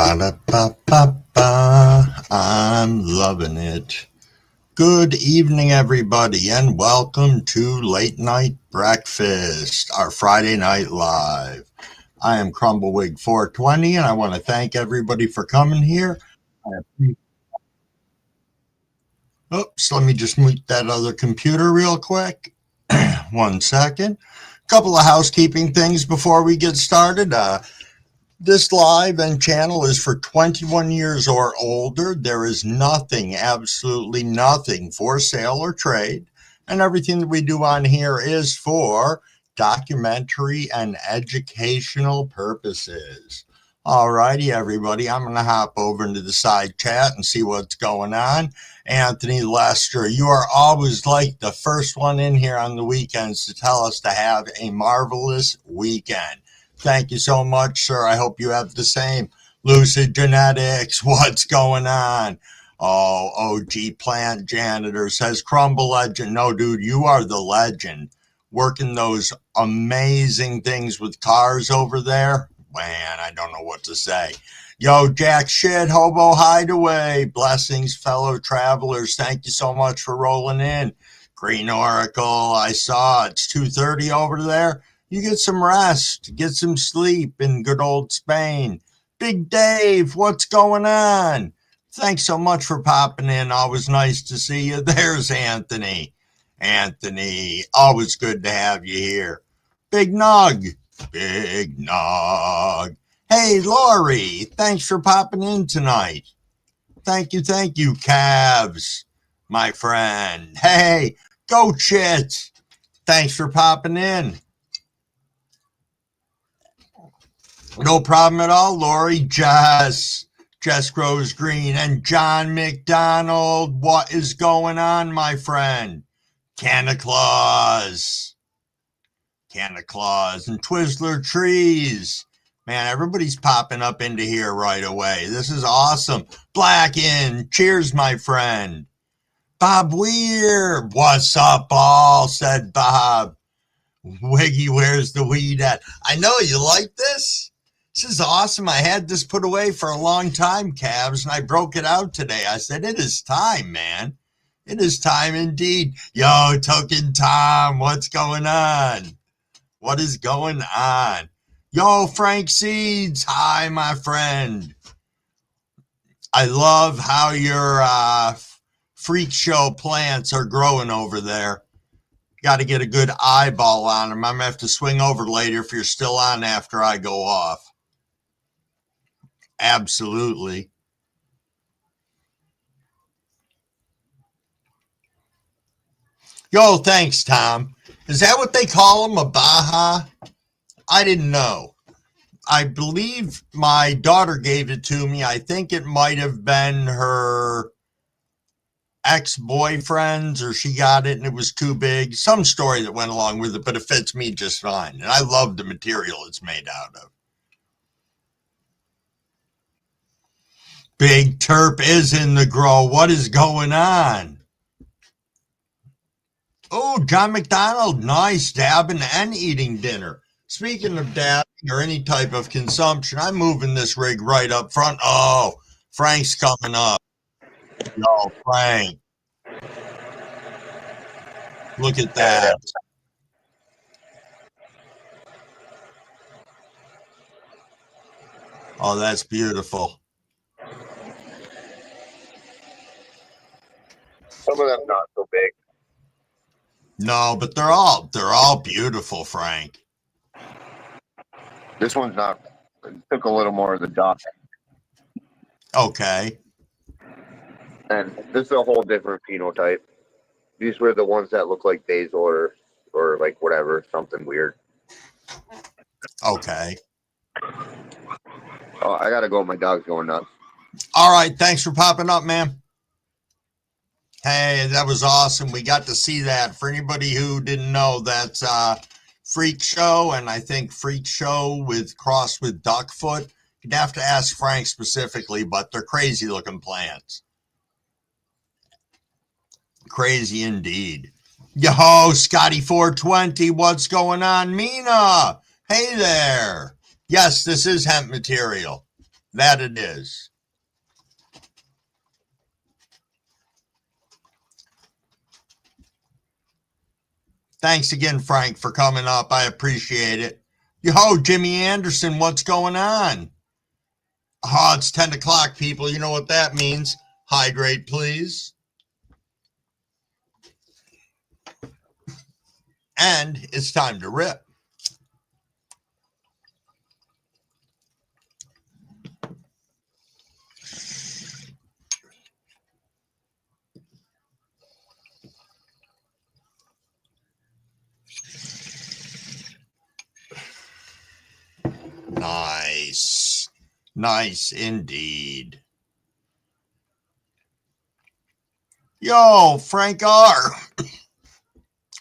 Ba-da-ba-ba-ba. I'm loving it. Good evening, everybody, and welcome to Late Night Breakfast, our Friday Night Live. I am CrumbleWig420, and I want to thank everybody for coming here. Oops, let me just mute that other computer real quick. 1 second. Couple of housekeeping things before we get started. This live and channel is for 21 years or older. There is nothing, absolutely nothing for sale or trade. And everything that we do on here is for documentary and educational purposes. All righty, everybody. I'm going to hop over into the side chat and see what's going on. Anthony Lester, you are always like the first one in here on the weekends to tell us to have a marvelous weekend. Thank you so much, sir. I hope you have the same. Lucid Genetics, what's going on? Oh, OG Plant Janitor says, Crumble Legend. No, dude, you are the legend. Working those amazing things with cars over there. Man, I don't know what to say. Yo, Jack Shit, Hobo Hideaway. Blessings, fellow travelers. Thank you so much for rolling in. Green Oracle, I saw it's 2:30 over there. You get some rest, get some sleep in good old Spain. Big Dave, what's going on? Thanks so much for popping in. Always nice to see you. There's Anthony. Anthony, always good to have you here. Big Nug. Big Nog. Hey, Lori, thanks for popping in tonight. Thank you, Cavs, my friend. Hey, Goat Shit, thanks for popping in. No problem at all, Lori. Jess Grows Green, and John McDonald. What is going on, my friend? Santa Claus and Twizzler Trees. Man, everybody's popping up into here right away. This is awesome. Blackin, cheers, my friend. Bob Weir, what's up, all? Said Bob. Wiggy, where's the weed at? I know, you like this? This is awesome. I had this put away for a long time, Cavs, and I broke it out today. I said, it is time, man. It is time indeed. Yo, Token Tom, what's going on? What is going on? Yo, Frank Seeds, hi, my friend. I love how your freak show plants are growing over there. Got to get a good eyeball on them. I'm going to have to swing over later if you're still on after I go off. Absolutely. Yo, thanks, Tom. Is that what they call them, a Baja? I didn't know. I believe my daughter gave it to me. I think it might have been her ex-boyfriend's, or she got it and it was too big. Some story that went along with it, but it fits me just fine. And I love the material it's made out of. Big Terp is in the grow. What is going on? Oh, John McDonald, nice, dabbing and eating dinner. Speaking of dabbing or any type of consumption, I'm moving this rig right up front. Oh, Frank's coming up. Yo, Frank. Look at that. Oh, that's beautiful. Some of them not so big. No, but they're all beautiful, Frank. This one's not. It took a little more of the dot. Okay. And this is a whole different phenotype. These were the ones that look like basil or like whatever, something weird. Okay. Oh, I gotta go. My dog's going nuts. All right. Thanks for popping up, man. Hey, that was awesome. We got to see that. For anybody who didn't know, that's Freak Show, and I think Freak Show crossed with Duckfoot. You'd have to ask Frank specifically, but they're crazy looking plants. Crazy indeed. Yo, Scotty420, what's going on? Mina, hey there. Yes, this is hemp material. That it is. Thanks again, Frank, for coming up. I appreciate it. Yo, Jimmy Anderson, what's going on? Oh, it's 10 o'clock, people. You know what that means. Hydrate, please. And it's time to rip. Nice. Nice indeed. Yo, Frank R.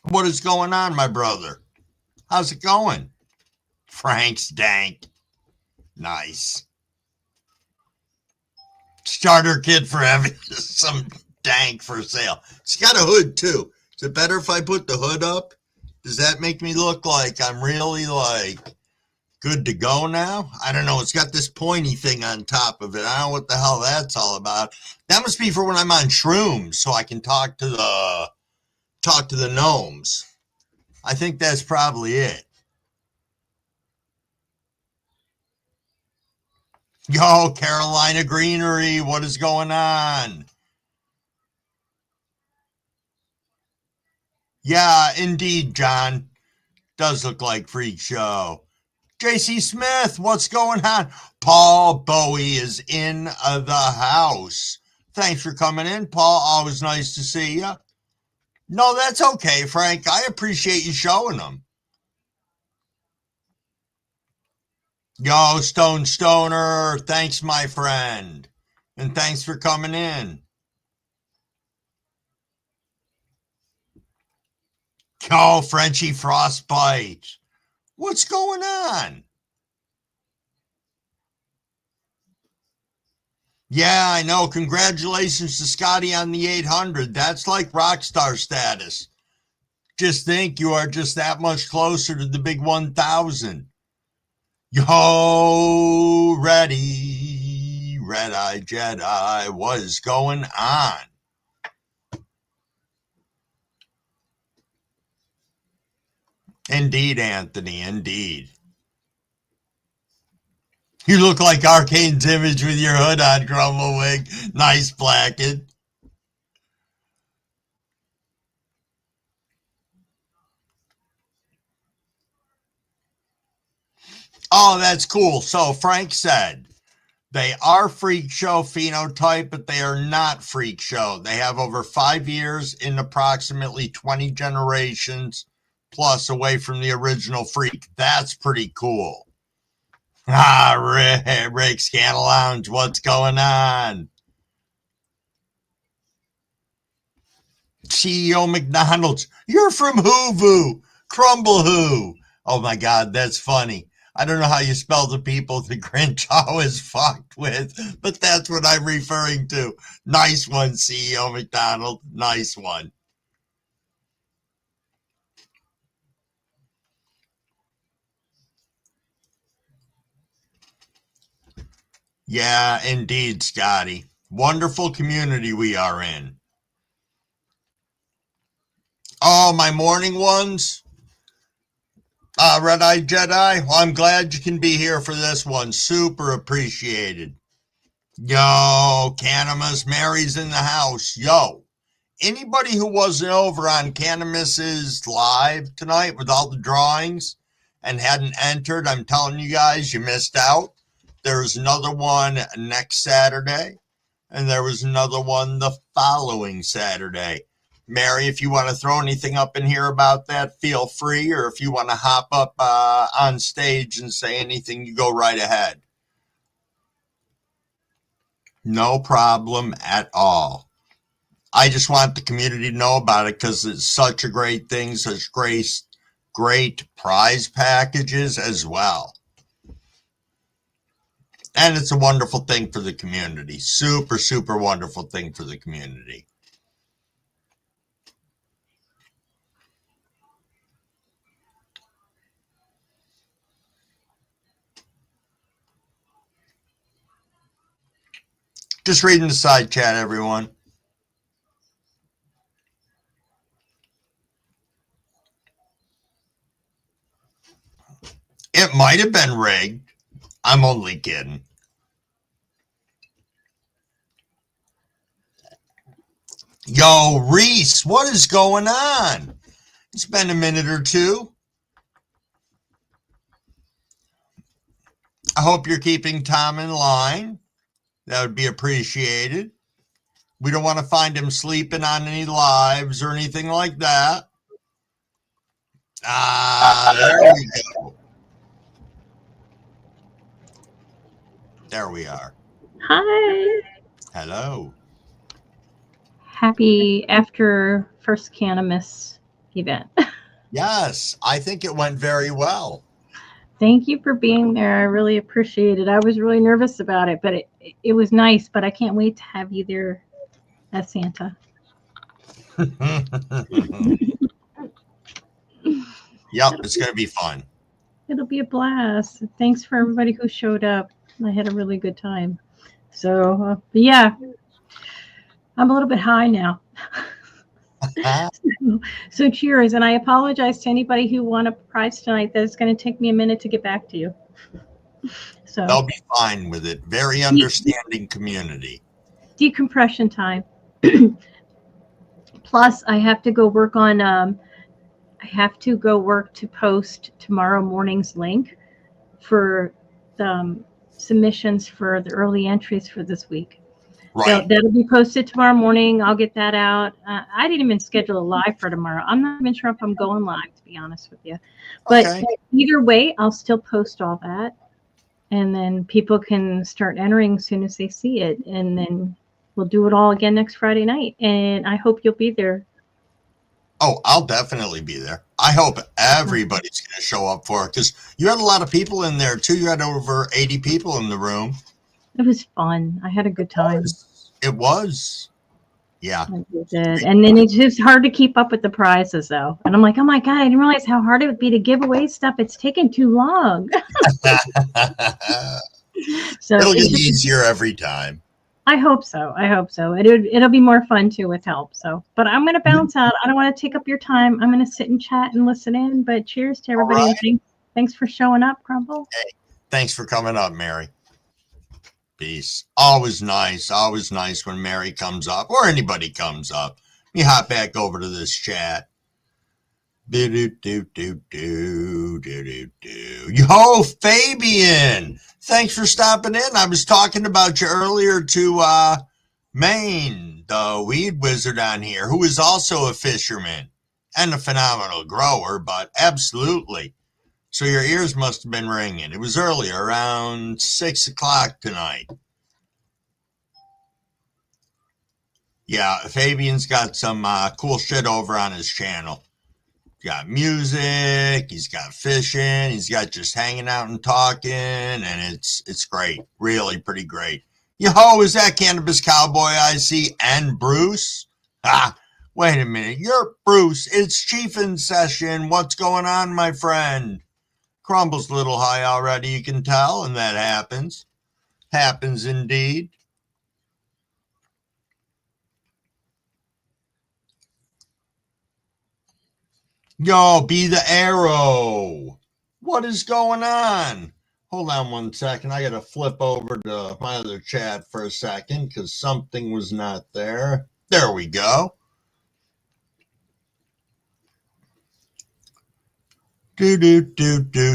What is going on, my brother? How's it going? Frank's dank. Nice. Starter kit for having some dank for sale. It's got a hood too. Is it better if I put the hood up? Does that make me look like I'm really good to go now? I don't know. It's got this pointy thing on top of it. I don't know what the hell that's all about. That must be for when I'm on shrooms so I can talk to the gnomes. I think that's probably it. Yo, Carolina Greenery, what is going on? Yeah, indeed, John. Does look like Freak Show. JC Smith, what's going on? Paul Bowie is in the house. Thanks for coming in, Paul. Always nice to see you. No, that's okay, Frank. I appreciate you showing them. Yo, Stone Stoner, thanks, my friend. And thanks for coming in. Yo, Frenchie Frostbite. What's going on? Yeah, I know. Congratulations to Scotty on the 800. That's like rock star status. Just think you are just that much closer to the big 1,000. Yo, ready, Red-Eye Jedi, what is going on? Indeed, Anthony, indeed. You look like Arcane's image with your hood on, Grumblewig. Nice, Blackett. Oh, that's cool. So Frank said they are Freak Show phenotype, but they are not Freak Show. They have over 5 years in approximately 20 generations plus away from the original Freak. That's pretty cool. Ah, Rick Scandal Lounge, what's going on? CEO McDonald's, you're from Hoovoo, Crumble Who. Oh my God, that's funny. I don't know how you spell the people the Grinch always fucked with, but that's what I'm referring to. Nice one, CEO McDonald. Nice one. Yeah, indeed, Scotty. Wonderful community we are in. Oh, my morning ones? Red-Eye Jedi, well, I'm glad you can be here for this one. Super appreciated. Yo, Canamus, Mary's in the house. Yo, anybody who wasn't over on Canamus's live tonight with all the drawings and hadn't entered, I'm telling you guys, you missed out. There's another one next Saturday, and there was another one the following Saturday. Mary, if you want to throw anything up in here about that, feel free. Or if you want to hop up on stage and say anything, you go right ahead. No problem at all. I just want the community to know about it because it's such a great thing, such great prize packages as well. And it's a wonderful thing for the community. Super, super wonderful thing for the community. Just reading the side chat, everyone. It might have been rigged. I'm only kidding. Yo, Reese, what is going on? It's been a minute or two. I hope you're keeping Tom in line. That would be appreciated. We don't want to find him sleeping on any lives or anything like that. There we go. There we are. Hi. Hello. Happy after first Cannabis event. Yes, I think it went very well. Thank you for being there. I really appreciate it. I was really nervous about it, but it was nice. But I can't wait to have you there as Santa. Yep, it's going to be fun. It'll be a blast. Thanks for everybody who showed up. I had a really good time. So, yeah, I'm a little bit high now. So cheers. And I apologize to anybody who won a prize tonight. That it's going to take me a minute to get back to you. So they'll be fine with it. Very understanding community. Decompression time. Plus, I have to go work on. I have to go work to post tomorrow morning's link for the submissions for the early entries for this week. Right. So that'll be posted tomorrow morning. I'll get that out. I didn't even schedule a live for tomorrow. I'm not even sure if I'm going live, to be honest with you. But Okay. Either way, I'll still post all that. And then people can start entering as soon as they see it. And then we'll do it all again next Friday night. And I hope you'll be there. Oh, I'll definitely be there. I hope everybody's going to show up for it because you had a lot of people in there too. You had over 80 people in the room. It was fun. I had a good time. It was. Yeah. I did. And then it's just hard to keep up with the prizes, though. And I'm like, oh, my God, I didn't realize how hard it would be to give away stuff. It's taking too long. So it'll get easier every time. I hope so. It'll be more fun, too, with help. So, but I'm going to bounce out. I don't want to take up your time. I'm going to sit and chat and listen in. But cheers to everybody. Right. And thanks for showing up, Crumble. Hey, thanks for coming up, Mary. Peace. Always nice when Mary comes up or anybody comes up. Let me hop back over to this chat. Yo, Fabian, thanks for stopping in. I was talking about you earlier to Maine, the weed wizard on here, who is also a fisherman and a phenomenal grower, but absolutely. So your ears must have been ringing. It was earlier, around 6 o'clock tonight. Yeah, Fabian's got some cool shit over on his channel. He's got music, he's got fishing, he's got just hanging out and talking, and it's great. Really pretty great. Yo, is that Cannabis Cowboy I see? And Bruce? Wait a minute. You're Bruce. It's Chiefin' session. What's going on, my friend? Crumble's a little high already, you can tell, and that happens. Happens indeed. Yo, be the arrow. What is going on? Hold on one second. I got to flip over to my other chat for a second because something was not there. There we go.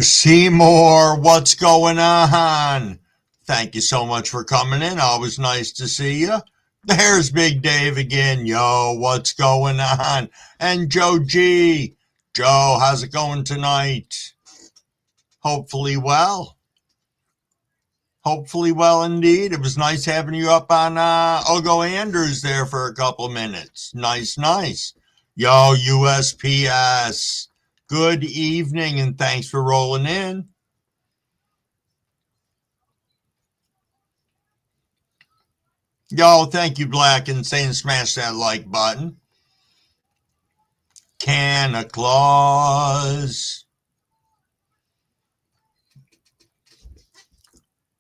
Seymour, what's going on? Thank you so much for coming in. Always nice to see you. There's Big Dave again. Yo, what's going on? And Joe G. Joe, how's it going tonight? Hopefully well. Hopefully well indeed. It was nice having you up on Ogo Andrews there for a couple minutes. Nice. Yo, USPS. Good evening and thanks for rolling in. Yo, thank you, Black, and saying smash that like button. Canna Claus.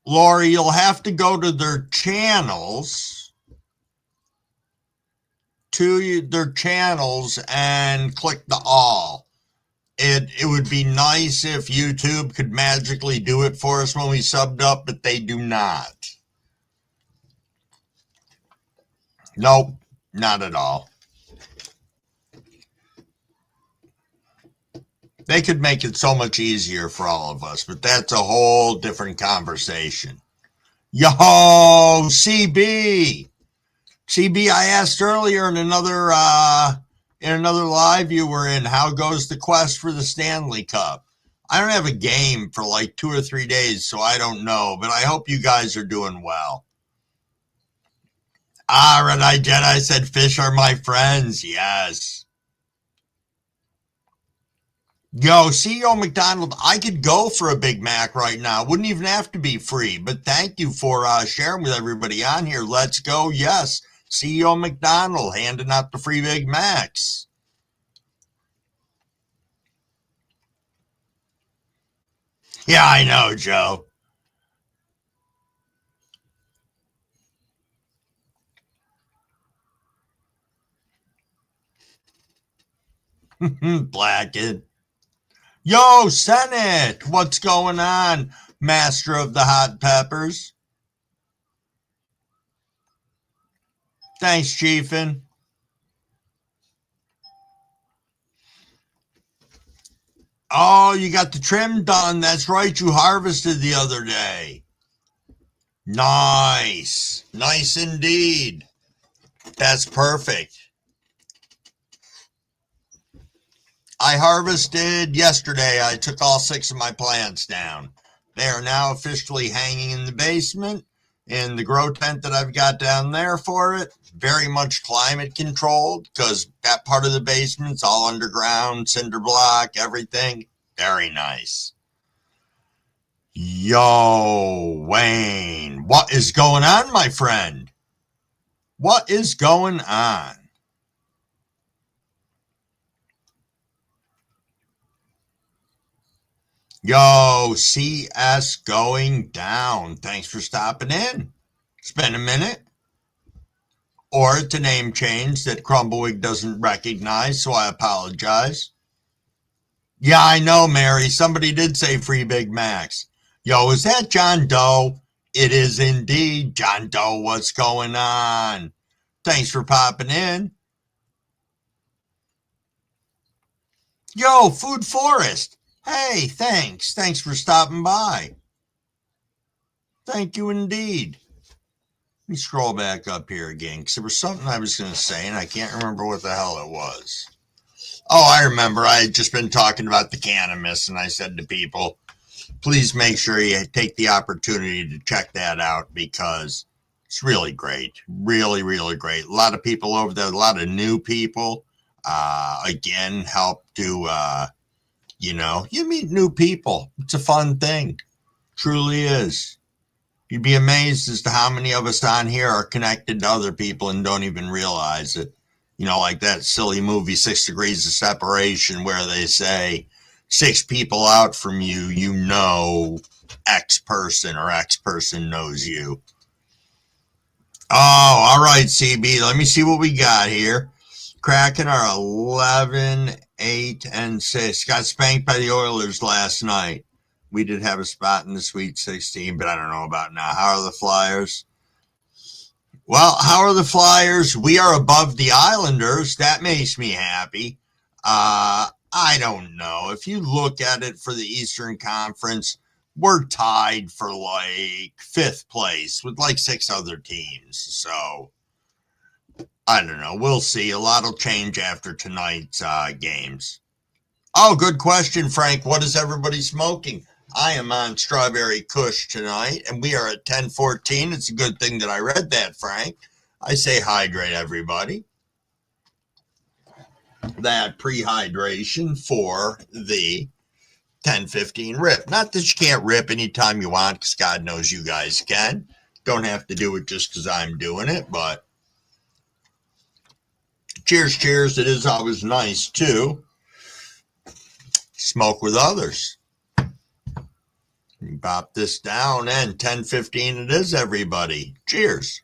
Lori, you'll have to go to their channels, and click the all. It would be nice if YouTube could magically do it for us when we subbed up, but they do not. Nope, not at all. They could make it so much easier for all of us, but that's a whole different conversation. Yo, CB. CB, I asked earlier in another live you were in, how goes the quest for the Stanley Cup? I don't have a game for like 2 or 3 days, so I don't know, but I hope you guys are doing well. Red Eye Jedi said fish are my friends. Yes. Yo, CEO McDonald, I could go for a Big Mac right now. Wouldn't even have to be free, but thank you for sharing with everybody on here. Let's go. Yes. CEO McDonald handing out the free Big Macs. Yeah, I know, Joe. Blackened. Yo, Senate, what's going on, master of the hot peppers? Thanks, Chiefin. Oh, you got the trim done. That's right. You harvested the other day. Nice. Nice indeed. That's perfect. I harvested yesterday. I took all 6 of my plants down. They are now officially hanging in the basement in the grow tent that I've got down there for it. Very much climate controlled because that part of the basement's all underground, cinder block, everything. Very nice. Yo, Wayne, what is going on, my friend? What is going on? Yo, CS going down. Thanks for stopping in. It's been a minute. Or it's a name change that Crumbleweed doesn't recognize, so I apologize. Yeah, I know, Mary. Somebody did say free Big Macs. Yo, is that John Doe? It is indeed John Doe. What's going on? Thanks for popping in. Yo, Food Forest. Hey, thanks. Thanks for stopping by. Thank you indeed. Let me scroll back up here again because there was something I was going to say and I can't remember what the hell it was. Oh, I remember. I had just been talking about the cannabis and I said to people, please make sure you take the opportunity to check that out because it's really great. Really, really great. A lot of people over there, a lot of new people, again, help to, you meet new people. It's a fun thing. Truly is. You'd be amazed as to how many of us on here are connected to other people and don't even realize it. You know, like that silly movie 6 Degrees of Separation where they say 6 people out from you, you know X person or X person knows you. Oh, all right, CB. Let me see what we got here. Kraken are 11, 8, and 6. Got spanked by the Oilers last night. We did have a spot in the Sweet 16, but I don't know about now. How are the Flyers? Well, how are the Flyers? We are above the Islanders. That makes me happy. I don't know. If you look at it for the Eastern Conference, we're tied for like 5th place with like 6 other teams. So, I don't know. We'll see. A lot will change after tonight's games. Oh, good question, Frank. What is everybody smoking? I am on Strawberry Kush tonight, and we are at 10:14. It's a good thing that I read that, Frank. I say hydrate, everybody. That pre-hydration for the 10:15 rip. Not that you can't rip anytime you want, because God knows you guys can. Don't have to do it just because I'm doing it, but cheers, cheers. It is always nice to smoke with others. Pop this down, and 10:15 it is, everybody. Cheers.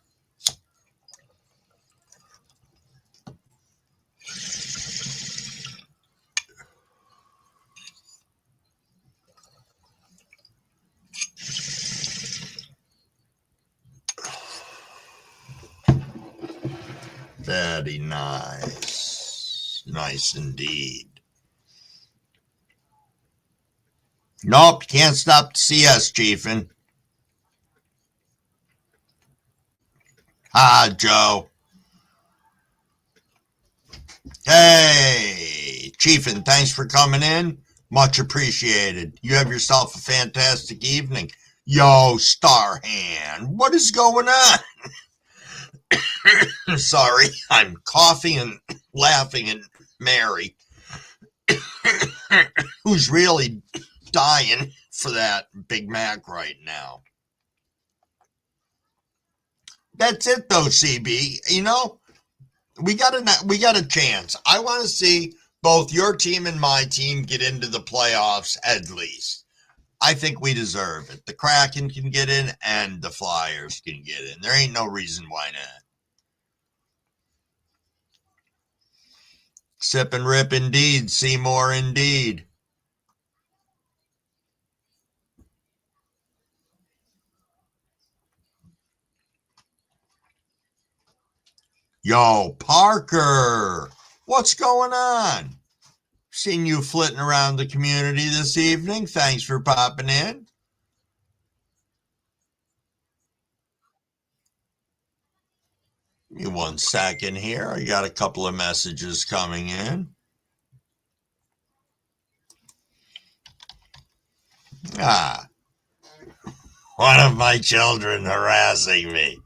Very nice. Nice indeed. Nope, can't stop to see us, Chiefin. Ah, Joe. Hey, Chiefin, thanks for coming in. Much appreciated. You have yourself a fantastic evening. Yo, Starhand, what is going on? Sorry, I'm coughing and laughing at Mary, who's really dying for that Big Mac right now. That's it, though, CB. You know, we got a chance. I want to see both your team and my team get into the playoffs at least. I think we deserve it. The Kraken can get in and the Flyers can get in. There ain't no reason why not. Sip and rip indeed. Seymour indeed. Yo, Parker, what's going on? Seen you flitting around the community this evening. Thanks for popping in. Give me 1 second here. I got a couple of messages coming in. One of my children harassing me,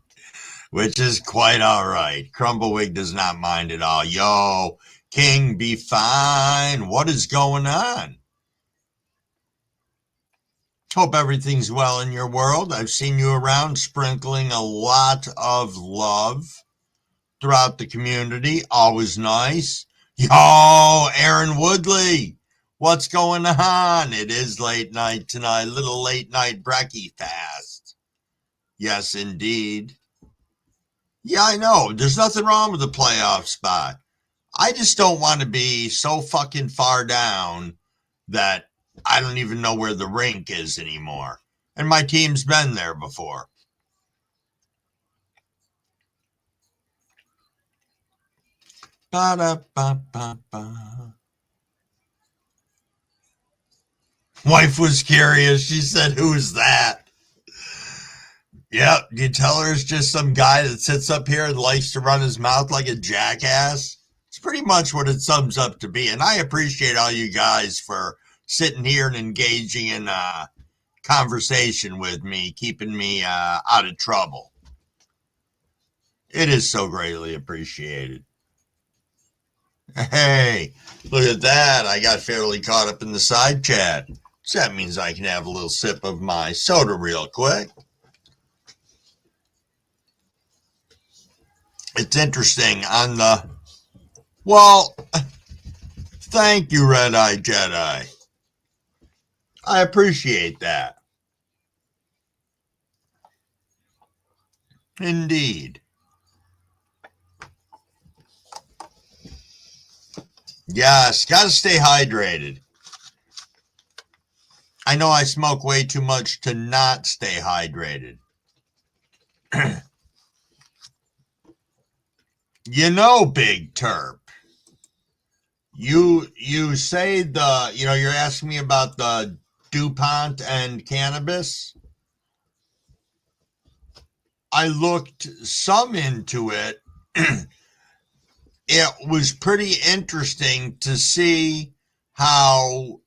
which is quite all right. Crumblewick does not mind at all. Yo, King, be fine. What is going on? Hope everything's well in your world. I've seen you around sprinkling a lot of love throughout the community. Always nice. Yo, Aaron Woodley, what's going on? It is late night tonight. Little late night brekkie fast. Yes, indeed. Yeah, I know. There's nothing wrong with the playoff spot. I just don't want to be so fucking far down that I don't even know where the rink is anymore. And my team's been there before. Ba-da-ba-ba-ba. Wife was curious. She said, "Who's that?" Yep, you tell her it's just some guy that sits up here and likes to run his mouth like a jackass. It's pretty much what it sums up to be. And I appreciate all you guys for sitting here and engaging in conversation with me, keeping me out of trouble. It is so greatly appreciated. Hey, look at that. I got fairly caught up in the side chat. So that means I can have a little sip of my soda real quick. It's interesting on the... Well, thank you, Red Eye Jedi. I appreciate that. Indeed. Yes, got to stay hydrated. I know I smoke way too much to not stay hydrated. You know, Big Terp, you say you're asking me about the DuPont and cannabis. I looked some into it. It was pretty interesting to see how,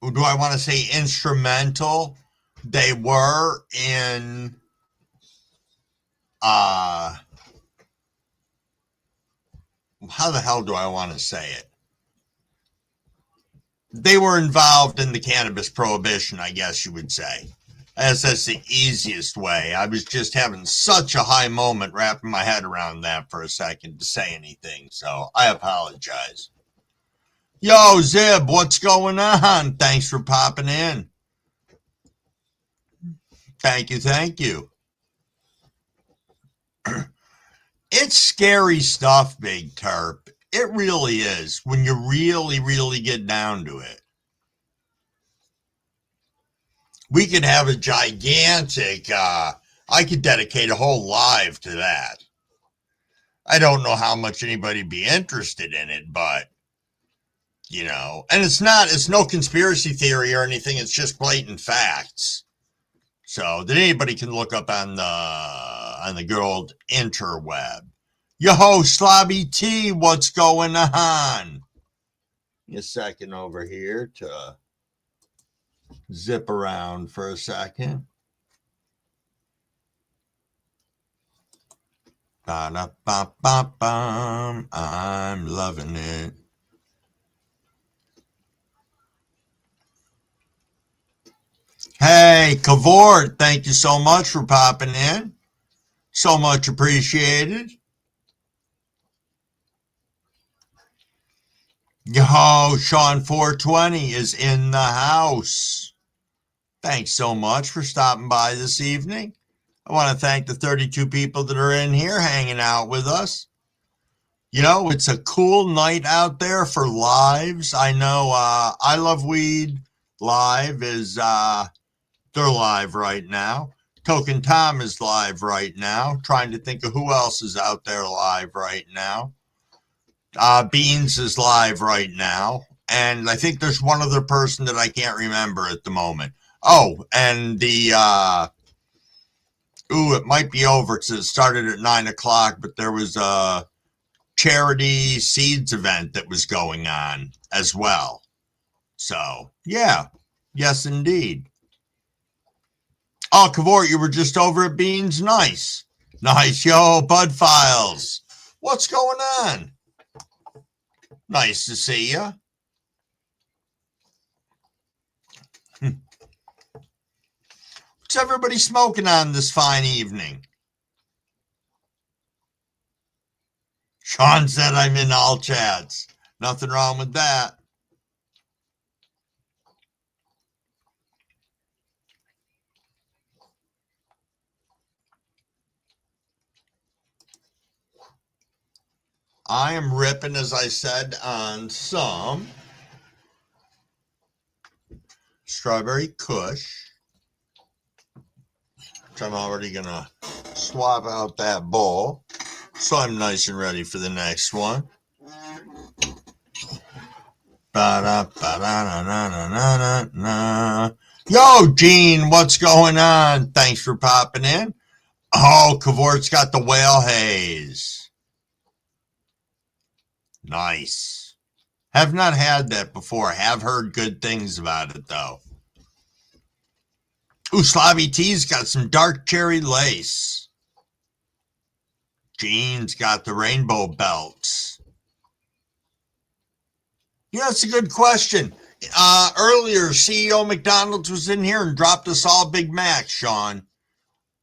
do I want to say, instrumental they were in how the hell do I want to say it? They were involved in the cannabis prohibition, I guess you would say. That's the easiest way. I was just having such a high moment wrapping my head around that for a second to say anything, so I apologize. Yo, Zib, what's going on? Thanks for popping in. Thank you, thank you. It's scary stuff, Big Terp. It really is when you really get down to it. We could have a gigantic, I could dedicate a whole live to that. I don't know how much anybody would be interested in it, but, you know, and it's no conspiracy theory or anything. It's just blatant facts. So that anybody can look up on the good old interweb. Yo, Slobby T, what's going on? A second over here to zip around for a second. Ba-da-ba-ba-bum. I'm loving it. Hey, Cavort, thank you so much for popping in. So much appreciated. Yo, Sean 420 is in the house. Thanks so much for stopping by this evening. I want to thank the 32 people that are in here hanging out with us. You know, it's a cool night out there for lives. I know I Love Weed Live is, they're live right now. Token Tom is live right now. Trying to think of who else is out there live right now. Beans is live right now. And I think there's one other person that I can't remember at the moment. Oh, and the, it might be over because it started at 9 o'clock, but there was a charity seeds event that was going on as well. So, yeah. Yes, indeed. Oh, Cavort, you were just over at Beans? Nice. Nice. Yo, Bud Files. What's going on? Nice to see you. What's everybody smoking on this fine evening? Sean said I'm in all chats. Nothing wrong with that. I am ripping, as I said, on some Strawberry Kush, which I'm already going to swap out that bowl, so I'm nice and ready for the next one. Yo, Gene, what's going on? Thanks for popping in. Oh, Cavort's got the whale haze. Nice. Have not had that before. Have heard good things about it, though. Ooh, Slobby T's got some dark cherry lace. Gene's got the rainbow belts. Yeah, that's a good question. Earlier, CEO McDonald's was in here and dropped us all Big Macs, Sean.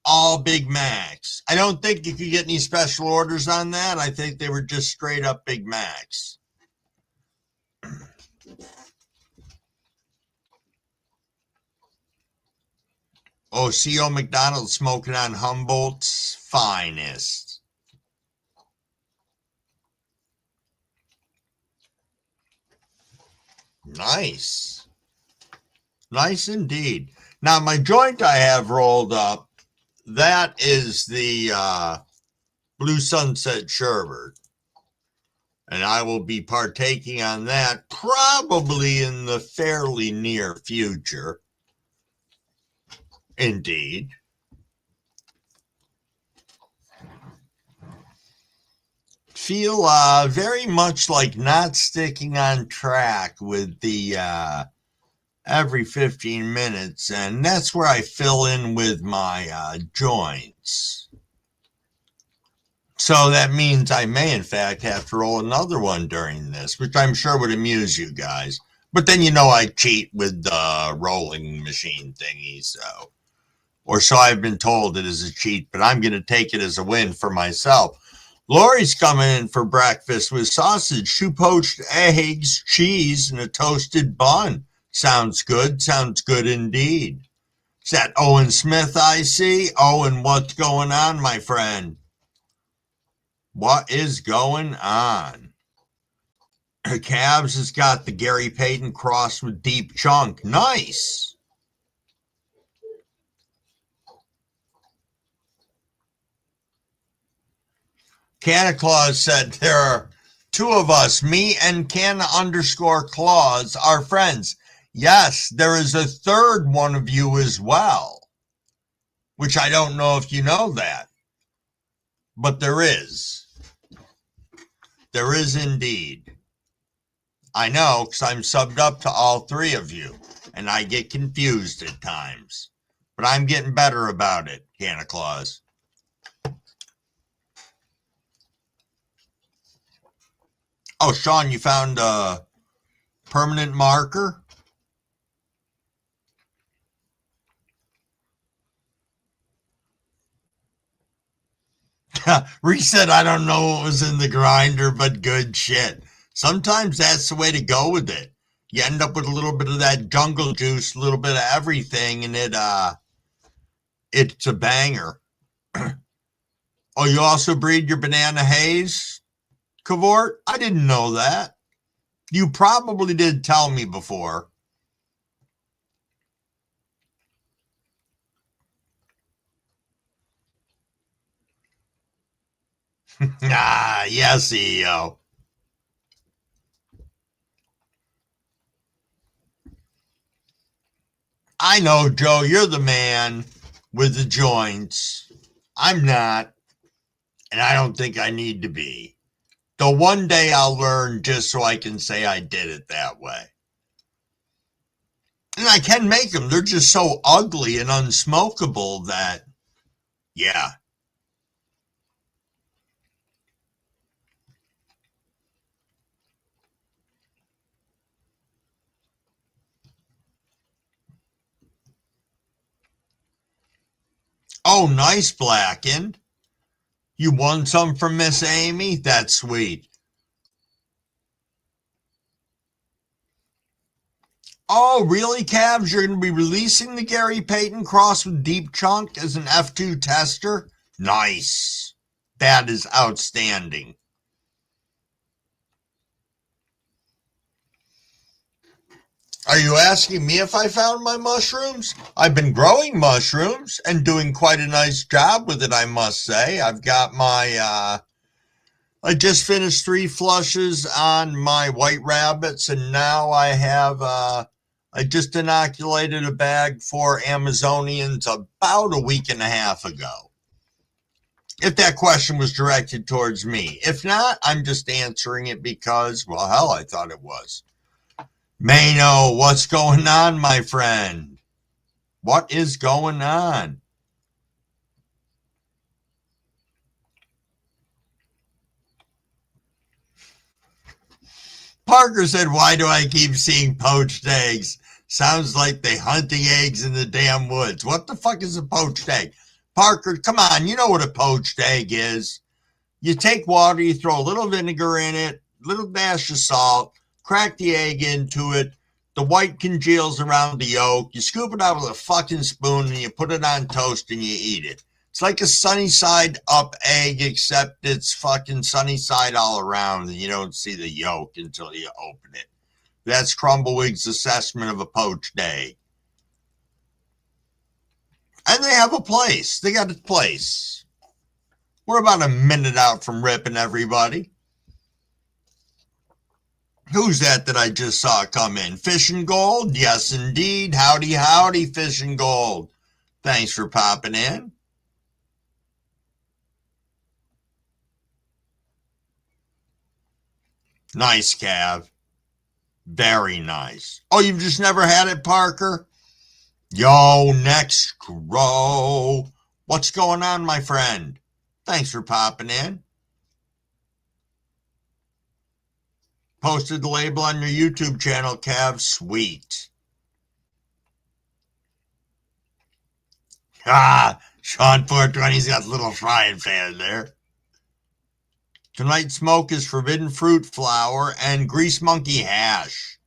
All Big Macs. I don't think you could get any special orders on that. I think they were just straight up Big Macs. Oh, CEO McDonald smoking on Humboldt's finest. Nice. Nice indeed. Now, my joint I have rolled up, that is the Blue Sunset Sherbet. And I will be partaking on that probably in the fairly near future. Indeed. Feel very much like not sticking on track with the every 15 minutes, and that's where I fill in with my joints. So that means I may, in fact, have to roll another one during this, which I'm sure would amuse you guys. But then, you know, I cheat with the rolling machine thingy, so. Or so I've been told it is a cheat, but I'm going to take it as a win for myself. Lori's coming in for breakfast with sausage, 2 poached eggs, cheese, and a toasted bun. Sounds good. Sounds good indeed. Is that Owen Smith I see? Owen, what's going on, my friend? What is going on? Cavs has got the Gary Payton cross with deep chunk. Nice. Canna Claus said there are 2 of us, me and Canna_Claus, are friends. Yes, there is a 3rd one of you as well, which I don't know if you know that, but there is. There is indeed. I know, because I'm subbed up to all 3 of you, and I get confused at times. But I'm getting better about it, Canna Claus. Oh, Sean, you found a permanent marker? Reese said, I don't know what was in the grinder, but good shit. Sometimes that's the way to go with it. You end up with a little bit of that jungle juice, a little bit of everything, and it's a banger. Oh, you also breed your banana haze, Cavort? I didn't know that. You probably did tell me before. Yes, CEO. I know, Joe, you're the man with the joints. I'm not, and I don't think I need to be. Though one day I'll learn just so I can say I did it that way. And I can make them. They're just so ugly and unsmokable that, yeah. Oh, nice, Blackened. You won some from Miss Amy? That's sweet. Oh, really, Cavs? You're going to be releasing the Gary Payton cross with Deep Chunk as an F2 tester? Nice. That is outstanding. Are you asking me if I found my mushrooms? I've been growing mushrooms and doing quite a nice job with it, I must say. I've got my, I just finished 3 flushes on my white rabbits, and now I have, I just inoculated a bag for Amazonians about a week and a half ago. If that question was directed towards me. If not, I'm just answering it because, well, hell, I thought it was. Mano, what's going on, my friend? What is going on? Parker said, why do I keep seeing poached eggs? Sounds like they hunting eggs in the damn woods. What the fuck is a poached egg? Parker, come on, you know what a poached egg is. You take water, you throw a little vinegar in it, little dash of salt, crack the egg into it. The white congeals around the yolk. You scoop it out with a fucking spoon and you put it on toast and you eat it. It's like a sunny side up egg, except it's fucking sunny side all around and you don't see the yolk until you open it. That's Crumblewigg's assessment of a poached egg. And they have a place. They got a place. We're about a minute out from ripping, everybody. Who's that I just saw come in? Fish and Gold? Yes, indeed. Howdy, howdy, Fish and Gold. Thanks for popping in. Nice, Cav. Very nice. Oh, you've just never had it, Parker? Yo, next grow. What's going on, my friend? Thanks for popping in. Posted the label on your YouTube channel, Cav. Sweet. Sean 420's got a little frying pan there. Tonight's smoke is forbidden fruit flour and grease monkey hash.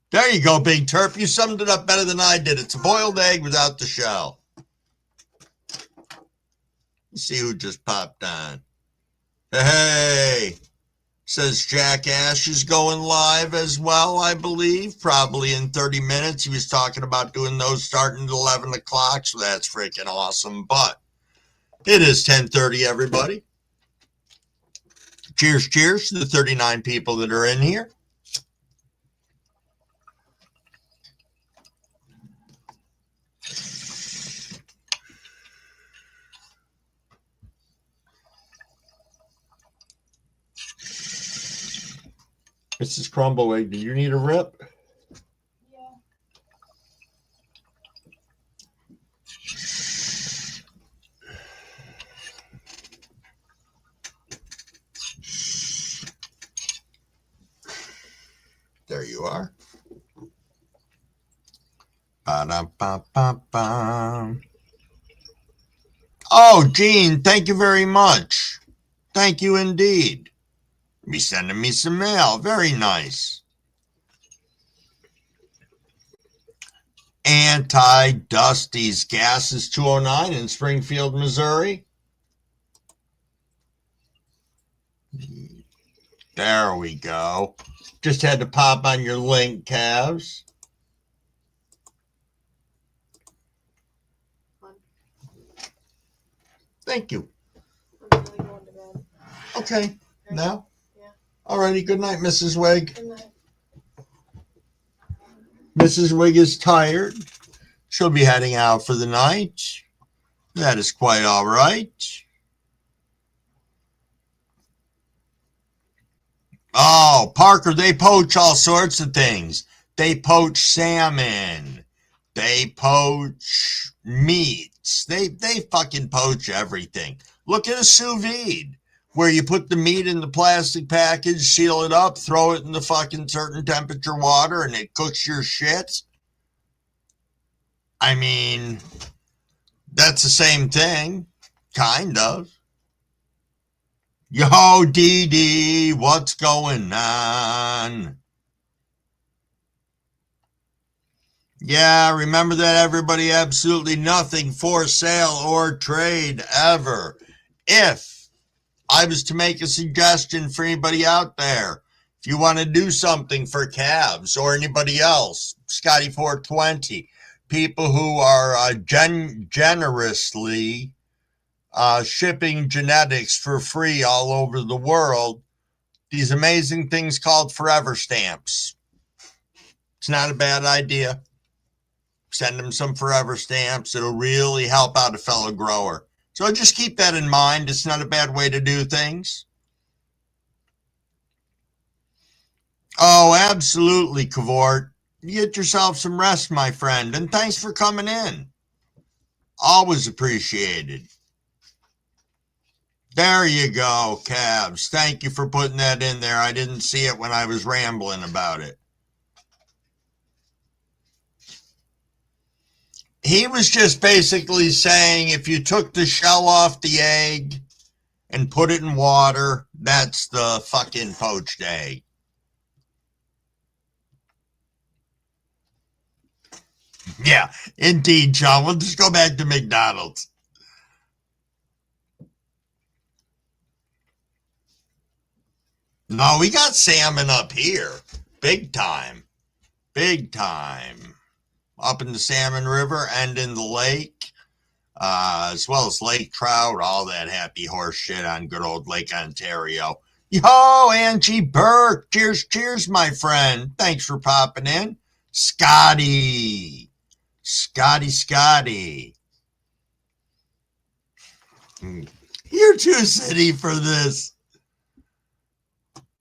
There you go, Big Terp. You summed it up better than I did. It's a boiled egg without the shell. Let's see who just popped on. Hey, says Jack Ash is going live as well, I believe. Probably in 30 minutes. He was talking about doing those starting at 11 o'clock, so that's freaking awesome. But it is 10:30, everybody. Cheers, cheers to the 39 people that are in here. Mrs. Crumbleegg, do you need a rip? Yeah. There you are. Ba-da-ba-ba-ba. Oh, Gene, thank you very much. Thank you indeed. Be sending me some mail. Very nice. Anti-Dusty's gas is $2.09 in Springfield, Missouri. There we go. Just had to pop on your link, Cavs. Thank you. I'm really going to bed. Okay. Now? Yeah. Alrighty. Good night, Mrs. Wigg. Good night. Mrs. Wigg is tired. She'll be heading out for the night. That is quite all right. Oh, Parker, they poach all sorts of things. They poach salmon. They poach meats. They fucking poach everything. Look at a sous vide, where you put the meat in the plastic package, seal it up, throw it in the fucking certain temperature water, and it cooks your shit. I mean, that's the same thing, kind of. Yo, Dee Dee, what's going on? Yeah, remember that, everybody. Absolutely nothing for sale or trade ever. If I was to make a suggestion for anybody out there, if you want to do something for Cavs or anybody else, Scotty 420, people who are generously shipping genetics for free all over the world, these amazing things called forever stamps. It's not a bad idea. Send them some forever stamps. It'll really help out a fellow grower. So just keep that in mind. It's not a bad way to do things. Oh, absolutely, Cavort. Get yourself some rest, my friend. And thanks for coming in. Always appreciated. There you go, Cavs. Thank you for putting that in there. I didn't see it when I was rambling about it. He was just basically saying if you took the shell off the egg and put it in water, that's the fucking poached egg. Yeah, indeed, John. We'll just go back to McDonald's. No, we got salmon up here. Big time. Big time. Up in the Salmon River and in the lake, as well as lake trout, all that happy horse shit on good old Lake Ontario. Yo, Angie Burke. Cheers, cheers, my friend. Thanks for popping in. Scotty. You're too city for this.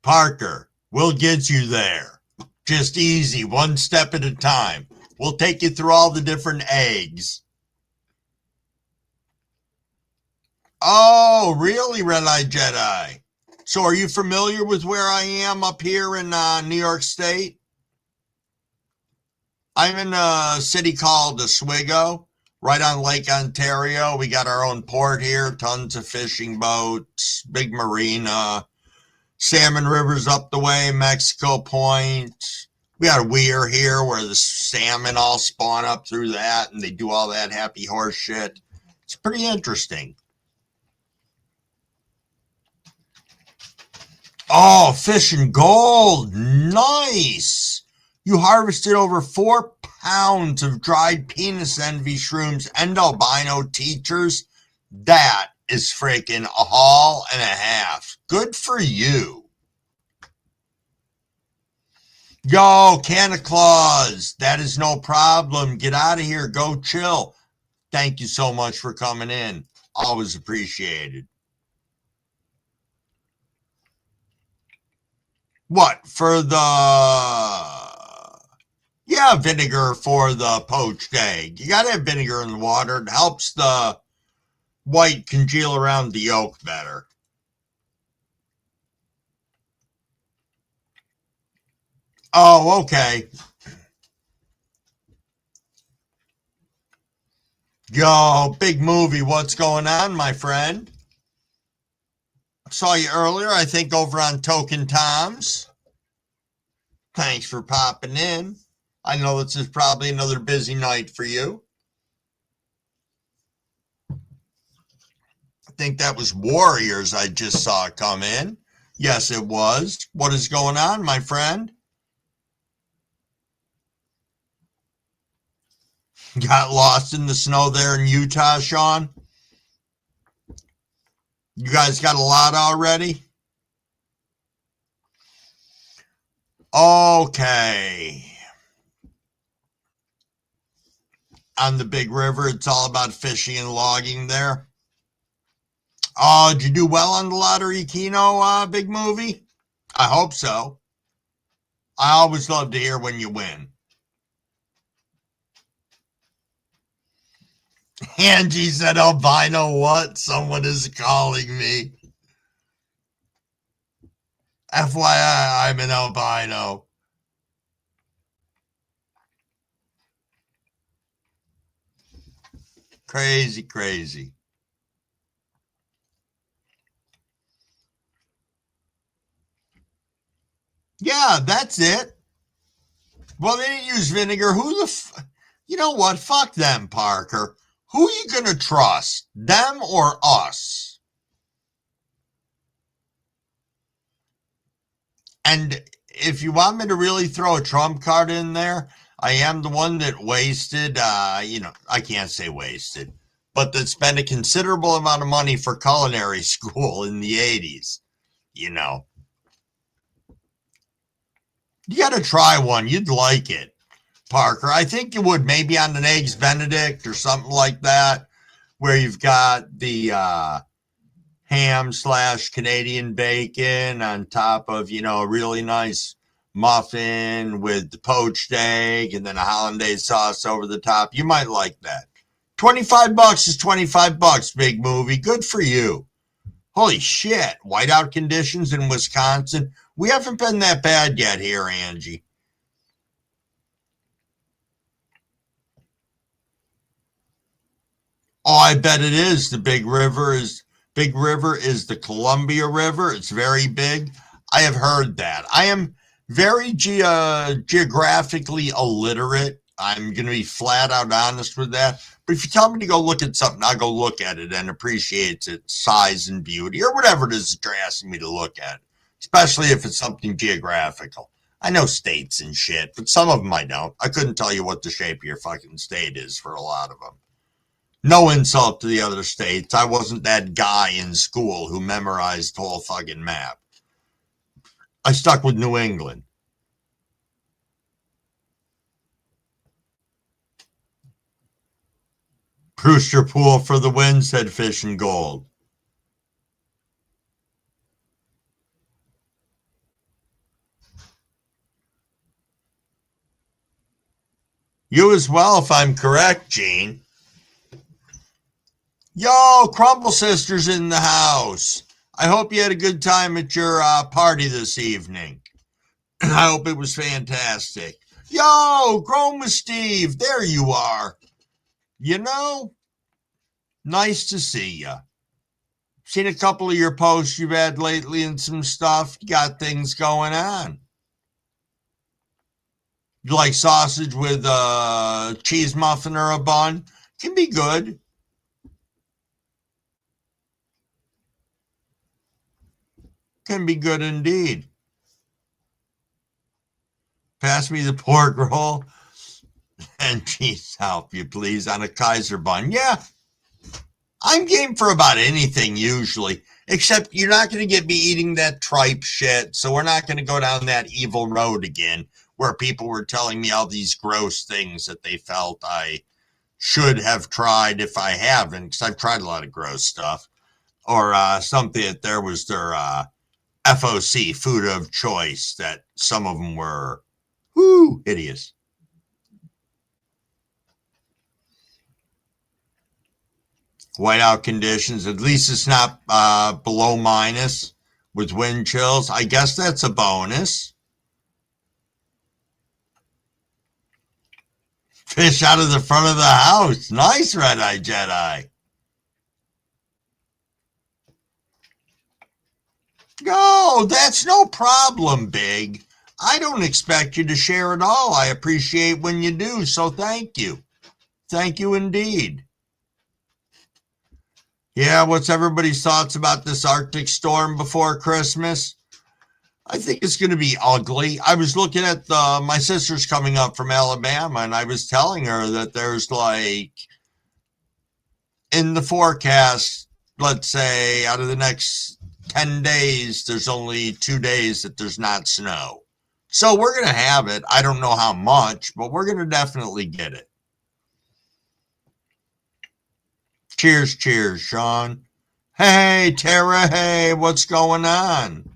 Parker, we'll get you there. Just easy, one step at a time. We'll take you through all the different eggs. Oh, really, Red-Eyed Jedi? So are you familiar with where I am up here in New York State? I'm in a city called Oswego. right on Lake Ontario. We got our own port here, tons of fishing boats, big marina, salmon rivers up the way, Mexico Point. We got a weir here where the salmon all spawn up through that and they do all that happy horse shit. It's pretty interesting. Oh, fishing gold. Nice. You harvested over 4 pounds of dried penis envy shrooms and albino teachers. That is freaking a haul and a half. Good for you. Yo, Santa Claus, that is no problem. Get out of here. Go chill. Thank you so much for coming in. Always appreciated. What, for the... Yeah, vinegar for the poached egg. You got to have vinegar in the water. It helps the white congeal around the yolk better. Oh, okay. Yo, big movie. What's going on, my friend? Saw you earlier, I think, over on Token Tom's. Thanks for popping in. I know this is probably another busy night for you. I think that was Warriors I just saw come in. Yes, it was. What is going on, my friend? Got lost in the snow there in Utah, Sean? You guys got a lot already? Okay. On the big river, it's all about fishing and logging there. Oh, did you do well on the lottery, Keno, big movie? I hope so. I always love to hear when you win. Angie said, albino what? Someone is calling me. FYI, I'm an albino. Crazy, crazy. Yeah, that's it. Well, they didn't use vinegar. You know what? Fuck them, Parker. Who are you going to trust? Them or us? And if you want me to really throw a trump card in there, I am the one that wasted, I can't say wasted, but that spent a considerable amount of money for culinary school in the 80s. You know. You got to try one. You'd like it, Parker. I think you would, maybe on an Eggs Benedict or something like that, where you've got the ham/Canadian bacon on top of, a really nice muffin with the poached egg and then a hollandaise sauce over the top. You might like that. $25 is $25, big movie. Good for you. Holy shit. Whiteout conditions in Wisconsin. We haven't been that bad yet here, Angie. Oh, I bet it is. The Big River is the Columbia River. It's very big. I have heard that. I am very geographically illiterate. I'm going to be flat out honest with that. But if you tell me to go look at something, I'll go look at it and appreciate its size and beauty or whatever it is that you're asking me to look at, especially if it's something geographical. I know states and shit, but some of them I don't. I couldn't tell you what the shape of your fucking state is for a lot of them. No insult to the other states. I wasn't that guy in school who memorized the whole fucking map. I stuck with New England. Brewster Pool for the win, said Fish and Gold. You as well, if I'm correct, Gene. Yo, Crumble Sisters in the house. I hope you had a good time at your party this evening. I hope it was fantastic. Yo, Grown with Steve, there you are. You know, nice to see you. Seen a couple of your posts you've had lately and some stuff. You got things going on. You like sausage with a cheese muffin or a bun? Can be good. Can be good indeed. Pass me the pork roll and cheese, help you please, on a Kaiser bun. Yeah, I'm game for about anything usually, except you're not going to get me eating that tripe shit, so we're not going to go down that evil road again where people were telling me all these gross things that they felt I should have tried if I haven't, because I've tried a lot of gross stuff, or something that there was their FOC, food of choice, that some of them were, hideous. Whiteout conditions, at least it's not below minus with wind chills. I guess that's a bonus. Fish out of the front of the house. Nice, Red Eye Jedi. No, that's no problem, Big. I don't expect you to share it all. I appreciate when you do, so thank you. Thank you indeed. Yeah, what's everybody's thoughts about this Arctic storm before Christmas? I think it's going to be ugly. I was looking at my sister's coming up from Alabama, and I was telling her that there's like, in the forecast, let's say out of the next 10 days, there's only 2 days that there's not snow. So we're going to have it. I don't know how much, but we're going to definitely get it. Cheers, cheers, Sean. Hey, Tara, hey, what's going on?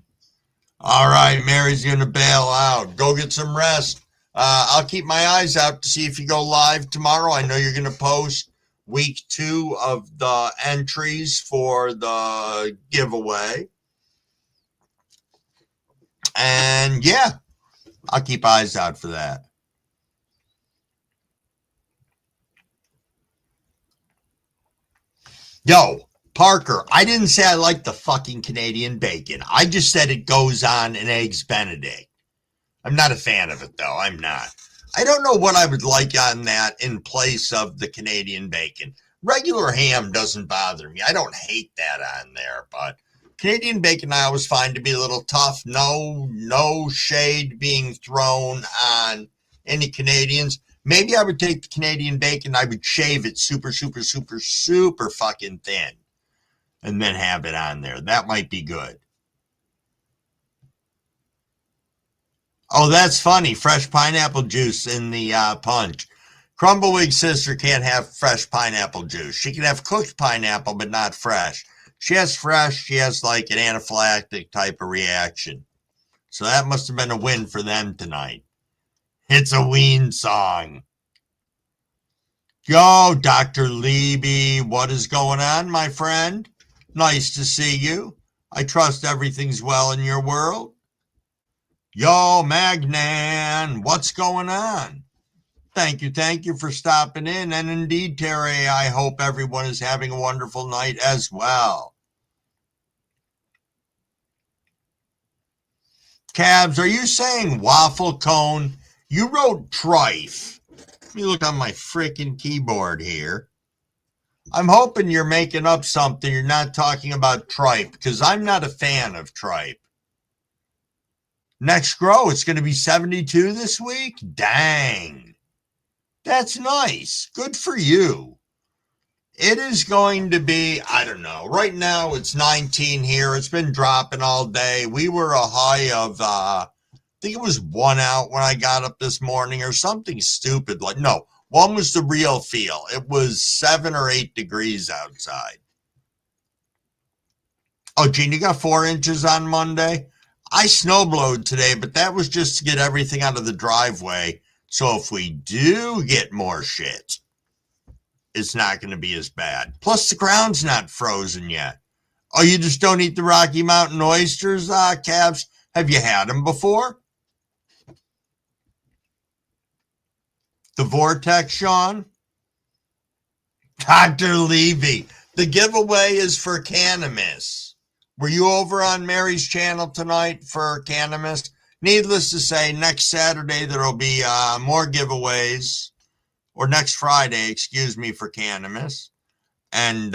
All right, Mary's going to bail out. Go get some rest. I'll keep my eyes out to see if you go live tomorrow. I know you're going to post week 2 of the entries for the giveaway. And yeah, I'll keep eyes out for that. Yo, Parker, I didn't say I like the fucking Canadian bacon. I just said it goes on an Eggs Benedict. I'm not a fan of it, though. I'm not. I don't know what I would like on that in place of the Canadian bacon. Regular ham doesn't bother me. I don't hate that on there, but Canadian bacon I always find to be a little tough. No shade being thrown on any Canadians. Maybe I would take the Canadian bacon. I would shave it super fucking thin and then have it on there. That might be good. Oh, that's funny. Fresh pineapple juice in the punch. Crumblewigg's sister can't have fresh pineapple juice. She can have cooked pineapple, but not fresh. She has fresh. She has like an anaphylactic type of reaction. So that must have been a win for them tonight. It's a Ween song. Yo, Dr. Leby, what is going on, my friend? Nice to see you. I trust everything's well in your world. Yo, Magnan, what's going on? Thank you for stopping in. And indeed, Terry, I hope everyone is having a wonderful night as well. Cabs, are you saying waffle cone? You wrote trife. Let me look on my freaking keyboard here. I'm hoping you're making up something. You're not talking about tripe, because I'm not a fan of tripe. Next grow, it's going to be 72 this week? Dang. That's nice. Good for you. It is going to be, I don't know. Right now, it's 19 here. It's been dropping all day. We were a high of, I think it was 1 out when I got up this morning or something stupid. Like, no, 1 was the real feel. It was 7 or 8 degrees outside. Oh, Gene, you got 4 inches on Monday? I snowblowed today, but that was just to get everything out of the driveway. So if we do get more shit, it's not going to be as bad. Plus, the ground's not frozen yet. Oh, you just don't eat the Rocky Mountain oysters, Cabs? Have you had them before? The Vortex, Sean? Dr. Levy, the giveaway is for Cannabis. Were you over on Mary's channel tonight for Cannabis? Needless to say, next Saturday there will be more giveaways, or next Friday, excuse me, for Cannabis. And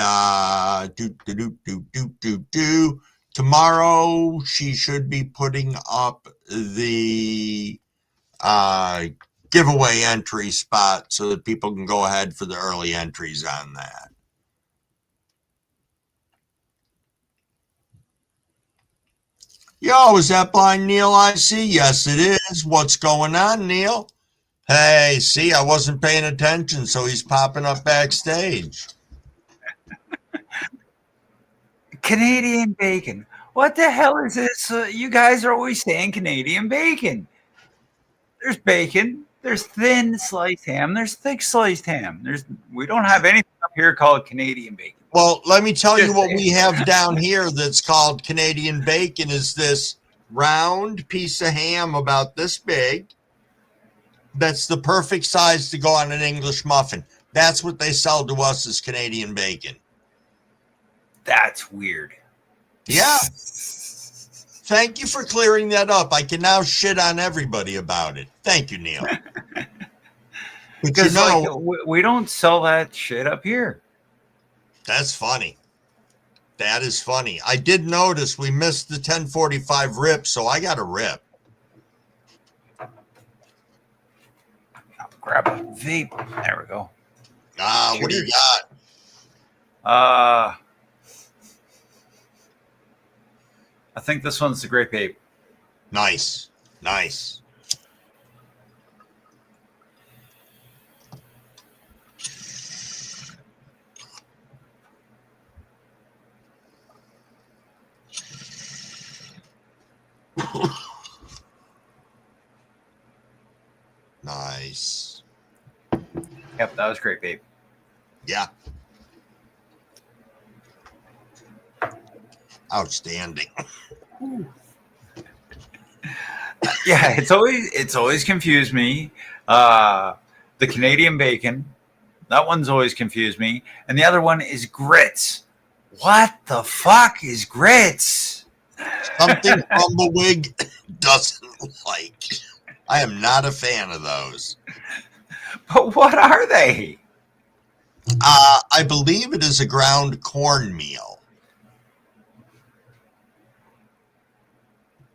tomorrow she should be putting up the giveaway entry spot so that people can go ahead for the early entries on that. Yo, is that Blind Neil I see? Yes, it is. What's going on, Neil? Hey, see, I wasn't paying attention, so he's popping up backstage. Canadian bacon. What the hell is this? You guys are always saying Canadian bacon. There's bacon. There's thin sliced ham. There's thick sliced ham. We don't have anything up here called Canadian bacon. Well, let me tell you what we have down here that's called Canadian bacon is this round piece of ham about this big. That's the perfect size to go on an English muffin. That's what they sell to us as Canadian bacon. That's weird. Yeah. Thank you for clearing that up. I can now shit on everybody about it. Thank you, Neil. Because we don't sell that shit up here. That's funny. That is funny. I did notice we missed the 1045 rip, so I got a rip. I'll grab a vape. There we go. What do you got? I think this one's the Great Vape. Nice. Nice. Nice. Yep, that was Great Vape. Yeah. Outstanding. Yeah, it's always confused me. The Canadian bacon, that one's always confused me, and the other one is grits. What the fuck is grits? Something Bumbleweed doesn't like. I am not a fan of those. But what are they? I believe it is a ground cornmeal.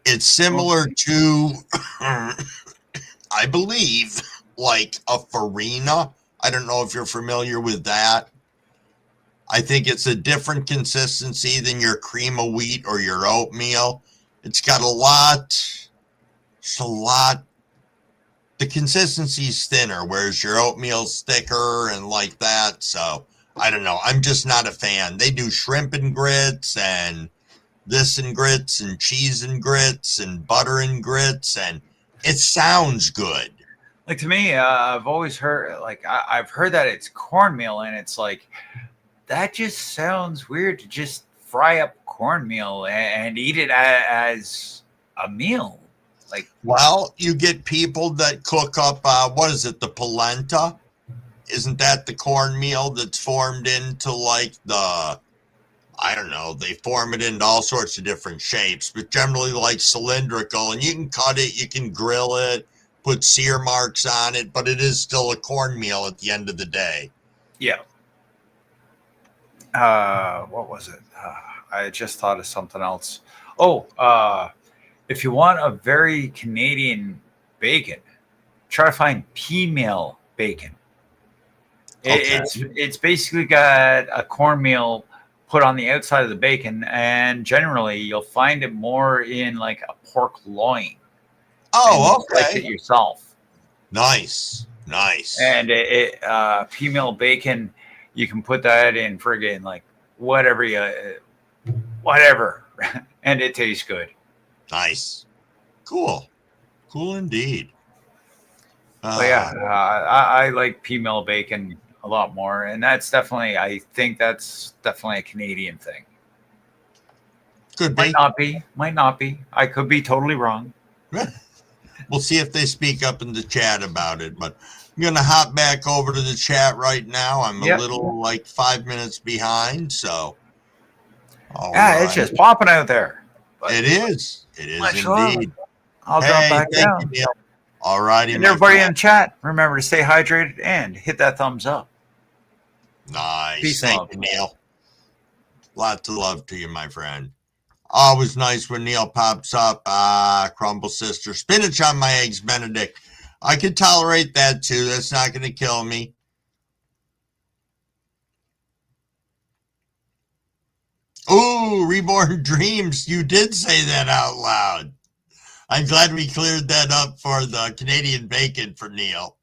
It's similar to, I believe, like a farina. I don't know if you're familiar with that. I think it's a different consistency than your cream of wheat or your oatmeal. It's got a lot. The consistency is thinner, whereas your oatmeal's thicker and like that. So I don't know. I'm just not a fan. They do shrimp and grits and this and grits and cheese and grits and butter and grits, and it sounds good. Like, to me, I've always heard, like, I've heard that it's cornmeal, and it's like, that just sounds weird to just fry up cornmeal and eat it as a meal. Like, well, you get people that cook up, what is it, the polenta? Isn't that the cornmeal that's formed into like I don't know, they form it into all sorts of different shapes, but generally like cylindrical, and you can cut it, you can grill it, put sear marks on it, but it is still a cornmeal at the end of the day. yeah. What was it? I just thought of something else. If you want a very Canadian bacon, try to find pea-meal bacon. Okay. It's basically got a cornmeal put on the outside of the bacon, and generally you'll find it more in like a pork loin. Oh, Like okay. it yourself. Nice. And pea-meal bacon, you can put that in friggin' like whatever, and it tastes good. Nice. Cool indeed. But yeah, I like pea-meal bacon a lot more, and I think that's definitely a Canadian thing. Could be. Might not be. I could be totally wrong. We'll see if they speak up in the chat about it, but I'm going to hop back over to the chat right now. I'm Yep. a little like 5 minutes behind, so. Yeah, it's just popping out there. But It is. It is much love. indeed. I'll drop Hey, back thank down. you, Neil. All righty, And my everybody friend. in the chat, remember to stay hydrated and hit that thumbs up. Nice. Peace and Thank love. you, Neil. Lots of love to you, my friend. Always nice when Neil pops up. Crumble sister. Spinach on my eggs, Benedict. I could tolerate that too. That's not going to kill me. Ooh, Reborn Dreams. You did say that out loud. I'm glad we cleared that up for the Canadian bacon for Neil.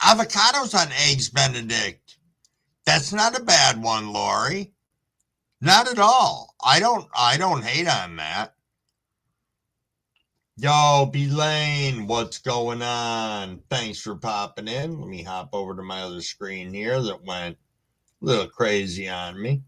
Avocados on eggs, Benedict. That's not a bad one, Lori. Not at all. I don't hate on that. Yo, B-Lane, what's going on? Thanks for popping in. Let me hop over to my other screen here that went a little crazy on me.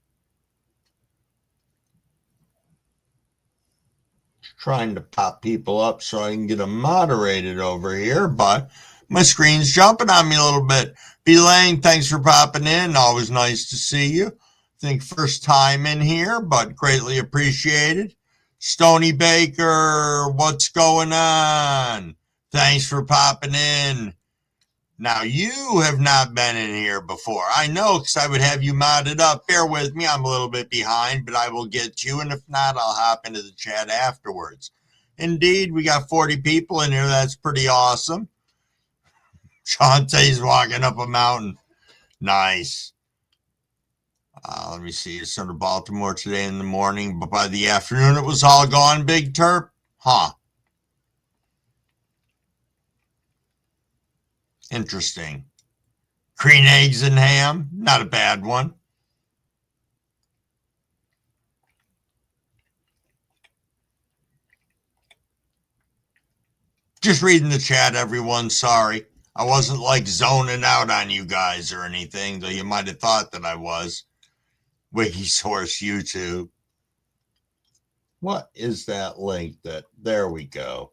Trying to pop people up so I can get them moderated over here, but my screen's jumping on me a little bit. B-Lane, thanks for popping in. Always nice to see you. I think first time in here, but greatly appreciated. Stony Baker, what's going on? Thanks for popping in. Now, you have not been in here before. I know, because I would have you modded up. Bear with me. I'm a little bit behind, but I will get you. And if not, I'll hop into the chat afterwards. Indeed, we got 40 people in here. That's pretty awesome. Shantae's walking up a mountain. Nice. Let me see. It's under Baltimore today in the morning, but by the afternoon, it was all gone, Big Terp. Huh. Interesting. Green eggs and ham. Not a bad one. Just reading the chat, everyone. Sorry. I wasn't like zoning out on you guys or anything, though you might have thought that I was. Wikisource YouTube. What is that link that? There we go.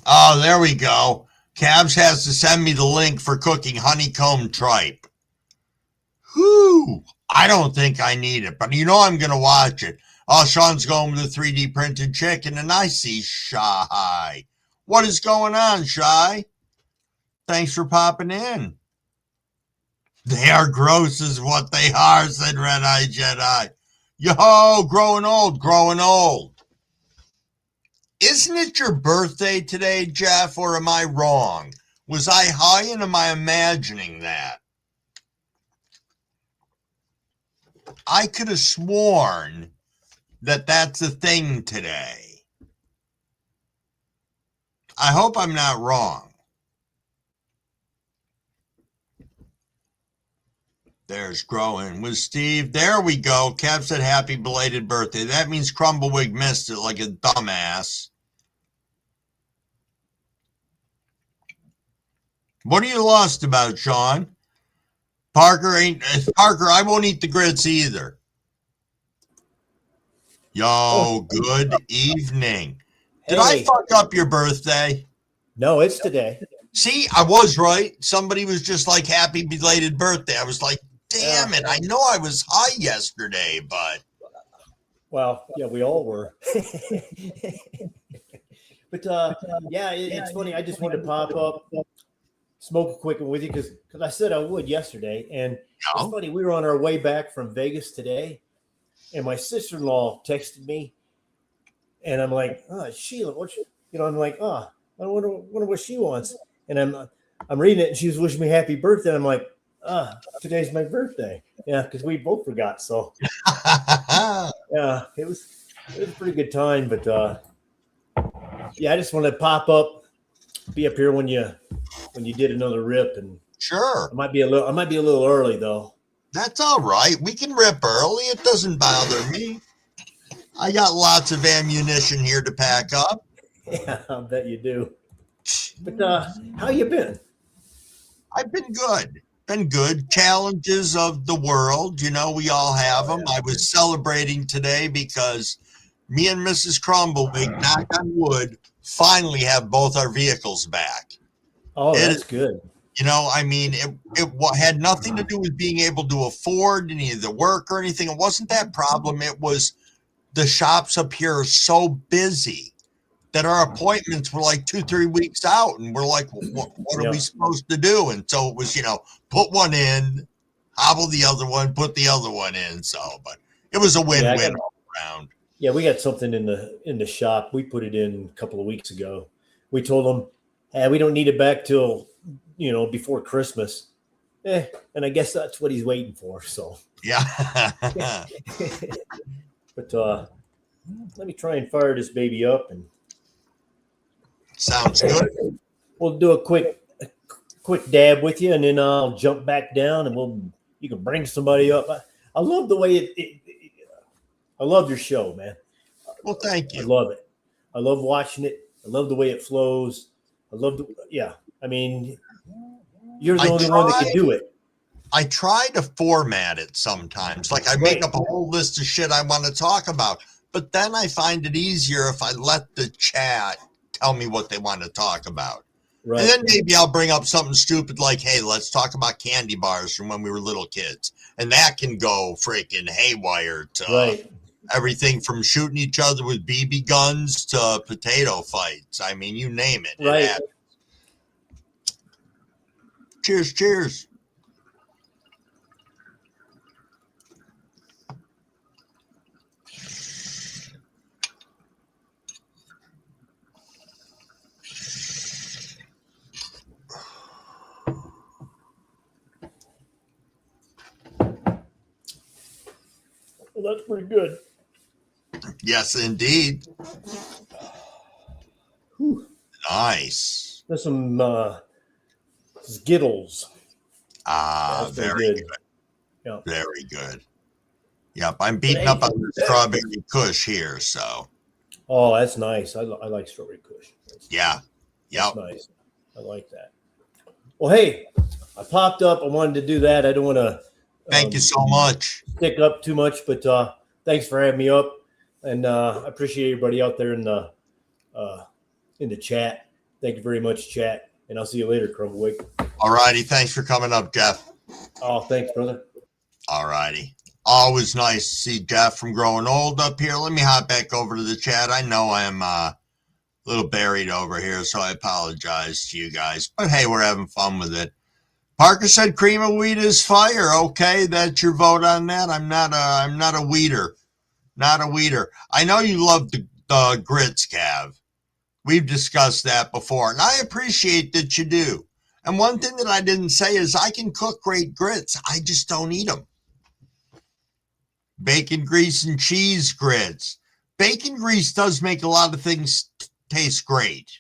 Oh, there we go. Cabs has to send me the link for cooking honeycomb tripe. Whew. I don't think I need it, but you know I'm going to watch it. Oh, Sean's going with the 3D printed chicken, and I see Shy. What is going on, Shy? Thanks for popping in. They are gross is what they are, said Red Eye Jedi. Yo, growing old, growing old. Isn't it your birthday today, Jeff, or am I wrong? Was I high and am I imagining that? I could have sworn that that's a thing today. I hope I'm not wrong. There's growing with Steve. There we go. Kev said happy belated birthday. That means Crumblewick missed it like a dumbass. What are you lost about, Sean? Parker, I won't eat the grits either. Yo, good evening. Did I fuck up your birthday? No, it's today. See, I was right. Somebody was just like, happy belated birthday. I was like, damn it. I know I was high yesterday, but. Well, yeah, we all were. But yeah, it's funny. I just wanted to pop up, smoke a quick one with you because I said I would yesterday. And it's funny. We were on our way back from Vegas today, and my sister-in-law texted me, and I'm like, oh, Sheila, what you know, I'm like, oh, I wonder what she wants. And I'm reading it, and she was wishing me happy birthday. And I'm like, today's my birthday. Yeah, because we both forgot. So yeah, it was a pretty good time. But yeah, I just wanted to pop up, be up here when you did another rip, and sure, I might be a little early though. That's all right. We can rip early. It doesn't bother me. I got lots of ammunition here to pack up. Yeah, I bet you do. But how you been? I've been good. Been good. Challenges of the world. You know, we all have them. I was celebrating today because me and Mrs. Crumbleweek, knock on wood, finally have both our vehicles back. Oh, It that's is, good. you know, I mean, it had nothing to do with being able to afford any of the work or anything. It wasn't that problem. It was the shops up here are so busy that our appointments were like 2-3 weeks out. And we're like, what are we supposed to do? And so it was, you know, put one in, hobble the other one, put the other one in. So, but it was a win-win all around. Yeah, we got something in the shop. We put it in a couple of weeks ago. We told them, hey, we don't need it back till, you know, before Christmas. And I guess that's what he's waiting for. So yeah. But let me try and fire this baby up, and sounds good. We'll do a quick dab with you, and then I'll jump back down, and you can bring somebody up. I love the way I love your show, man. Well, thank you. I love it. I love watching it. I love the way it flows. I mean, you're the only one that can do it. I try to format it sometimes. Like I make up a whole list of shit I want to talk about, but then I find it easier if I let the chat tell me what they want to talk about. Right. And then maybe I'll bring up something stupid like, hey, let's talk about candy bars from when we were little kids. And that can go freaking haywire to everything from shooting each other with BB guns to potato fights. I mean, you name it. Right. Cheers, cheers. Well, that's pretty good. Yes, indeed. Whew. Nice. There's some Skittles. Very good. Yep. Very good. Yep, I'm beating up on the strawberry kush here, so. Oh, that's nice. I like strawberry kush. Yep. That's nice. I like that. Well, hey, I popped up. I wanted to do that. I don't want to. Thank you so much. Stick up too much, but thanks for having me up, and I appreciate everybody out there in the chat. Thank you very much, chat, and I'll see you later, Crumbleweek. All righty, thanks for coming up, Jeff. Oh, thanks, brother. All righty. Always nice to see Jeff from Growing Old up here. Let me hop back over to the chat. I know I'm a little buried over here, so I apologize to you guys. But hey, we're having fun with it. Parker said cream of wheat is fire. Okay, that's your vote on that. I'm not a wheater. Not a wheater. I know you love the grits, Cav. We've discussed that before, and I appreciate that you do. And one thing that I didn't say is I can cook great grits. I just don't eat them. Bacon grease and cheese grits. Bacon grease does make a lot of things taste great,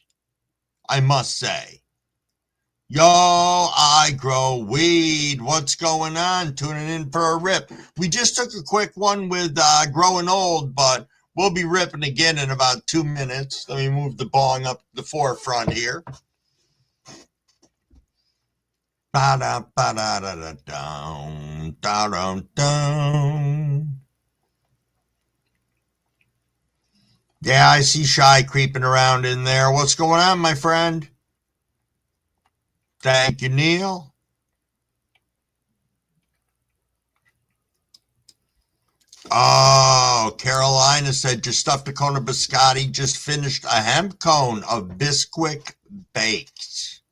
I must say. Yo, I grow weed. What's going on? Tuning in for a rip. We just took a quick one with Growing Old, but we'll be ripping again in about 2 minutes. Let me move the bong up to the forefront here. Ba-da-ba-da-da-da-dum, da-dum-dum. Yeah, I see Shy creeping around in there. What's going on, my friend? Thank you, Neil. Oh, Carolina said your stuffed Tacona biscotti just finished a hemp cone of Bisquick baked.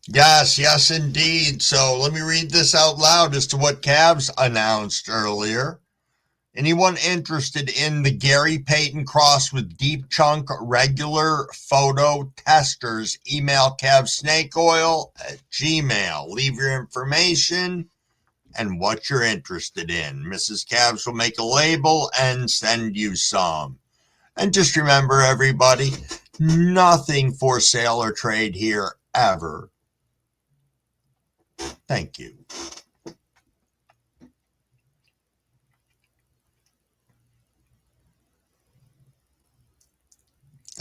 Yes, indeed. So let me read this out loud as to what Cavs announced earlier. Anyone interested in the Gary Payton cross with Deep Chunk regular photo testers, email cavsnakeoil@gmail. Leave your information and what you're interested in. Mrs. Cavs will make a label and send you some. And just remember, everybody, nothing for sale or trade here ever. Thank you.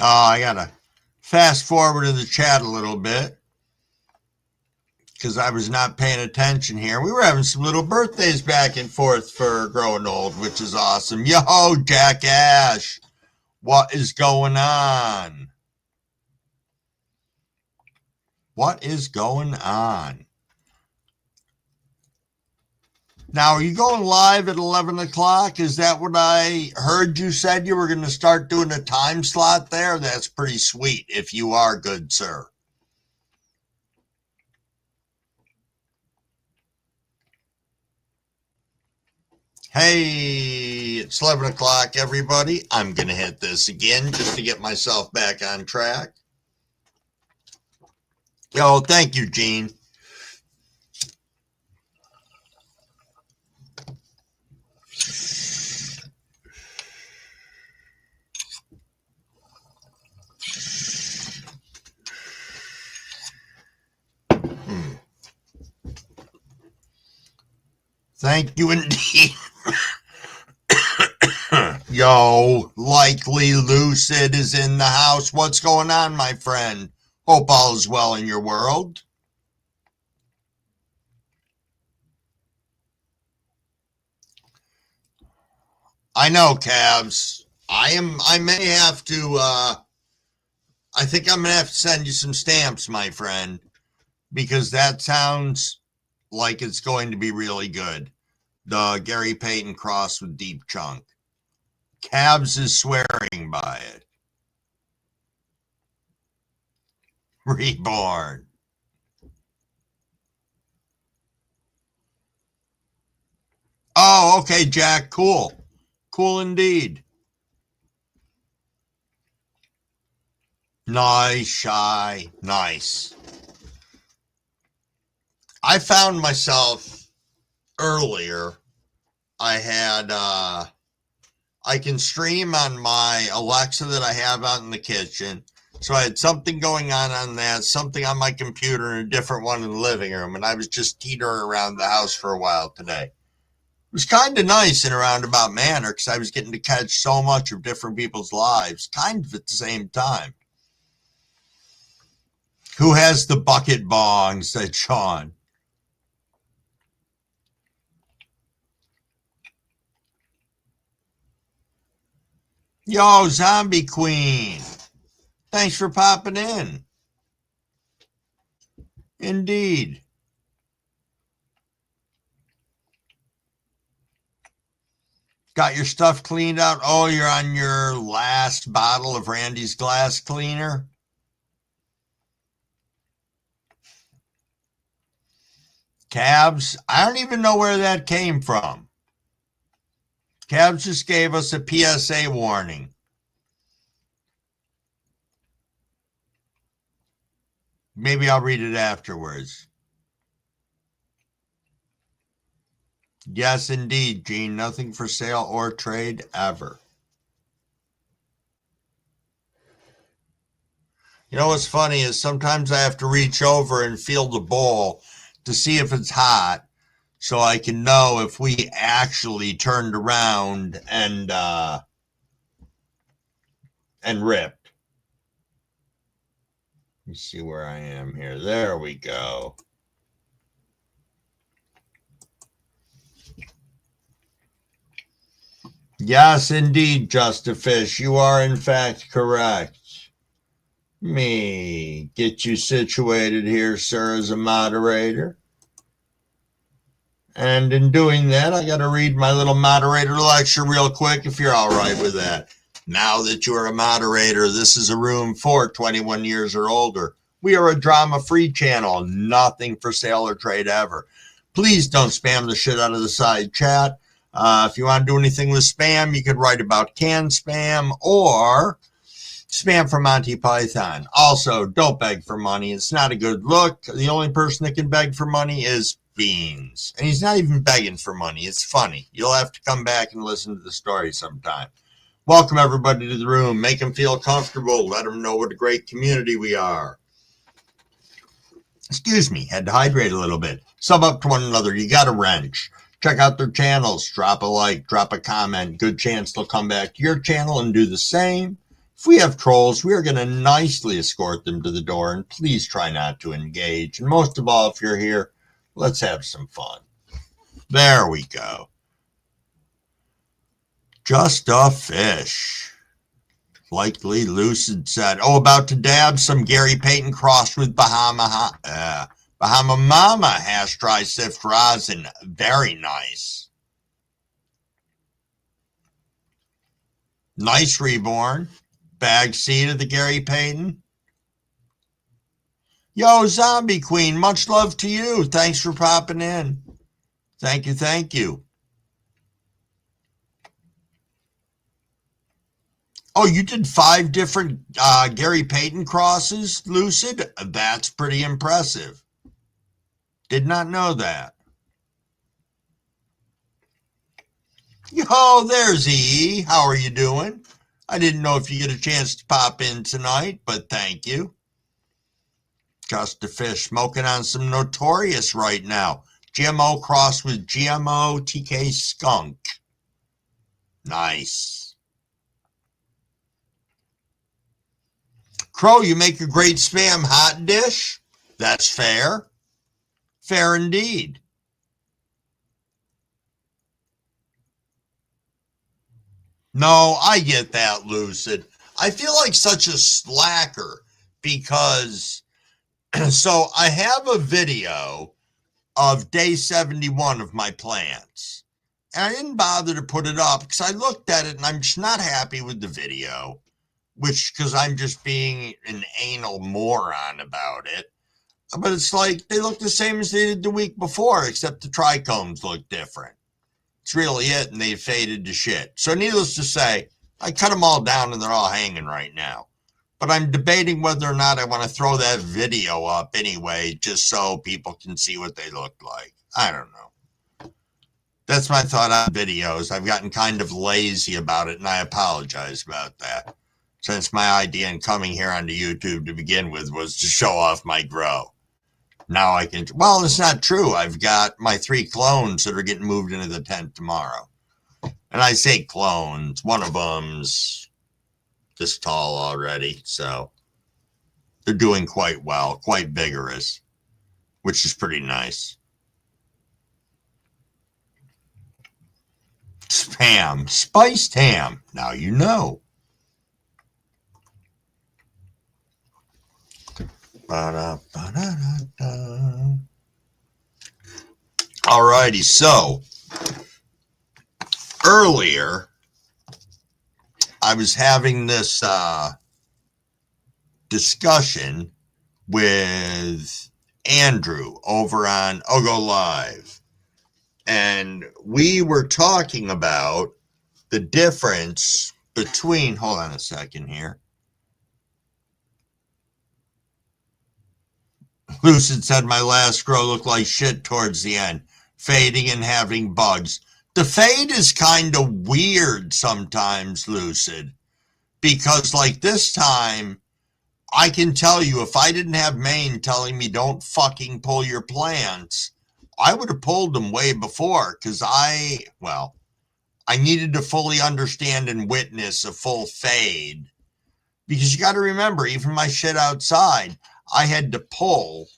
I got to fast forward in the chat a little bit. because I was not paying attention here. We were having some little birthdays back and forth for Growing Old, which is awesome. Yo, Jack Ash, what is going on? What is going on? Now, are you going live at 11 o'clock? Is that what I heard you said? You were going to start doing a time slot there? That's pretty sweet if you are, good sir. Hey, it's 11 o'clock, everybody. I'm going to hit this again just to get myself back on track. Yo, thank you, Gene. Thank you indeed. Yo, Likely Lucid is in the house. What's going on, my friend? Hope all is well in your world. I know, Cavs. I may have to, I think I'm going to have to send you some stamps, my friend, because that sounds like it's going to be really good. The Gary Payton cross with Deep Chunk. Cavs is swearing by it. Reborn. Oh, okay, Jack. Cool. Cool indeed. Nice, Shy. Nice. I found myself earlier. I had, I can stream on my Alexa that I have out in the kitchen. So I had something going on that, something on my computer, and a different one in the living room. And I was just teetering around the house for a while today. It was kind of nice in a roundabout manner because I was getting to catch so much of different people's lives, kind of at the same time. Who has the bucket bong, said Sean. Yo, Zombie Queen. Thanks for popping in. Indeed. Got your stuff cleaned out? Oh, you're on your last bottle of Randy's glass cleaner? Cavs, I don't even know where that came from. Cavs just gave us a PSA warning. Maybe I'll read it afterwards. Yes, indeed, Gene. Nothing for sale or trade ever. You know what's funny is sometimes I have to reach over and feel the bowl to see if it's hot so I can know if we actually turned around and ripped. Let me see where I am here. There we go. Yes, indeed, Justifish. You are in fact correct. Me get you situated here, sir, as a moderator. And in doing that, I got to read my little moderator lecture real quick, if you're all right with that. Now that you're a moderator, this is a room for 21 years or older. We are a drama-free channel, nothing for sale or trade ever. Please don't spam the shit out of the side chat. If you want to do anything with spam, you could write about canned spam or spam for Monty Python. Also, don't beg for money. It's not a good look. The only person that can beg for money is Beans. And he's not even begging for money. It's funny. You'll have to come back and listen to the story sometime. Welcome, everybody, to the room. Make them feel comfortable. Let them know what a great community we are. Excuse me. Had to hydrate a little bit. Sub up to one another. You got a wrench. Check out their channels. Drop a like. Drop a comment. Good chance they'll come back to your channel and do the same. If we have trolls, we are going to nicely escort them to the door, and please try not to engage. And most of all, if you're here, let's have some fun. There we go. Just a fish. Likely Lucid said, oh, about to dab some Gary Payton crossed with Bahama Mama hash dry sift rosin. Very nice. Nice reborn. Bag seed of the Gary Payton. Yo, Zombie Queen, much love to you. Thanks for popping in. Thank you, thank you. Oh, you did 5 different Gary Payton crosses, Lucid? That's pretty impressive. Did not know that. Yo, there's E. How are you doing? I didn't know if you get a chance to pop in tonight, but thank you. Just a fish, smoking on some Notorious right now. GMO crossed with GMO TK Skunk. Nice. Crow, you make a great spam hot dish? That's fair. Fair indeed. No, I get that, Lucid. I feel like such a slacker because, so I have a video of day 71 of my plants. And I didn't bother to put it up because I looked at it and I'm just not happy with the video, which, because I'm just being an anal moron about it. But it's like they look the same as they did the week before, except the trichomes look different. It's really it, and they faded to shit. So needless to say, I cut them all down and they're all hanging right now. But I'm debating whether or not I want to throw that video up anyway, just so people can see what they look like. I don't know. That's my thought on videos. I've gotten kind of lazy about it, and I apologize about that. Since my idea in coming here onto YouTube to begin with was to show off my grow. Now I can, well, it's not true. I've got my 3 clones that are getting moved into the tent tomorrow. And I say clones, one of them's this tall already. So they're doing quite well, quite vigorous, which is pretty nice. Spam, spiced ham. Now you know. Alrighty, so earlier I was having this discussion with Andrew over on Ogo Live, and we were talking about the difference between, hold on a second here. Lucid said my last grow looked like shit towards the end, fading and having bugs. The fade is kind of weird sometimes, Lucid, because like this time, I can tell you if I didn't have Maine telling me don't fucking pull your plants, I would have pulled them way before because I needed to fully understand and witness a full fade. Because you got to remember, even my shit outside, I had to pull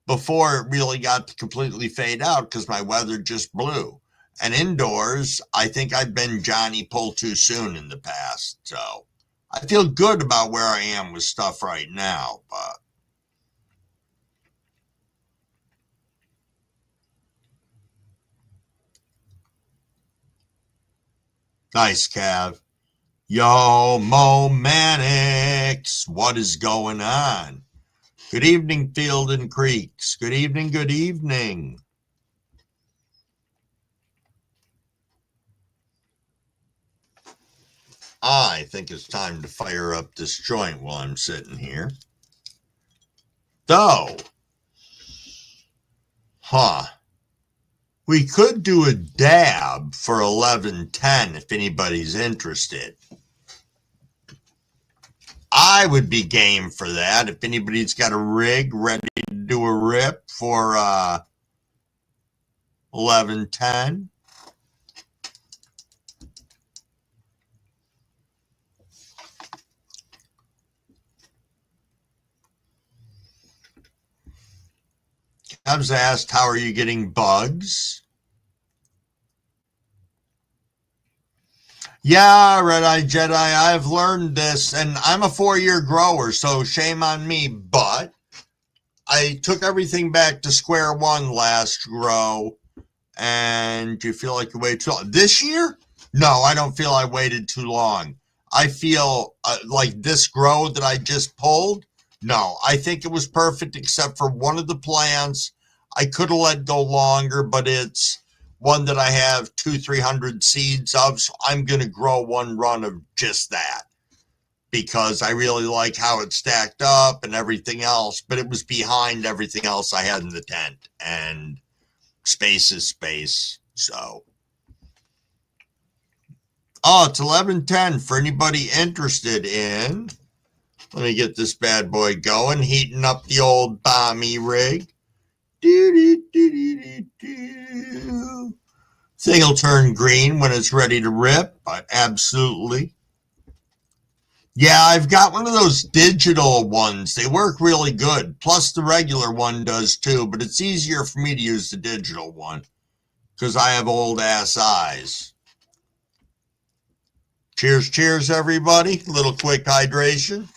before it really got to completely fade out because my weather just blew. And indoors, I think I've been Johnny pull too soon in the past. So I feel good about where I am with stuff right now, but nice, Cav. Yo, Mo Mannix, what is going on? Good evening, Field and Creeks. Good evening, good evening. I think it's time to fire up this joint while I'm sitting here. Though, we could do a dab for 11:10 if anybody's interested. I would be game for that if anybody's got a rig ready to do a rip for 11:10. Dabs asked, how are you getting bugs? Yeah, Red Eye Jedi, I've learned this, and I'm a 4-year grower, so shame on me, but I took everything back to square one last grow, and do you feel like you waited too long? This year? No, I don't feel I waited too long. I feel like this grow that I just pulled, no, I think it was perfect except for one of the plants. I could have let go longer, but it's one that I have 200-300 seeds of, so I'm going to grow one run of just that because I really like how it stacked up and everything else, but it was behind everything else I had in the tent, and space is space, so. Oh, it's 11:10 for anybody interested in, let me get this bad boy going, heating up the old Bommy rig. Thing will turn green when it's ready to rip, but absolutely. Yeah, I've got one of those digital ones. They work really good. Plus the regular one does too, but it's easier for me to use the digital one because I have old ass eyes. Cheers, cheers, everybody. Little quick hydration.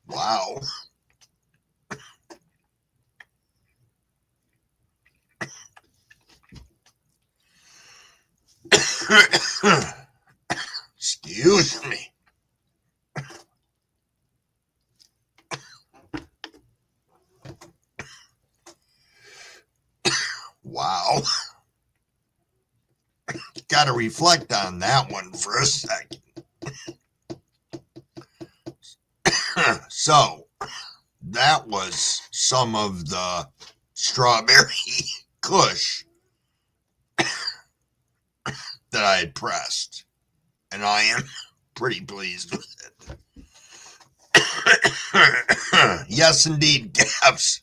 Wow. Excuse me. Wow. Got to reflect on that one for a second. So, that was some of the strawberry kush that I had pressed, and I am pretty pleased with it. Yes, indeed, Gabs.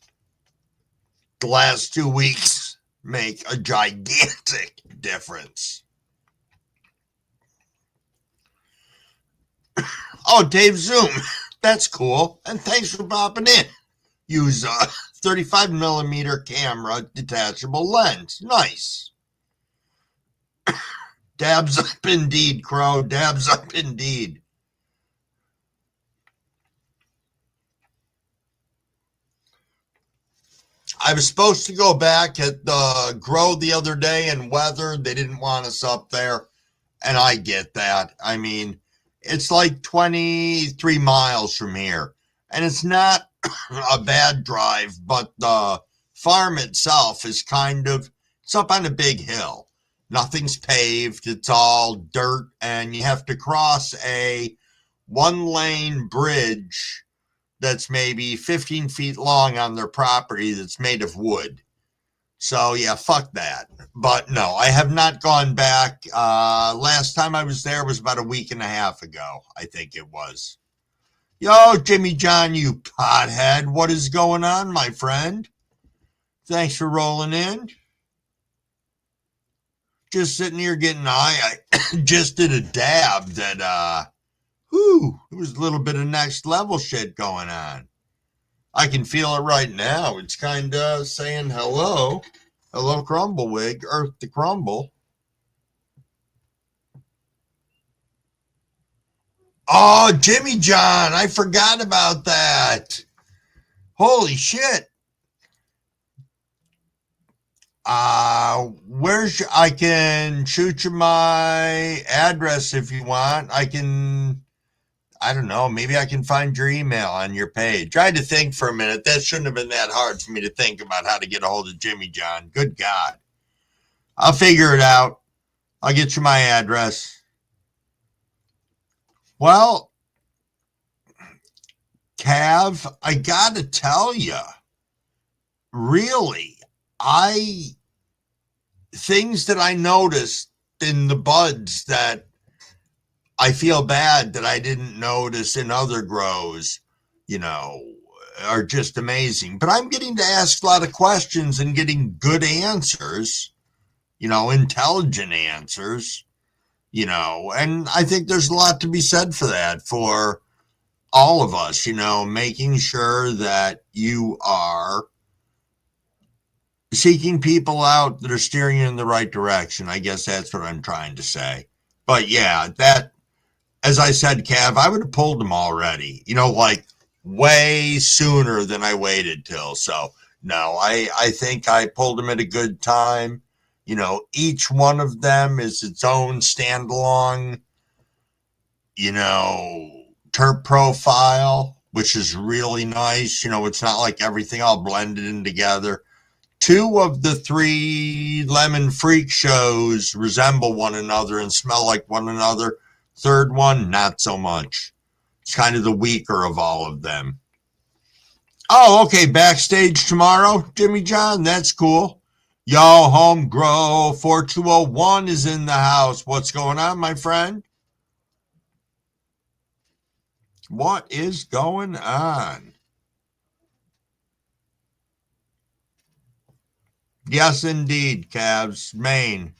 The last 2 weeks make a gigantic difference. Oh, Dave Zoom, that's cool, and thanks for popping in. Use a 35mm camera detachable lens. Nice. Dabs up indeed, Crow. Dabs up indeed. I was supposed to go back at the grow the other day and weather. They didn't want us up there, and I get that. I mean, it's like 23 miles from here, and it's not a bad drive, but the farm itself is it's up on a big hill. Nothing's paved. It's all dirt, and you have to cross a 1-lane bridge that's maybe 15 feet long on their property that's made of wood. So, yeah, fuck that. But no, I have not gone back. Last time I was there was about a week and a half ago, I think it was. Yo, Jimmy John, you pothead. What is going on, my friend? Thanks for rolling in. Just sitting here getting high. I just did a dab that, it was a little bit of next level shit going on. I can feel it right now. It's kind of saying hello. Hello, Crumblewick. Earth to crumble. Oh, Jimmy John. I forgot about that. Holy shit. I can shoot you my address if you want. I don't know, maybe I can find your email on your page. Tried to think for a minute. That shouldn't have been that hard for me to think about how to get a hold of Jimmy John. Good God. I'll figure it out. I'll get you my address. Well, Cav, I gotta tell you, really, things that I noticed in the buds that I feel bad that I didn't notice in other grows, you know, are just amazing. But I'm getting to ask a lot of questions and getting good answers, you know, intelligent answers, you know, and I think there's a lot to be said for that, for all of us, you know, making sure that you are seeking people out that are steering you in the right direction. I guess that's what I'm trying to say. But yeah, that, as I said, Cav, I would have pulled them already, you know, like way sooner than I waited till. So no, I think I pulled them at a good time. You know, each one of them is its own standalone, you know, terp profile, which is really nice. You know, it's not like everything all blended in together. Two of the three lemon freak shows resemble one another and smell like one another. Third one, not so much. It's kind of the weaker of all of them. Oh, okay. Backstage tomorrow, Jimmy John. That's cool. Yo, Home Grow 4201 is in the house. What's going on, my friend? What is going on? Yes, indeed, Cavs. Maine.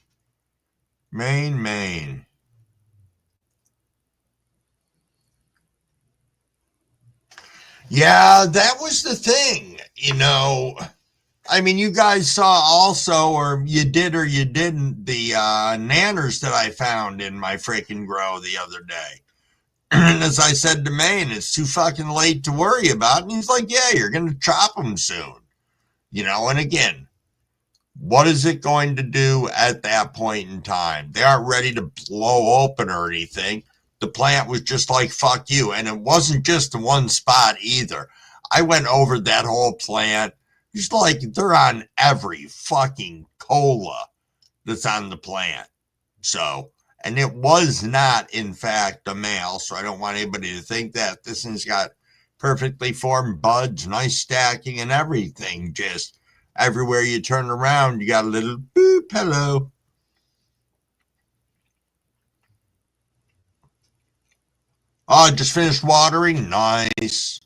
Yeah, that was the thing, you know. I mean, you guys saw also, or you did or you didn't, the nanners that I found in my freaking grow the other day. And as I said to Maine, it's too fucking late to worry about. And he's like, yeah, you're going to chop them soon. You know, and again, what is it going to do at that point in time? They aren't ready to blow open or anything. The plant was just like, fuck you. And it wasn't just the one spot either. I went over that whole plant. It's like they're on every fucking cola that's on the plant. So, and it was not, in fact, a male. So I don't want anybody to think that. This thing's got perfectly formed buds, nice stacking and everything. Just everywhere you turn around, you got a little boop, hello. Oh, just finished watering. Nice.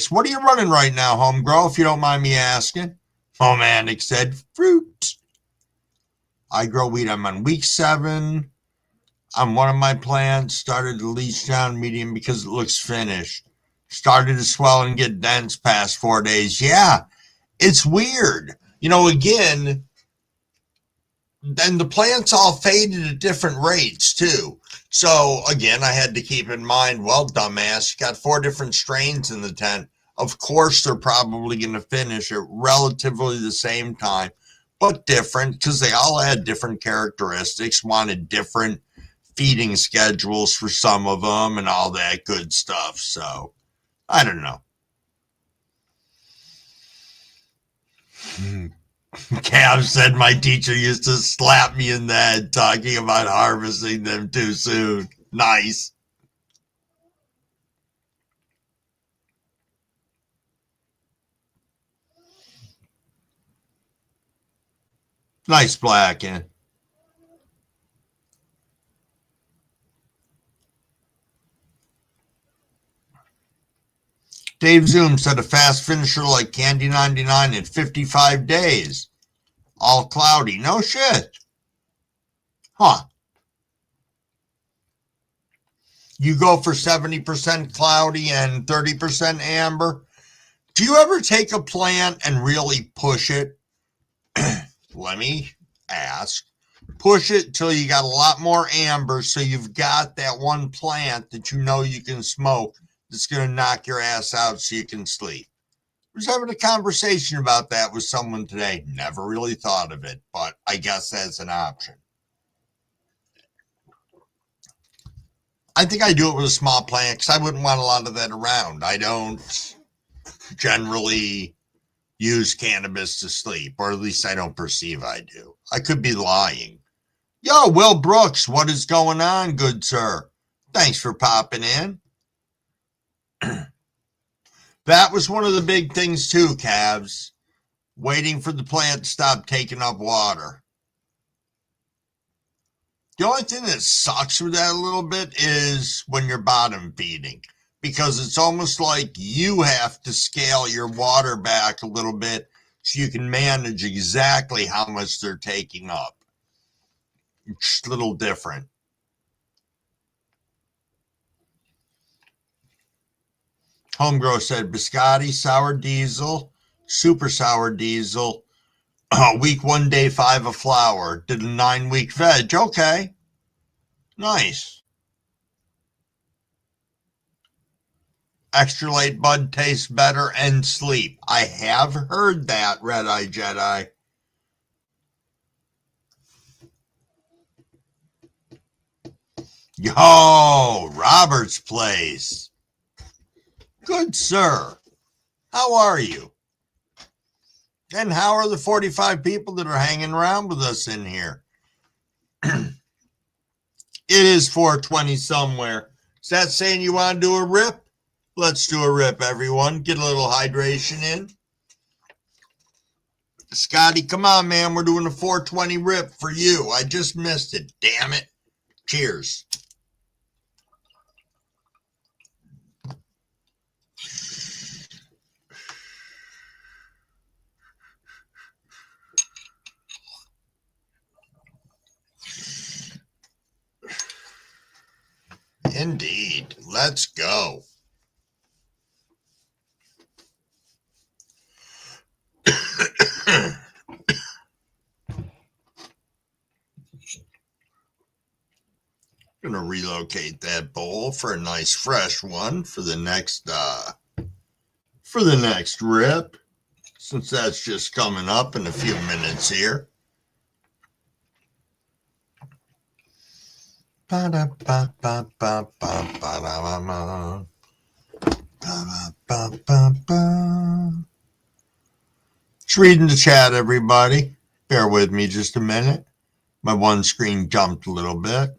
What are you running right now, Home Grow, if you don't mind me asking? Romantic said fruit. I grow wheat. I'm on week 7. On one of my plants, started to leach down medium because it looks finished. Started to swell and get dense past 4 days. Yeah, it's weird. You know, again, and the plants all faded at different rates too. So again, I had to keep in mind, well, dumbass, you got 4 different strains in the tent. Of course, they're probably going to finish at relatively the same time, but different because they all had different characteristics, wanted different feeding schedules for some of them and all that good stuff. So I don't know. Cav said my teacher used to slap me in the head talking about harvesting them too soon. Nice. Nice blacking. Dave Zoom said a fast finisher like Candy 99 in 55 days. All cloudy. No shit. Huh. You go for 70% cloudy and 30% amber. Do you ever take a plant and really push it? Let me ask. Push it till you got a lot more amber so you've got that one plant that you know you can smoke that's going to knock your ass out so you can sleep. I was having a conversation about that with someone today. Never really thought of it, but I guess that's an option. I think I do it with a small plant because I wouldn't want a lot of that around. I don't generally use cannabis to sleep, or at least I don't perceive I do. I could be lying. Yo, Will Brooks, what is going on, good sir? Thanks for popping in. That was one of the big things too, Cavs. Waiting for the plant to stop taking up water. The only thing that sucks with that a little bit is when you're bottom feeding, because it's almost like you have to scale your water back a little bit so you can manage exactly how much they're taking up. It's a little different. Homegrow said biscotti, sour diesel, super sour diesel, week 1, day 5 of flour. Did a 9-week veg. Okay. Nice. Extra late bud tastes better and sleep. I have heard that, Red Eye Jedi. Yo, Robert's place. Good sir. How are you? And how are the 45 people that are hanging around with us in here? It is 4:20 somewhere. Is that saying you want to do a rip? Let's do a rip, everyone. Get a little hydration in. Scotty, come on, man. We're doing a 4:20 rip for you. I just missed it. Damn it. Cheers. Indeed. Let's go. Gonna relocate that bowl for a nice fresh one for the next rip, since that's just coming up in a few minutes here. Just reading the chat, everybody. Bear with me just a minute. My one screen jumped a little bit.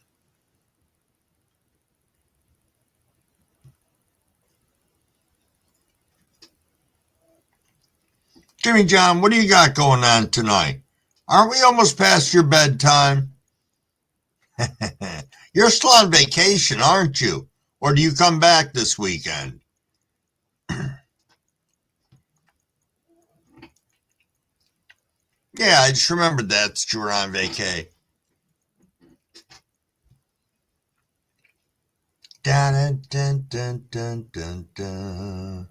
Jimmy John, what do you got going on tonight? Aren't we almost past your bedtime? You're still on vacation, aren't you? Or do you come back this weekend? Yeah, I just remembered that you were on vacay. Dun, dun, dun, dun, dun, dun.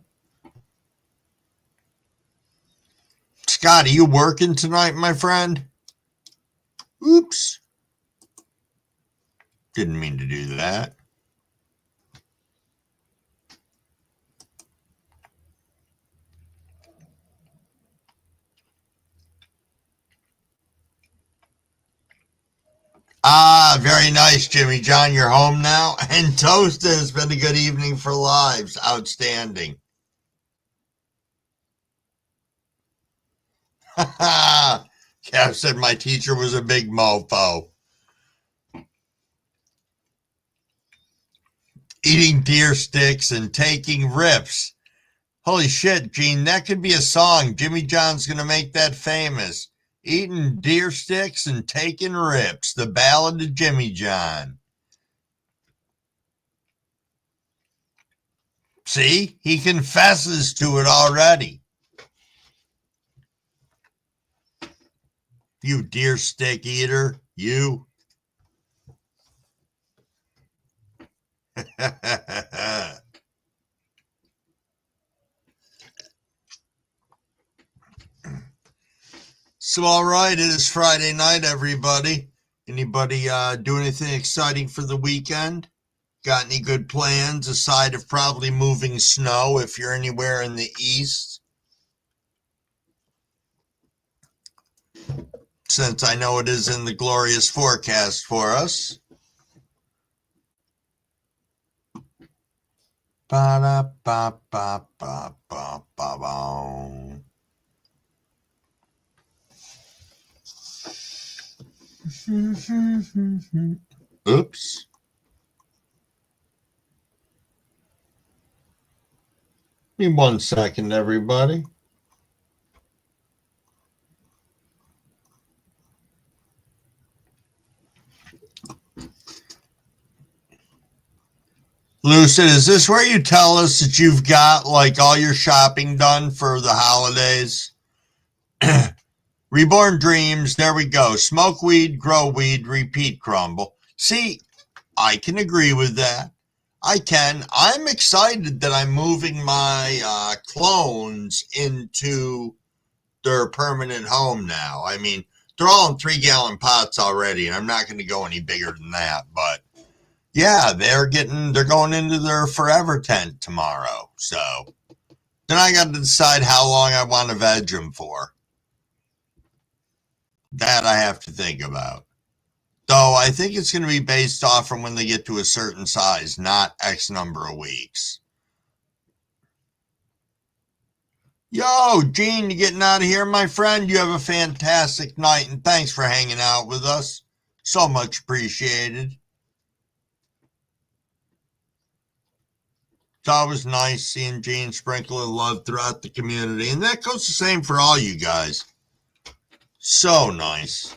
Scott, are you working tonight, my friend? Oops. Didn't mean to do that. Ah, very nice, Jimmy John. You're home now? And toasted. It's been a good evening for lives. Outstanding. Kev said my teacher was a big mofo. Eating deer sticks and taking rips. Holy shit, Gene, that could be a song. Jimmy John's going to make that famous. Eating deer sticks and taking rips. The Ballad of Jimmy John. See, he confesses to it already. You deer stick eater, you. So, all right, it is Friday night, everybody. Anybody do anything exciting for the weekend? Got any good plans aside of probably moving snow if you're anywhere in the east? Since I know it is in the glorious forecast for us. Ba-da-ba-ba-ba-ba-ba. Oops. me 1 second, everybody. Lucid, is this where you tell us that you've got like all your shopping done for the holidays? Reborn Dreams, there we go. Smoke weed, grow weed, repeat, Crumble. See, I can agree with that. I can. I'm excited that I'm moving my clones into their permanent home now. I mean, they're all in 3-gallon pots already, and I'm not going to go any bigger than that. But yeah, they're going into their forever tent tomorrow. So then I got to decide how long I want to veg them for. That I have to think about. Though I think it's going to be based off from when they get to a certain size, not X number of weeks. Yo, Gene, you getting out of here, my friend? You have a fantastic night, and thanks for hanging out with us. So much appreciated. It's always nice seeing Gene sprinkling love throughout the community, and that goes the same for all you guys. So nice.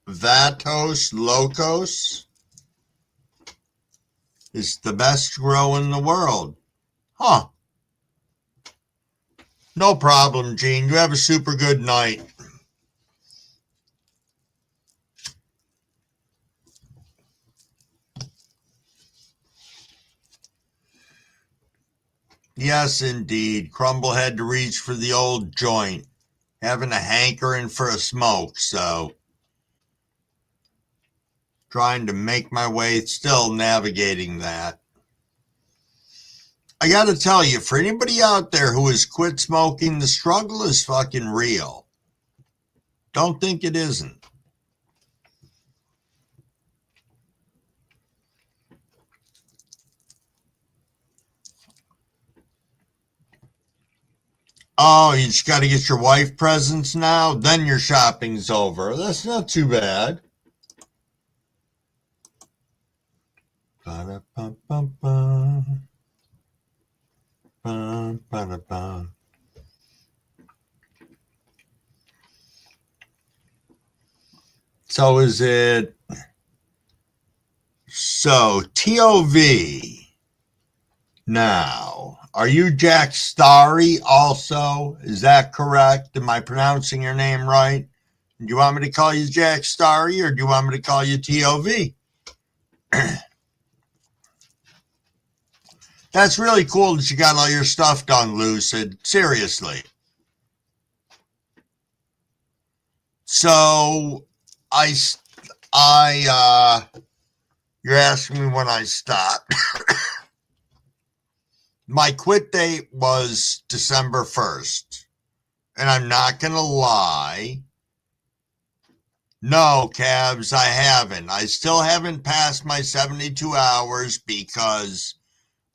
Vatos Locos is the best grow in the world. Huh. No problem, Gene. You have a super good night. Yes, indeed. Crumble had to reach for the old joint, having a hankering for a smoke, so trying to make my way, still navigating that. I got to tell you, for anybody out there who has quit smoking, the struggle is fucking real. Don't think it isn't. Oh, you just got to get your wife presents now? Then your shopping's over. That's not too bad. Ba-da-bum-bum-bum. Bum, ba-da-bum. So is it... So, TOV. Now, are you Jack Starry also? Is that correct? Am I pronouncing your name right? Do you want me to call you Jack Starry or do you want me to call you TOV? That's really cool that you got all your stuff done, Lucid. Seriously. So, you're asking me when I stopped. My quit date was December 1st. And I'm not going to lie. No, Cabs, I haven't. I still haven't passed my 72 hours because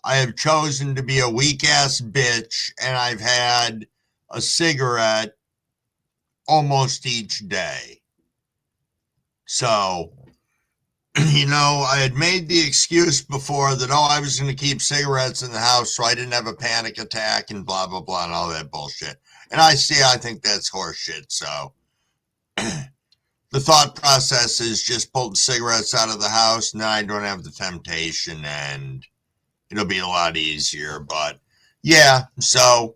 I have chosen to be a weak-ass bitch, and I've had a cigarette almost each day. So, I had made the excuse before that, I was going to keep cigarettes in the house so I didn't have a panic attack and blah, blah, blah, and all that bullshit. And I think that's horseshit, so... The thought process is just pull the cigarettes out of the house, and then I don't have the temptation, and it'll be a lot easier. But yeah, so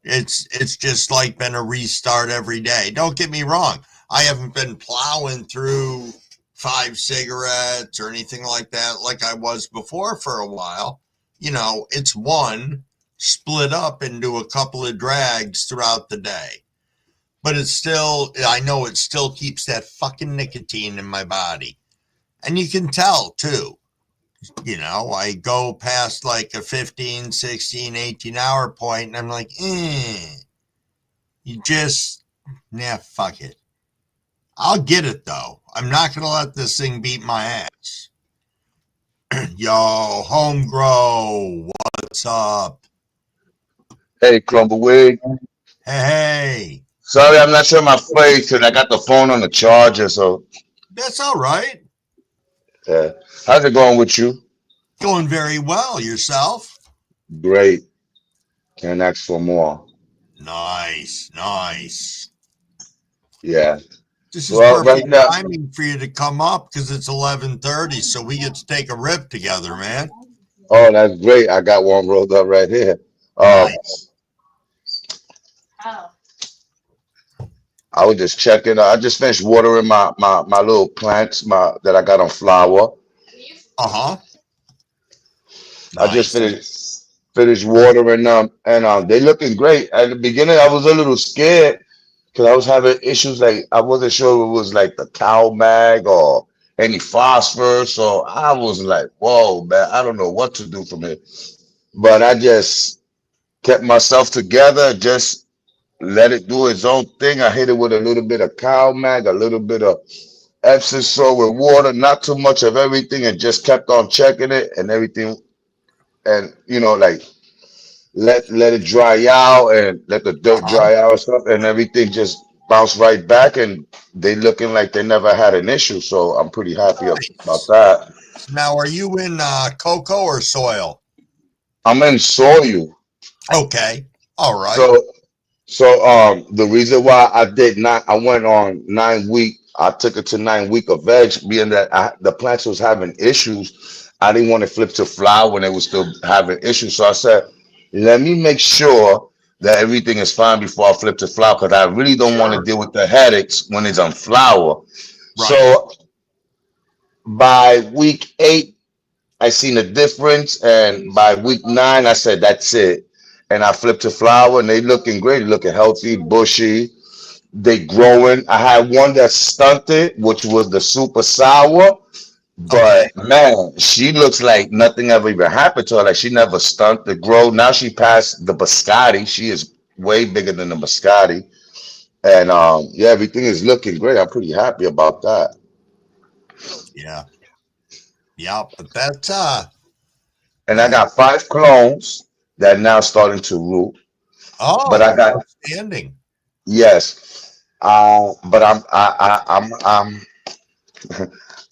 it's just like been a restart every day. Don't get me wrong. I haven't been plowing through 5 cigarettes or anything like that like I was before for a while. It's one split up into a couple of drags throughout the day. But I know it still keeps that fucking nicotine in my body. And you can tell, too. I go past like a 15, 16, 18-hour point, and I'm like, fuck it. I'll get it, though. I'm not going to let this thing beat my ass. Yo, Homegrow, what's up? Hey, Crumbleweed. Hey. Sorry, I'm not sure my face because I got the phone on the charger. So, That's all right. yeah. How's it going with you? Going very well. Yourself? Great. Can't ask for more. Nice, nice. Yeah. This is Well, perfect right now. timing for you to come up because it's 11:30, so we get to take a rip together, man. Oh, that's great. I got one rolled up right here. Um, Nice. I was just checking. I just finished watering my little plants that I got on flower. Uh-huh. I just Nice. finished watering them, and they looking great. At the beginning, I was a little scared because I was having issues. Like I wasn't sure it was like the cow mag or any phosphorus. So I was like, "Whoa, man! I don't know what to do from here." But I just kept myself together. Just let it do its own thing. I hit it with a little bit of cow mag, a little bit of Epsom salt with water, not too much of everything, and just kept on checking it and everything. And like let it dry out and let the dirt Uh-huh. dry out and stuff, and everything just bounced right back. And they looking like they never had an issue. So I'm pretty happy about Nice. that. Now, are you in cocoa or soil? I'm in soil. Okay. All right. So the reason why I went on 9 week. I took it to 9 week of veg, being that the plants was having issues. I didn't want to flip to flower when they was still having issues. So I said, let me make sure that everything is fine before I flip to flower because I really don't want to Sure. deal with the headaches when it's on flower. Right. So by week 8, I seen a difference, and by week 9, I said that's it. And I flipped to flower, and they looking great, looking healthy, bushy. They growing. I had one that stunted, which was the super sour. Okay. But man, she looks like nothing ever even happened to her. Like she never stunted to grow. Now she passed the biscotti. She is way bigger than the biscotti. And yeah, everything is looking great. I'm pretty happy about that. Yeah. Yeah. But that's And I that. got 5 clones that now starting to root. But I Oh, got outstanding. yes. But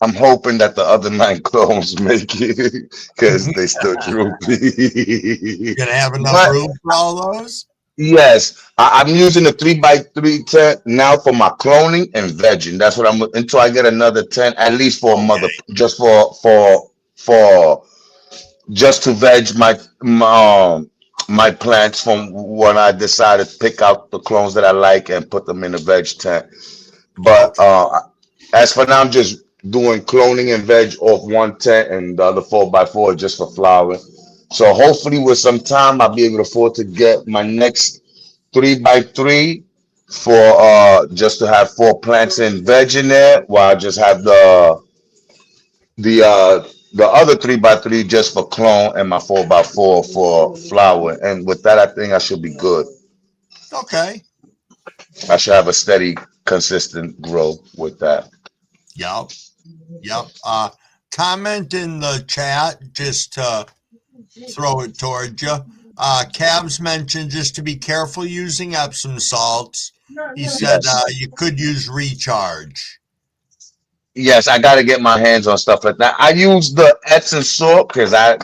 I'm hoping that the other 9 clones make it because they still droopy. Gonna have enough But room for all those? yes, I'm using the 3x3 tent now for my cloning and vegging. That's what I'm until I get another tent, at least for a mother, Okay. just for just to veg my plants from when I decide to pick out the clones that I like and put them in a veg tent. But Okay. as for now, I'm just doing cloning and veg off one tent and the other 4x4 just for flowering. So hopefully with some time I'll be able to afford to get my next 3x3 for just to have 4 plants and veg in there while I just have the the other 3x3 just for clone and my 4x4 for flower. And with that I think I should be good. Okay. I should have a steady, consistent growth with that. Yep. Yep. Comment in the chat just to throw it towards you. Cabs mentioned just to be careful using Epsom salts. He said Yes. you could use recharge. Yes, I got to get my hands on stuff like that. I use the Epsom salt because I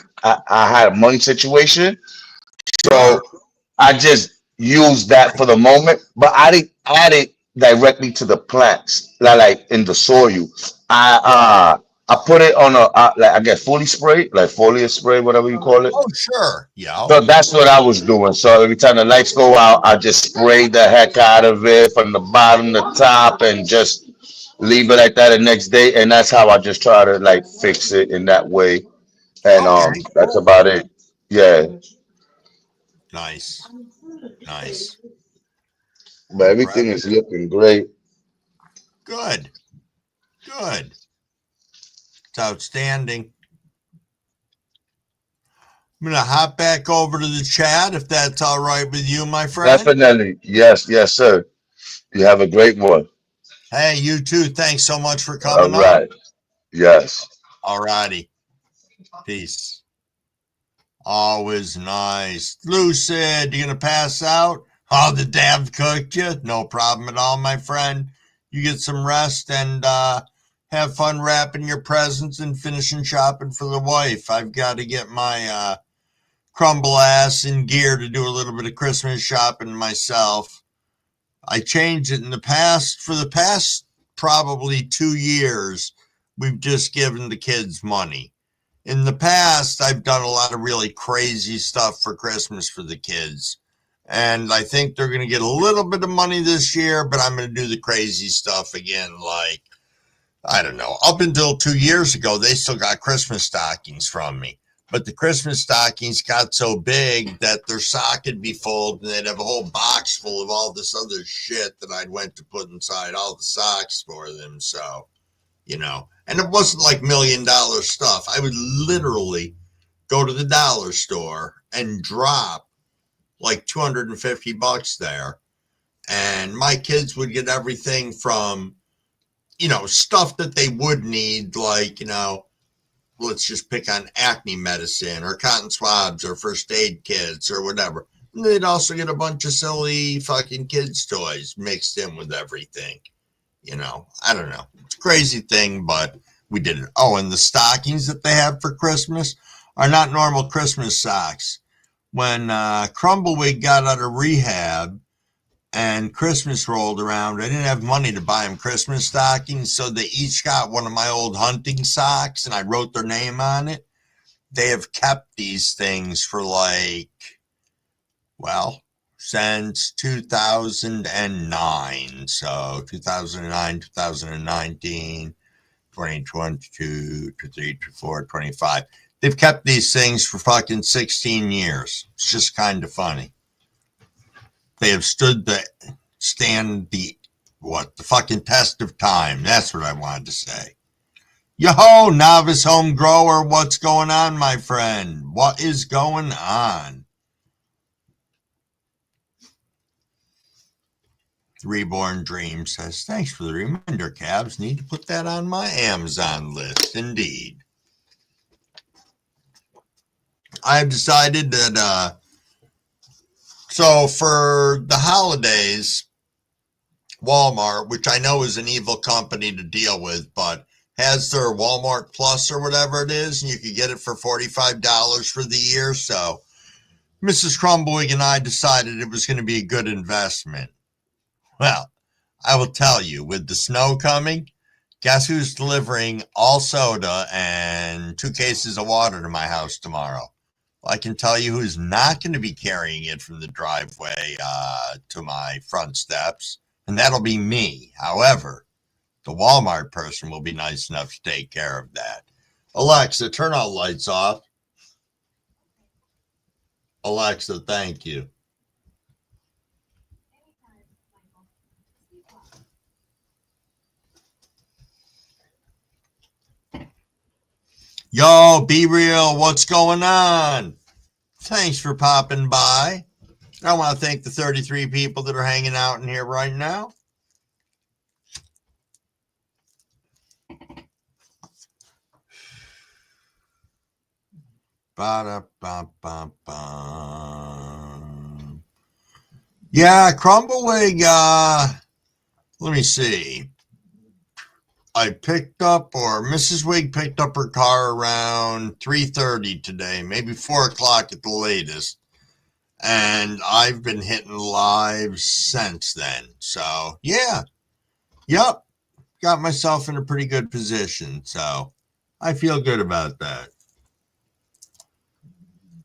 had a money situation, so Sure. I just used that for the moment. But I didn't add it directly to the plants, like in the soil. I put it on a like I guess fully spray, like foliar spray, whatever you call it. Oh, sure. Yeah. So that's what I was doing. So every time the lights go out, I just spray the heck out of it from the bottom to top and just leave it like that the next day. And that's how I just try to like fix it in that way. And Okay. that's Cool. about it. Yeah. Nice. Nice. But everything is Impressive. looking great. Good. Good. It's outstanding. I'm going to hop back over to the chat if that's all right with you, my friend. Definitely. Yes, yes, sir. You have a great one. Hey, you too. Thanks so much for All coming on. right. Yes. All righty. Peace. Always nice. Lucid, you going to pass out? Oh, the dad cooked you? No problem at all, my friend. You get some rest and have fun wrapping your presents and finishing shopping for the wife. I've got to get my crumble ass in gear to do a little bit of Christmas shopping myself. I changed it in the past. For the past probably 2 years, we've just given the kids money. In the past, I've done a lot of really crazy stuff for Christmas for the kids. And I think they're going to get a little bit of money this year, but I'm going to do the crazy stuff again. Like, I don't know, up until 2 years ago, they still got Christmas stockings from me. But the Christmas stockings got so big that their sock would be full and they'd have a whole box full of all this other shit that I'd went to put inside all the socks for them. So, you know, and it wasn't like $1 million stuff. I would literally go to the dollar store and drop like $250 there. And my kids would get everything from, you know, stuff that they would need, like, you know, let's just pick on acne medicine or cotton swabs or first aid kits or whatever. And they'd also get a bunch of silly fucking kids' toys mixed in with everything. You know, I don't know. It's a crazy thing, but we did it. Oh, and the stockings that they have for Christmas are not normal Christmas socks. When Crumbleweed got out of rehab and Christmas rolled around, I didn't have money to buy them Christmas stockings, so they each got one of my old hunting socks, and I wrote their name on it. They have kept these things for like, well, since 2009. So 2009, 2019, 2022, 23, 24, 25. They've kept these things for fucking 16 years. It's just kind of funny. They have stood the fucking test of time. That's what I wanted to say. Yo-ho, novice home grower, what's going on, my friend? What is going on? Reborn Dream says, thanks for the reminder, Cabs. Need to put that on my Amazon list. Indeed. I've decided that, so for the holidays, Walmart, which I know is an evil company to deal with, but has their Walmart Plus or whatever it is, and you could get it for $45 for the year. So Mrs. Crumbwig and I decided it was going to be a good investment. Well, I will tell you, with the snow coming, guess who's delivering all soda and 2 cases of water to my house tomorrow? Well, I can tell you who's not going to be carrying it from the driveway to my front steps, and that'll be me. However, the Walmart person will be nice enough to take care of that. Alexa, turn all lights off. Alexa, thank you. Yo, Be Real, what's going on? Thanks for popping by. I want to thank the 33 people that are hanging out in here right now. Ba-da-ba-ba-ba. Yeah, Crumbawig, let me see. I picked up, or Mrs. Wig picked up her car around 3:30 today, maybe 4 o'clock at the latest. And I've been hitting lives since then. So, yeah. Yep. Got myself in a pretty good position. So, I feel good about that.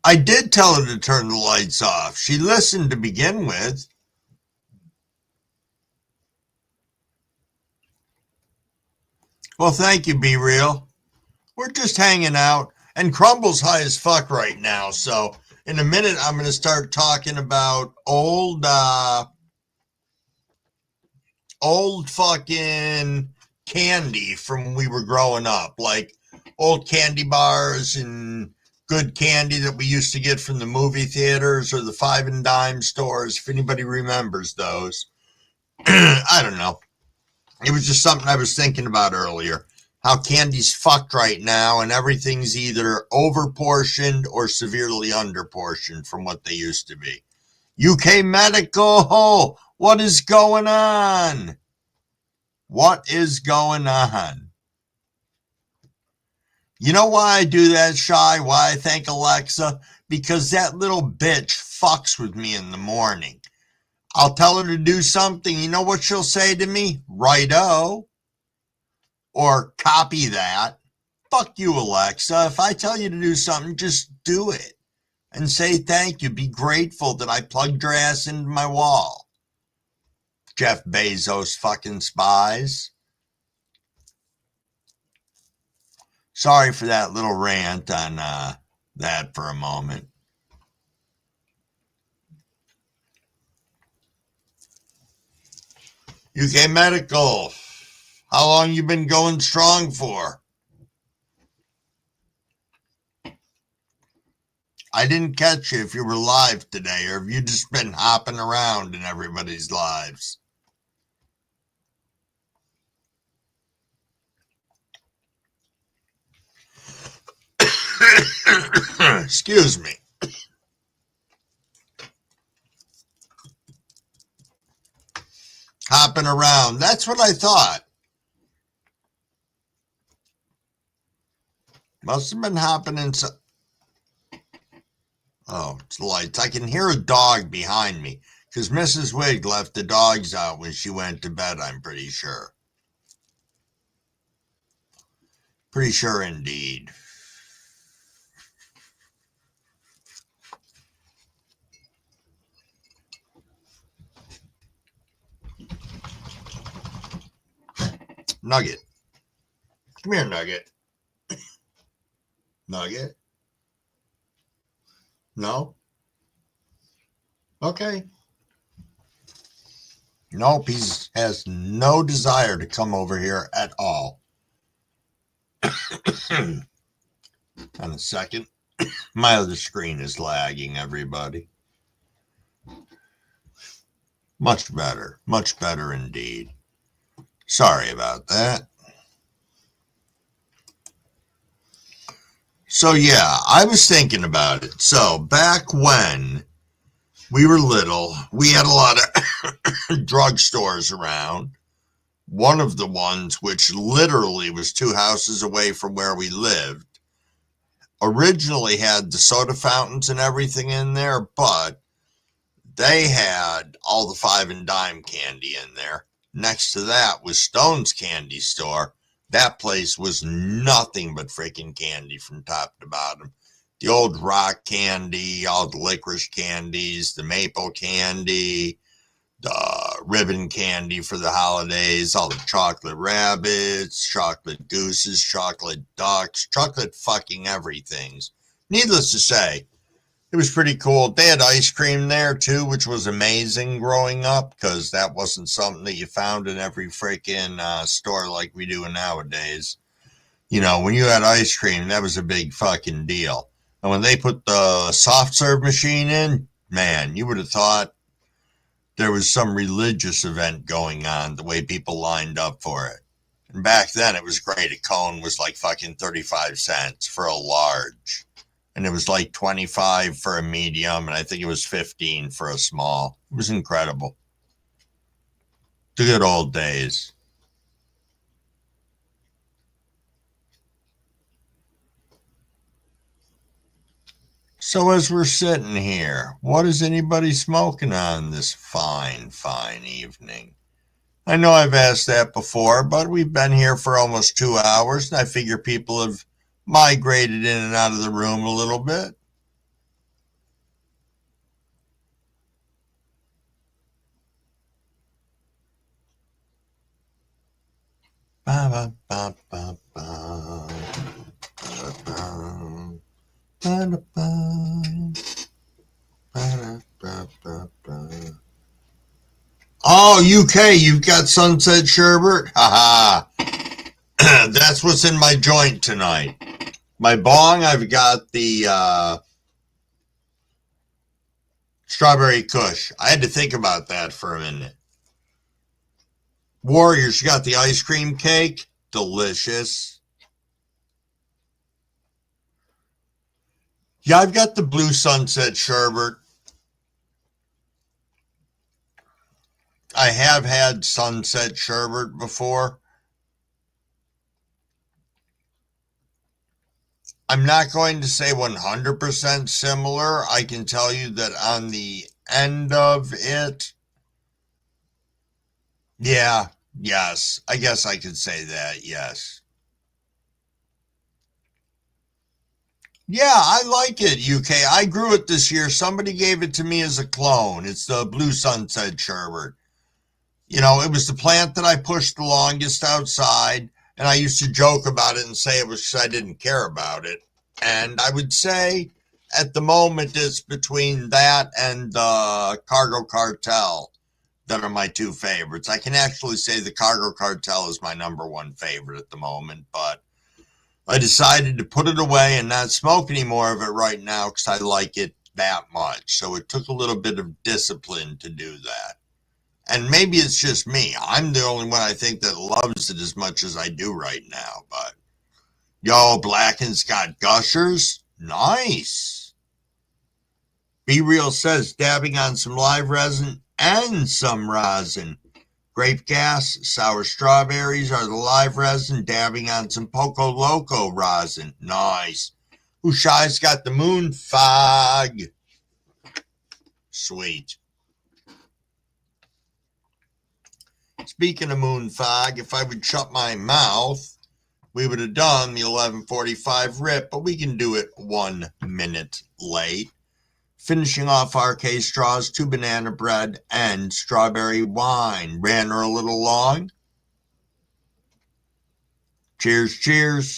I did tell her to turn the lights off. She listened to begin with. Well, thank you, Be Real. We're just hanging out. And Crumble's high as fuck right now. So in a minute, I'm going to start talking about old fucking candy from when we were growing up. Like old candy bars and good candy that we used to get from the movie theaters or the 5 and dime stores. If anybody remembers those. I don't know. It was just something I was thinking about earlier. How candy's fucked right now and everything's either overportioned or severely underportioned from what they used to be. UK Medical, what is going on? What is going on? You know why I do that, Shy? Why I thank Alexa? Because that little bitch fucks with me in the morning. I'll tell her to do something. You know what she'll say to me? Righto. Or copy that. Fuck you, Alexa. If I tell you to do something, just do it. And say thank you. Be grateful that I plugged your ass into my wall. Jeff Bezos fucking spies. Sorry for that little rant on that for a moment. UK Medical, how long you been going strong for? I didn't catch you if you were live today or if you just been hopping around in everybody's lives. Excuse me. Hopping around. That's what I thought. Must have been hopping inside. Oh, it's the lights. I can hear a dog behind me because Mrs. Wig left the dogs out when she went to bed, I'm pretty sure. Pretty sure indeed. Nugget. Come here, Nugget. Nugget? No? Okay. Nope, he has no desire to come over here at all. On a second. My other screen is lagging, everybody. Much better indeed. Sorry about that. So yeah, I was thinking about it. So back when we were little, we had a lot of drugstores around. One of the ones, which literally was 2 houses away from where we lived, originally had the soda fountains and everything in there, but they had all the 5 and dime candy in there. Next to that was Stone's Candy Store. That place was nothing but freaking candy from top to bottom. The old rock candy, all the licorice candies, the maple candy, the ribbon candy for the holidays, all the chocolate rabbits, chocolate gooses, chocolate ducks, chocolate fucking everythings. Needless to say, it was pretty cool. They had ice cream there too, which was amazing growing up because that wasn't something that you found in every freaking store like we do nowadays. You know, when you had ice cream, that was a big fucking deal. And when they put the soft serve machine in, man, you would have thought there was some religious event going on the way people lined up for it. And back then it was great. A cone was like fucking 35 cents for a large. And it was like 25 for a medium, and I think it was 15 for a small. It was incredible. The good old days. So as we're sitting here, what is anybody smoking on this fine, fine evening? I know I've asked that before, but we've been here for almost 2 hours, and I figure people have migrated in and out of the room a little bit. Ba, ba, ba, ba, ba, ba, ba, ba, ba, ba, ba. Oh, UK, you've got Sunset Sherbet? Haha. That's what's in my joint tonight. My bong, I've got the strawberry kush. I had to think about that for a minute. Warriors, you got the ice cream cake? Delicious. Yeah, I've got the blue Sunset Sherbet. I have had sunset sherbet before. I'm not going to say 100% similar. I can tell you that on the end of it, yeah, yes, I guess I could say that, yes. Yeah, I like it, UK. I grew it this year. Somebody gave it to me as a clone. It's the blue sunset sherbet. You know, it was the plant that I pushed the longest outside, and I used to joke about it and say it was because I didn't care about it. And I would say at the moment it's between that and the Cargo Cartel that are my two favorites. I can actually say the Cargo Cartel is my number one favorite at the moment, but I decided to put it away and not smoke any more of it right now because I like it that much. So it took a little bit of discipline to do that. And maybe it's just me. I'm the only one I think that loves it as much as I do right now. But yo, Blacken's got gushers. Nice. Be Real says dabbing on some live resin and some rosin. Grape gas, sour strawberries are the live resin, dabbing on some Poco Loco rosin. Nice. Ushai's got the moon fog. Sweet. Speaking of moon fog, if I would shut my mouth, we would have done the 11:45 rip, but we can do it 1 minute late. Finishing off RK straws, 2 banana bread, and strawberry wine. Ran her a little long. Cheers, cheers.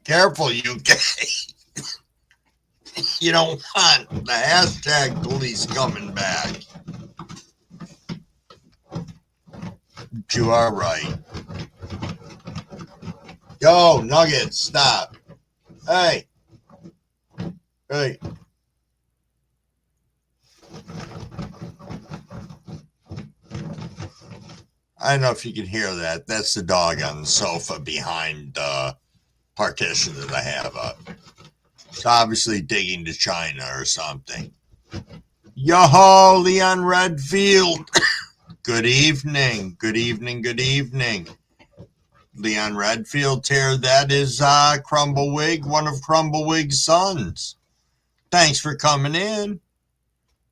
Careful, UK. You don't want the hashtag police coming back. But you are right. Yo, Nuggets, stop. Hey. Hey. I don't know if you can hear that. That's the dog on the sofa behind the partition that I have up. It's obviously digging to China or something. Yo-ho, Leon Redfield. Good evening. Good evening. Good evening. Leon Redfield here. That is Crumblewig, one of Crumblewig's sons. Thanks for coming in.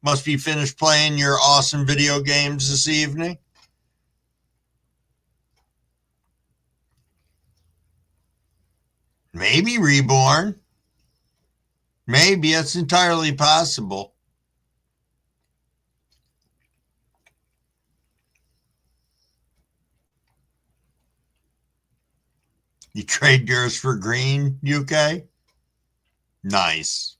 Must be finished playing your awesome video games this evening. Maybe Reborn. Maybe. It's entirely possible. You trade yours for green, UK? Nice.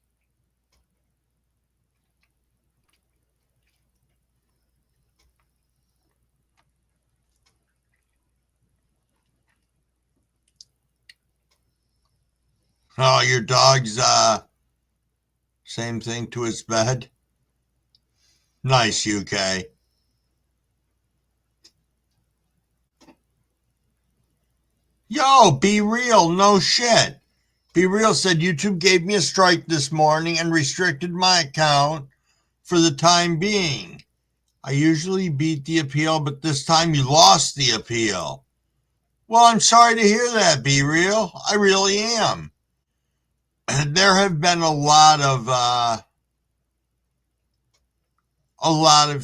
Oh, your dog's same thing to his bed. Nice, UK. Yo, Be Real, no shit. Be Real said YouTube gave me a strike this morning and restricted my account for the time being. I usually beat the appeal, but this time you lost the appeal. Well, I'm sorry to hear that, Be Real. I really am. There have been a lot of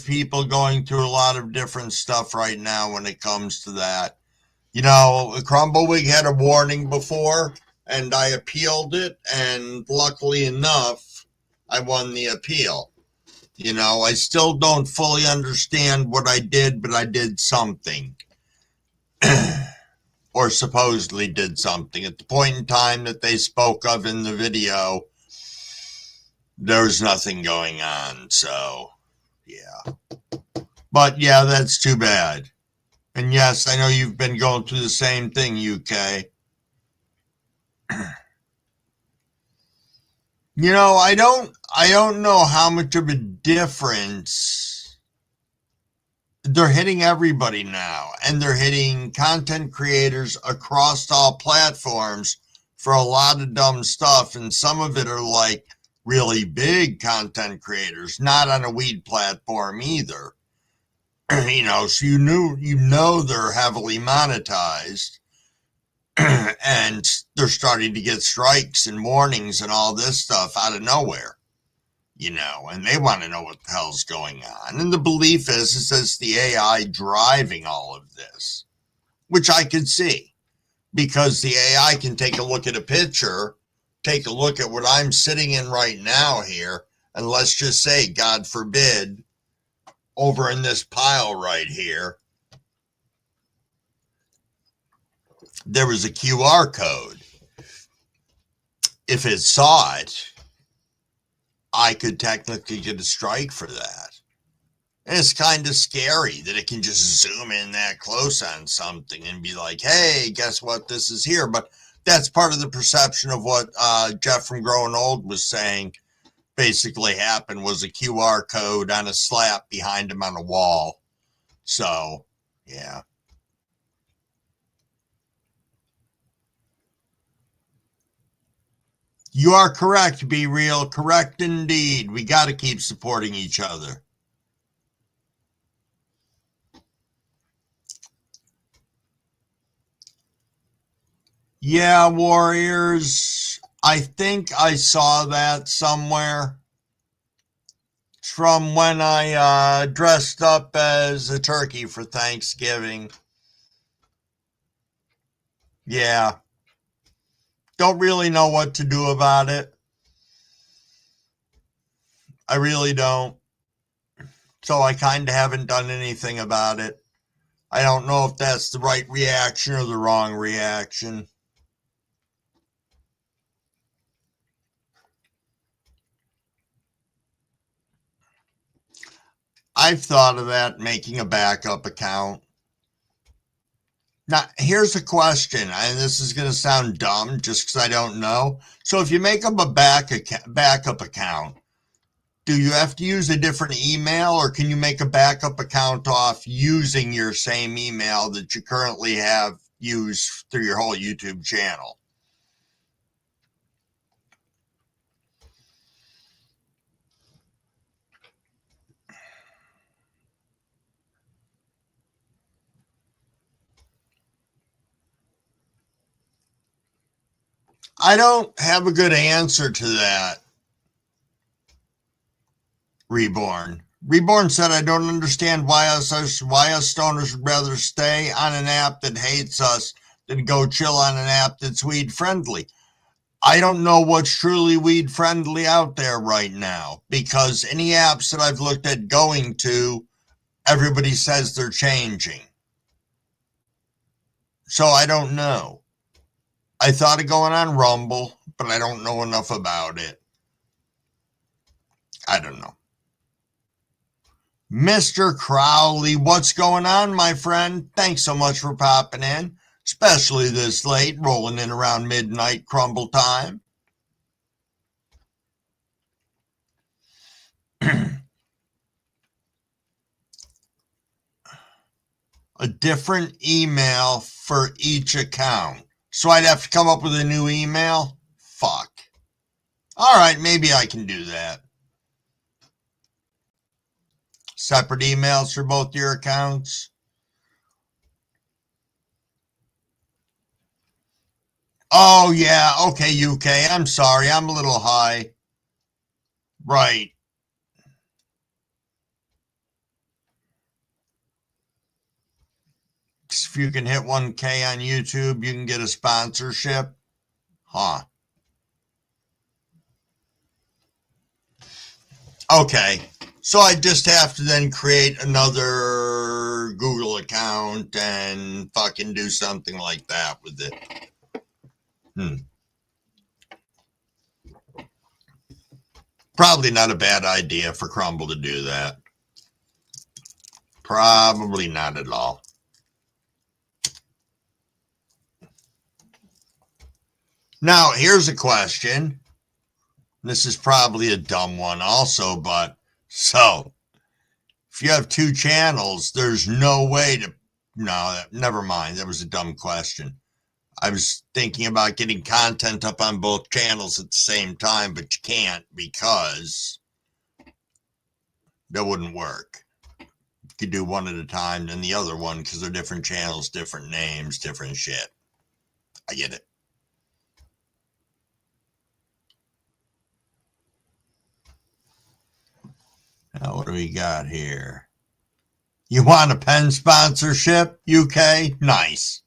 people going through a lot of different stuff right now when it comes to that. You know, Crumblewig had a warning before, and I appealed it, and luckily enough, I won the appeal. You know, I still don't fully understand what I did, but I did something. Or supposedly did something. At the point in time that they spoke of in the video, there was nothing going on, so, yeah. But, yeah, that's too bad. And, yes, I know you've been going through the same thing, UK. I don't know how much of a difference. They're hitting everybody now, and they're hitting content creators across all platforms for a lot of dumb stuff, and some of it are like really big content creators, not on a weed platform either. So they're heavily monetized, and they're starting to get strikes and warnings and all this stuff out of nowhere. And they want to know what the hell's going on. And the belief is it's the AI driving all of this, which I could see, because the AI can take a look at a picture, take a look at what I'm sitting in right now here, and let's just say, God forbid, over in this pile right here, there was a QR code. If it saw it, I could technically get a strike for that. And it's kind of scary that it can just zoom in that close on something and be like, hey, guess what? This is here. But that's part of the perception of what Jeff from Growing Old was saying basically happened was a QR code on a slab behind him on a wall. So, yeah. You are correct, Be Real. Correct indeed. We got to keep supporting each other. Yeah, Warriors. I think I saw that somewhere from when I dressed up as a turkey for Thanksgiving. Yeah. Don't really know what to do about it. I really don't. So I kind of haven't done anything about it. I don't know if that's the right reaction or the wrong reaction. I've thought of that, making a backup account. Now, here's a question, and this is going to sound dumb just because I don't know. So if you make up a backup account, do you have to use a different email, or can you make a backup account off using your same email that you currently have used through your whole YouTube channel? I don't have a good answer to that. Reborn said, I don't understand why us stoners would rather stay on an app that hates us than go chill on an app that's weed friendly. I don't know what's truly weed friendly out there right now, because any apps that I've looked at going to, everybody says they're changing. So I don't know. I thought of going on Rumble, but I don't know enough about it. I don't know. Mr. Crowley, what's going on, my friend? Thanks so much for popping in, especially this late, rolling in around midnight crumble time. A different email for each account. So I'd have to come up with a new email? Fuck. All right, maybe I can do that. Separate emails for both your accounts. Oh, yeah. Okay, UK. I'm sorry. I'm a little high. Right. If you can hit 1K on YouTube, you can get a sponsorship. Huh. Okay. So I just have to then create another Google account and fucking do something like that with it. Probably not a bad idea for Crumble to do that. Probably not at all. Now, here's a question. This is probably a dumb one also, but so if you have two channels, there's no way to, no, never mind. That was a dumb question. I was thinking about getting content up on both channels at the same time, but you can't because that wouldn't work. You could do one at a time, then the other one, because they're different channels, different names, different shit. I get it. Now, what do we got here? You want a pen sponsorship, UK? Nice.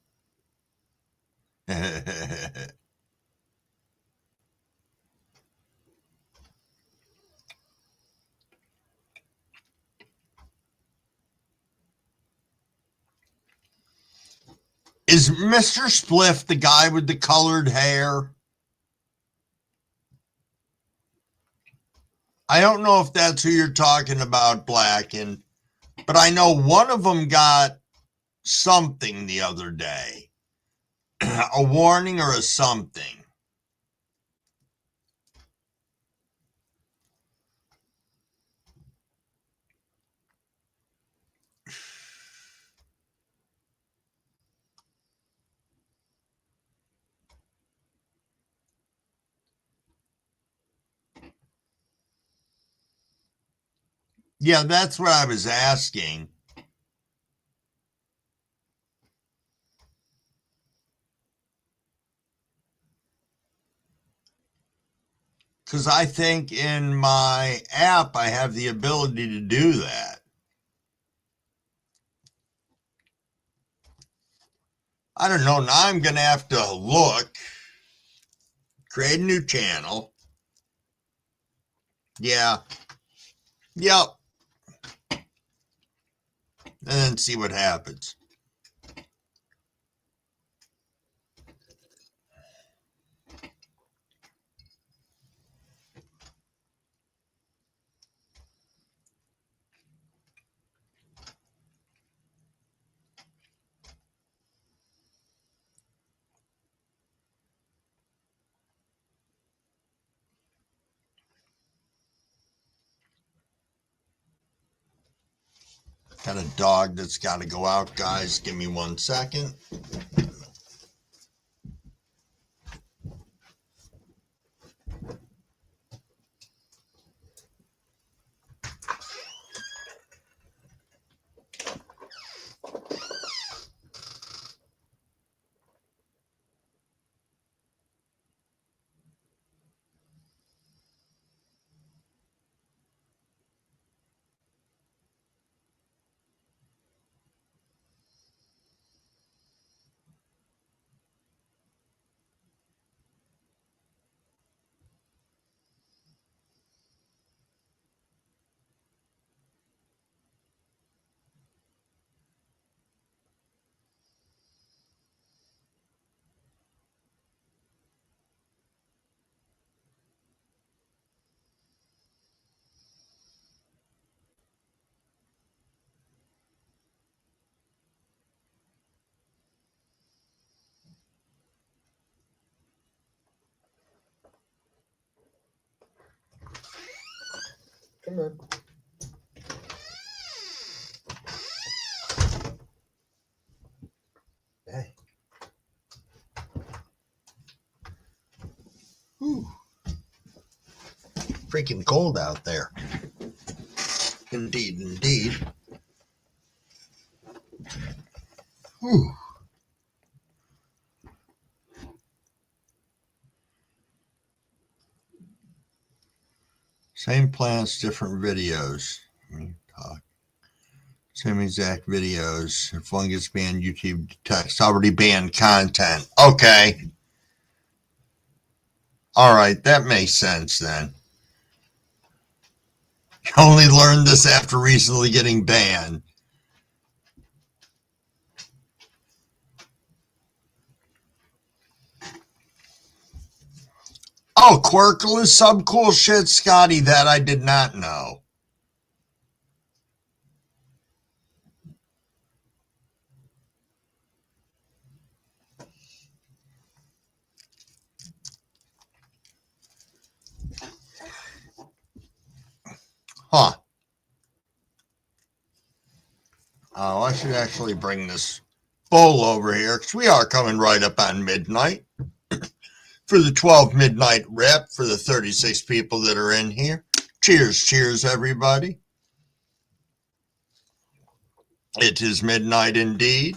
Is Mr. Spliff the guy with the colored hair? I don't know if that's who you're talking about, Blacken, but I know one of them got something the other day. A warning or a something. Yeah, that's what I was asking. Because I think in my app, I have the ability to do that. I don't know. Now I'm going to have to look, create a new channel. Yeah. Yep. And then see what happens. Got a dog that's got to go out, guys. Give me 1 second. Come on. Hey. Whew. Freaking cold out there. Indeed, indeed. Whew. Same plants, different videos. Talk. Same exact videos. If one gets banned, YouTube detects already banned content. Okay. All right, that makes sense then. You only learned this after recently getting banned. Oh, quirkless subcool shit, Scotty, that I did not know. Huh. Oh, I should actually bring this bowl over here because we are coming right up on midnight for the 12 midnight rep for the 36 people that are in here. Cheers, cheers, everybody. It is midnight indeed.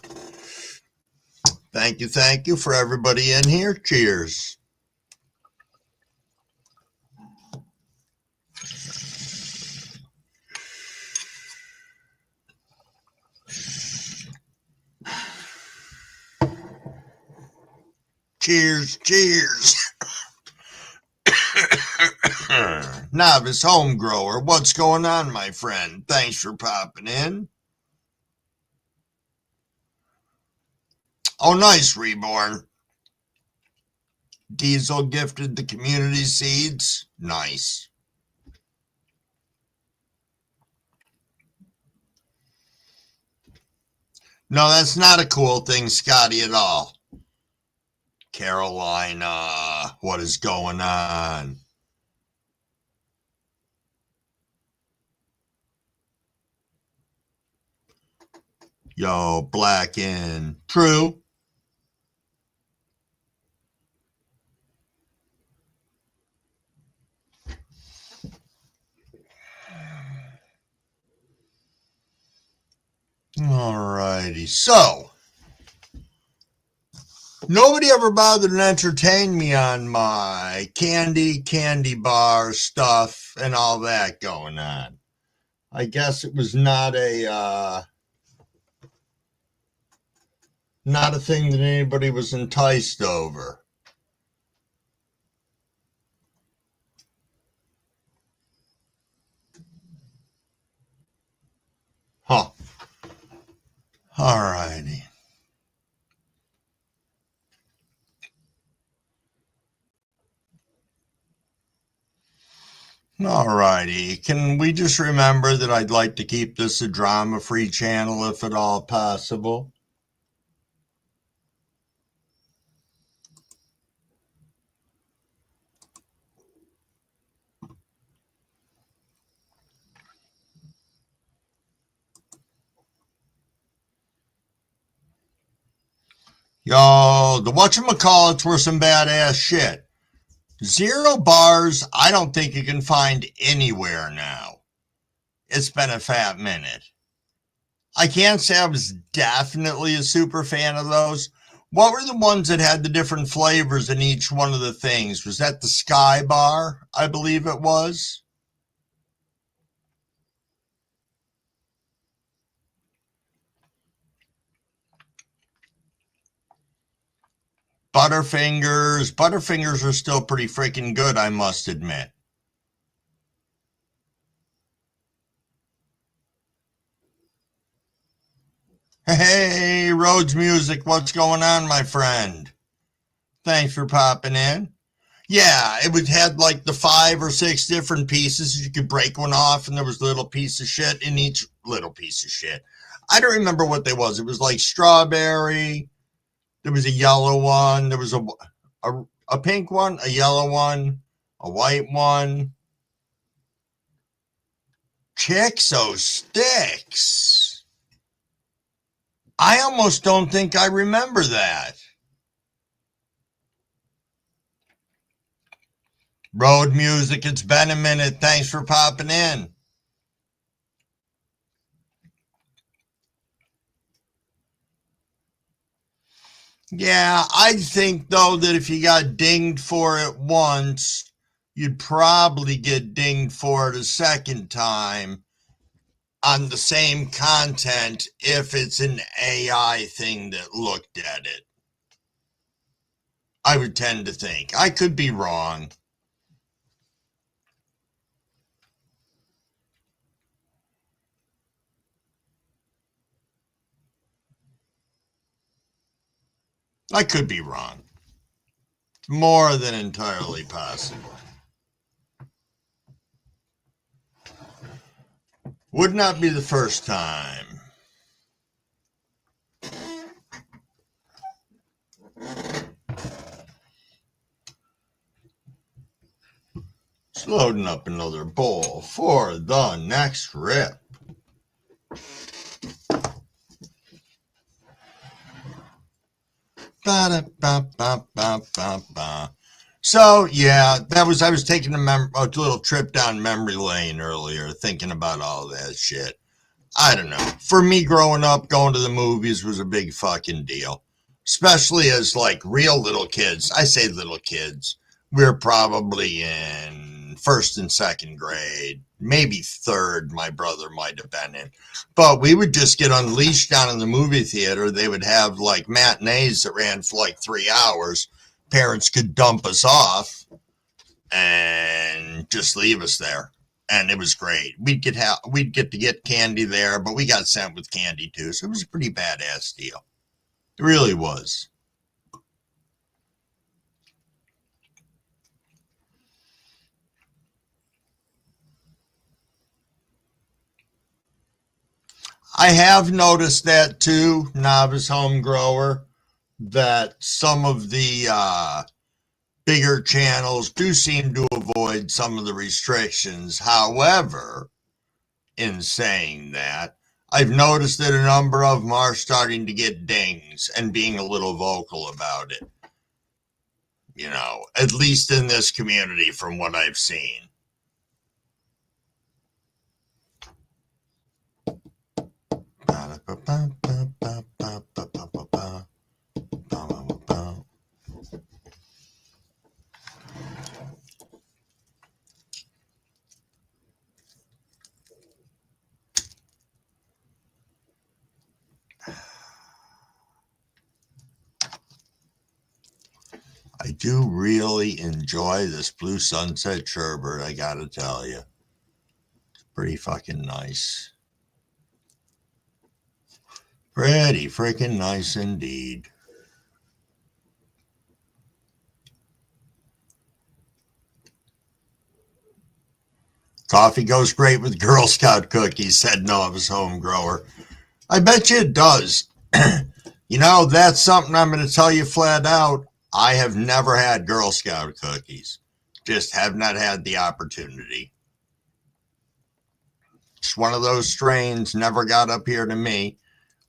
Thank you for everybody in here. Cheers. Cheers, cheers. Novice home grower, what's going on, my friend? Thanks for popping in. Oh, nice, Reborn. Diesel gifted the community seeds. Nice. No, that's not a cool thing, Scotty, at all. Carolina, what is going on? Yo, black in. True. All righty. So, nobody ever bothered to entertain me on my candy bar stuff and all that going on. I guess it was not a thing that anybody was enticed over. Huh. All righty. All righty. Can we just remember that I'd like to keep this a drama-free channel if at all possible? Yo, the whatchamacallits were some badass shit. 0 bars, I don't think you can find anywhere now. It's been a fat minute. I can't say I was definitely a super fan of those. What were the ones that had the different flavors in each one of the things? Was that the Sky Bar? I believe it was. Butterfingers. Butterfingers are still pretty freaking good, I must admit. Hey, Rhodes Music, what's going on, my friend? Thanks for popping in. Yeah, it had like the 5 or 6 different pieces. You could break one off, and there was a little piece of shit in each little piece of shit. I don't remember what they was. It was like strawberry. There was a yellow one. There was a pink one, a yellow one, a white one. Chixo Sticks. I almost don't think I remember that. Road Music, it's been a minute. Thanks for popping in. Yeah, I think, though, that if you got dinged for it once, you'd probably get dinged for it a second time on the same content if it's an AI thing that looked at it. I would tend to think. I could be wrong. I could be wrong. More than entirely possible. Would not be the first time. Loading up another bowl for the next rip. Ba-da-ba-ba-ba-ba-ba. So yeah, I was taking a little trip down memory lane earlier, thinking about all that shit. I don't know. For me, growing up, going to the movies was a big fucking deal, especially as like real little kids. I say little kids. We're probably in first and second grade, maybe third. My brother might have been in, but we would just get unleashed down in the movie theater. They would have like matinees that ran for like 3 hours. Parents could dump us off and just leave us there. And it was great. We'd get to get candy there, but we got sent with candy too. So it was a pretty badass deal. It really was. I have noticed that too, novice home grower, that some of the bigger channels do seem to avoid some of the restrictions. However, in saying that, I've noticed that a number of them are starting to get dings and being a little vocal about it. You know, at least in this community from what I've seen. I do really enjoy this blue sunset sherbet, I gotta tell you. It's pretty fucking nice. Pretty freaking nice indeed. Coffee goes great with Girl Scout cookies, said novice home grower. I bet you it does. You know, that's something I'm going to tell you flat out. I have never had Girl Scout cookies. Just have not had the opportunity. It's one of those strains, never got up here to me.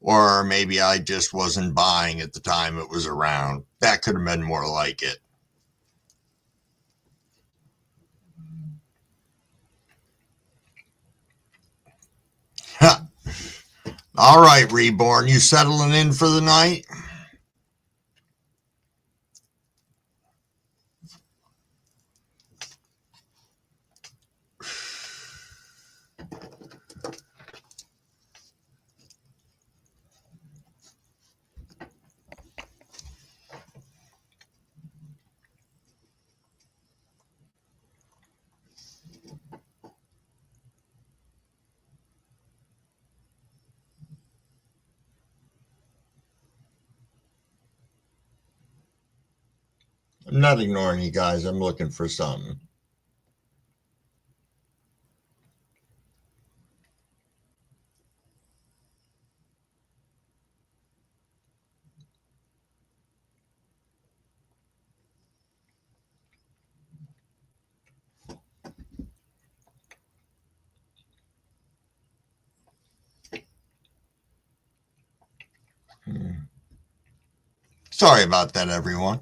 Or maybe I just wasn't buying at the time it was around. That could have been more like it. All right, Reborn, you settling in for the night? I'm not ignoring you guys. I'm looking for something. Sorry about that, everyone.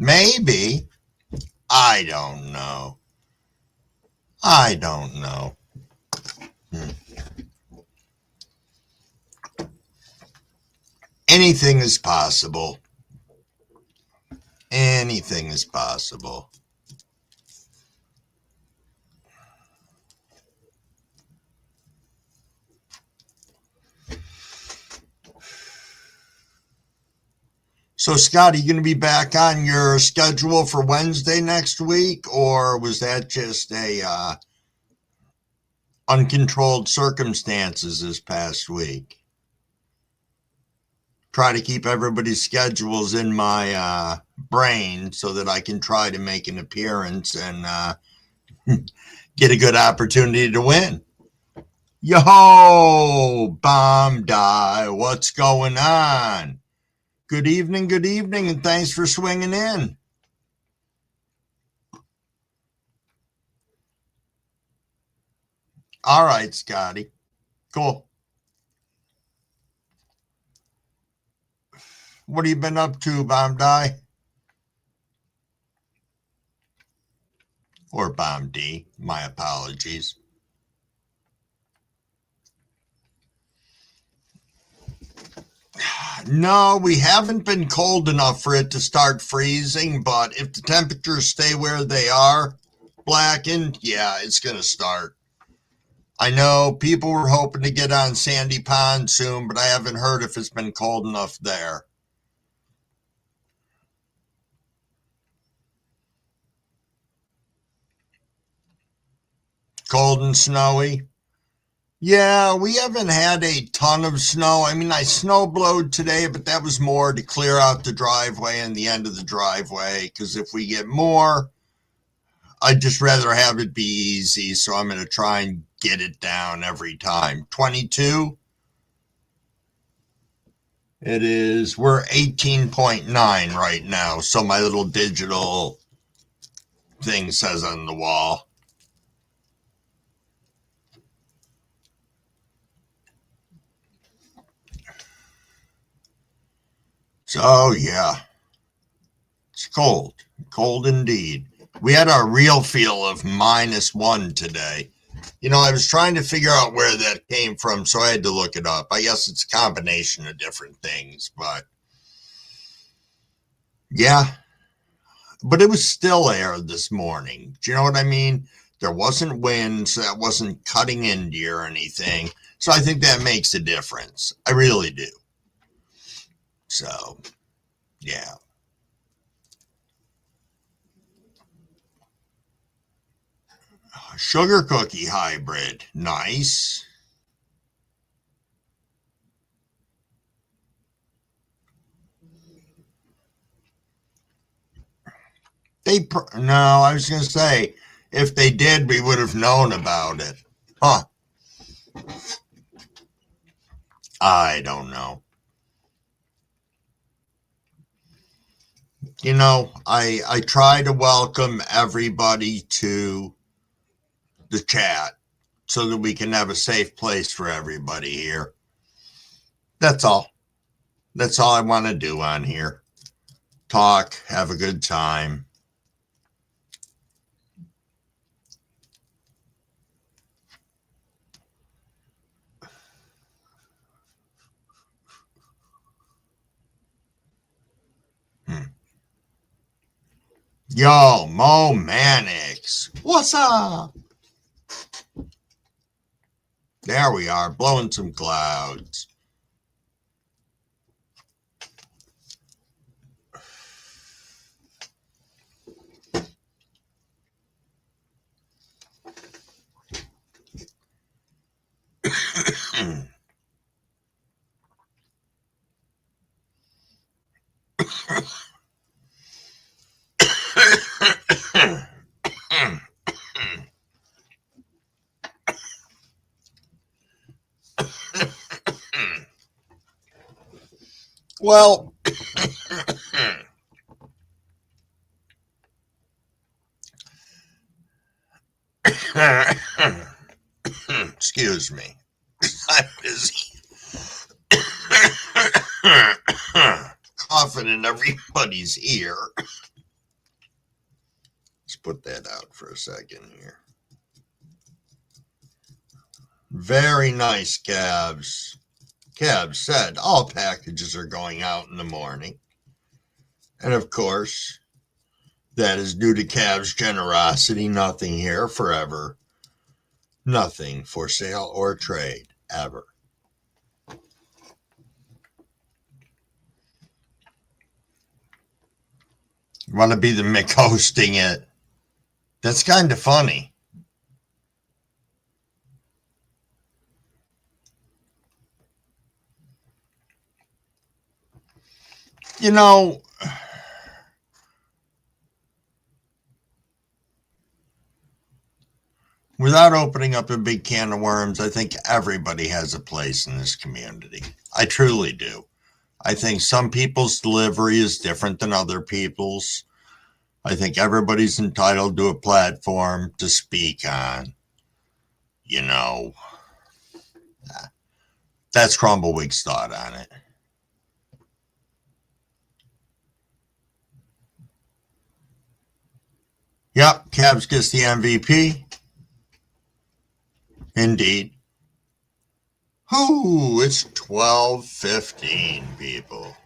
Maybe. I don't know. I don't know. Anything is possible. Anything is possible. So, Scott, are you going to be back on your schedule for Wednesday next week, or was that just a uncontrolled circumstances this past week? Try to keep everybody's schedules in my brain so that I can try to make an appearance and get a good opportunity to win. Yo, bomb die, what's going on? Good evening, and thanks for swinging in. All right, Scotty. Cool. What have you been up to, bomb die? Or bomb D, my apologies. No, we haven't been cold enough for it to start freezing, but if the temperatures stay where they are, blackened, yeah, it's going to start. I know people were hoping to get on Sandy Pond soon, but I haven't heard if it's been cold enough there. Cold and snowy? Yeah, we haven't had a ton of snow. I mean, I snowblowed today, but that was more to clear out the driveway and the end of the driveway, because if we get more, I'd just rather have it be easy, so I'm going to try and get it down every time. 22? It is, we're 18.9 right now, so my little digital thing says on the wall. So, yeah, it's cold indeed. We had our real feel of -1 today. You know, I was trying to figure out where that came from, so I had to look it up. I guess it's a combination of different things, but yeah. But it was still air this morning. Do you know what I mean? There wasn't wind, so that wasn't cutting into you or anything. So I think that makes a difference. I really do. So, yeah. Sugar cookie hybrid. Nice. No, I was going to say, if they did, we would have known about it. Huh. I don't know. You know, I try to welcome everybody to the chat so that we can have a safe place for everybody here. That's all. That's all I want to do on here. Talk, have a good time. Yo, Mo Mannix. What's up? There we are, blowing some clouds. Well, excuse me. I'm busy. Coughing in everybody's ear. Let's put that out for a second here. Very nice, Cavs. Cavs said all packages are going out in the morning. And of course, that is due to Cavs' generosity. Nothing here forever. Nothing for sale or trade, ever. You want to be the Mick hosting it? That's kind of funny. You know, without opening up a big can of worms, I think everybody has a place in this community. I truly do. I think some people's delivery is different than other people's. I think everybody's entitled to a platform to speak on. You know, that's Crumbleweek's thought on it. Yep, Cavs gets the MVP. Indeed. Ooh, it's 12:15, people.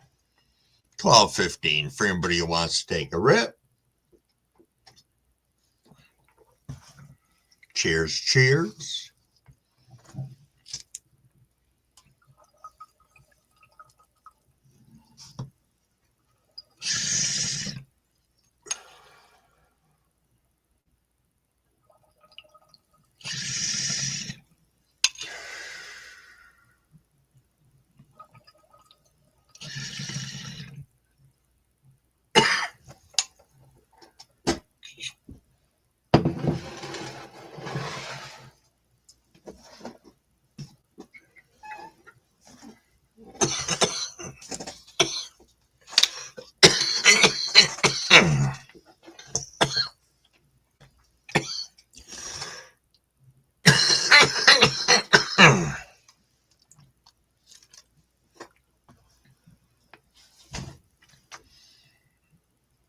12:15 for anybody who wants to take a rip. Cheers, cheers.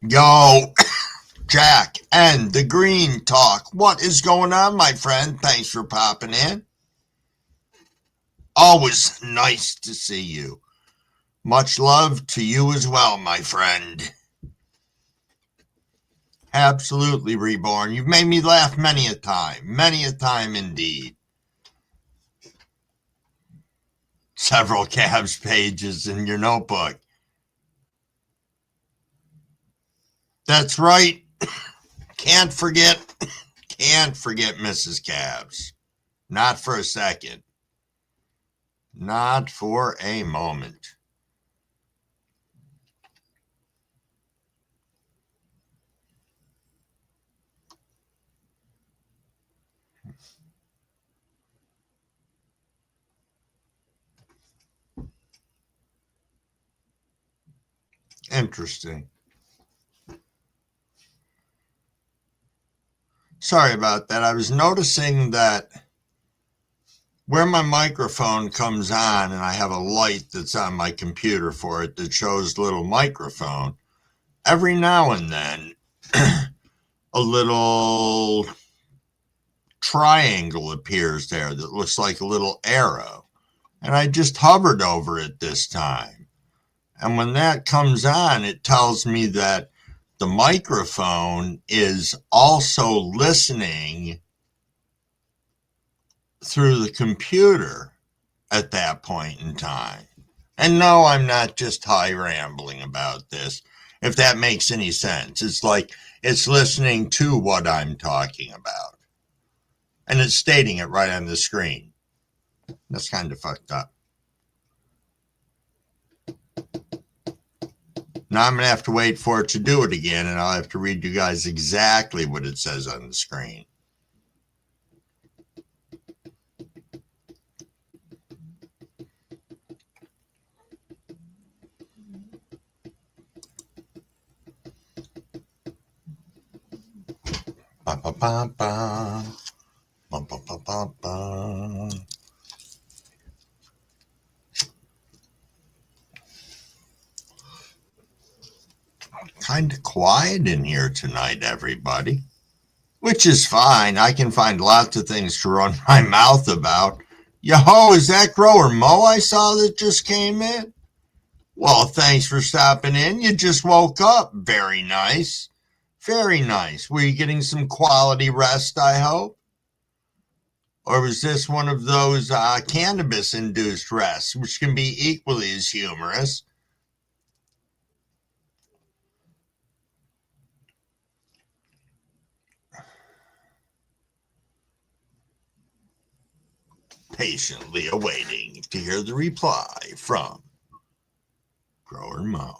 Yo, Jack and the Green Talk. What is going on, my friend? Thanks for popping in. Always nice to see you. Much love to you as well, my friend. Absolutely, Reborn. You've made me laugh many a time indeed. Several Cavs pages in your notebook. That's right. Can't forget Mrs. Cavs. Not for a second. Not for a moment. Interesting. Sorry about that. I was noticing that where my microphone comes on, and I have a light that's on my computer for it that shows little microphone, every now and then a little triangle appears there that looks like a little arrow. And I just hovered over it this time. And when that comes on, it tells me that the microphone is also listening through the computer at that point in time. And no, I'm not just high rambling about this, if that makes any sense. It's like it's listening to what I'm talking about. And it's stating it right on the screen. That's kind of fucked up. Now I'm going to have to wait for it to do it again, and I'll have to read you guys exactly what it says on the screen. Ba, ba, ba, ba. Ba, ba, ba, ba, ba. Kind of quiet in here tonight, everybody. Which is fine. I can find lots of things to run my mouth about. Yo, is that Grower Mo I saw that just came in? Well, thanks for stopping in. You just woke up. Very nice. Very nice. Were you getting some quality rest, I hope? Or was this one of those cannabis-induced rests, which can be equally as humorous? Patiently awaiting to hear the reply from Grower Mo.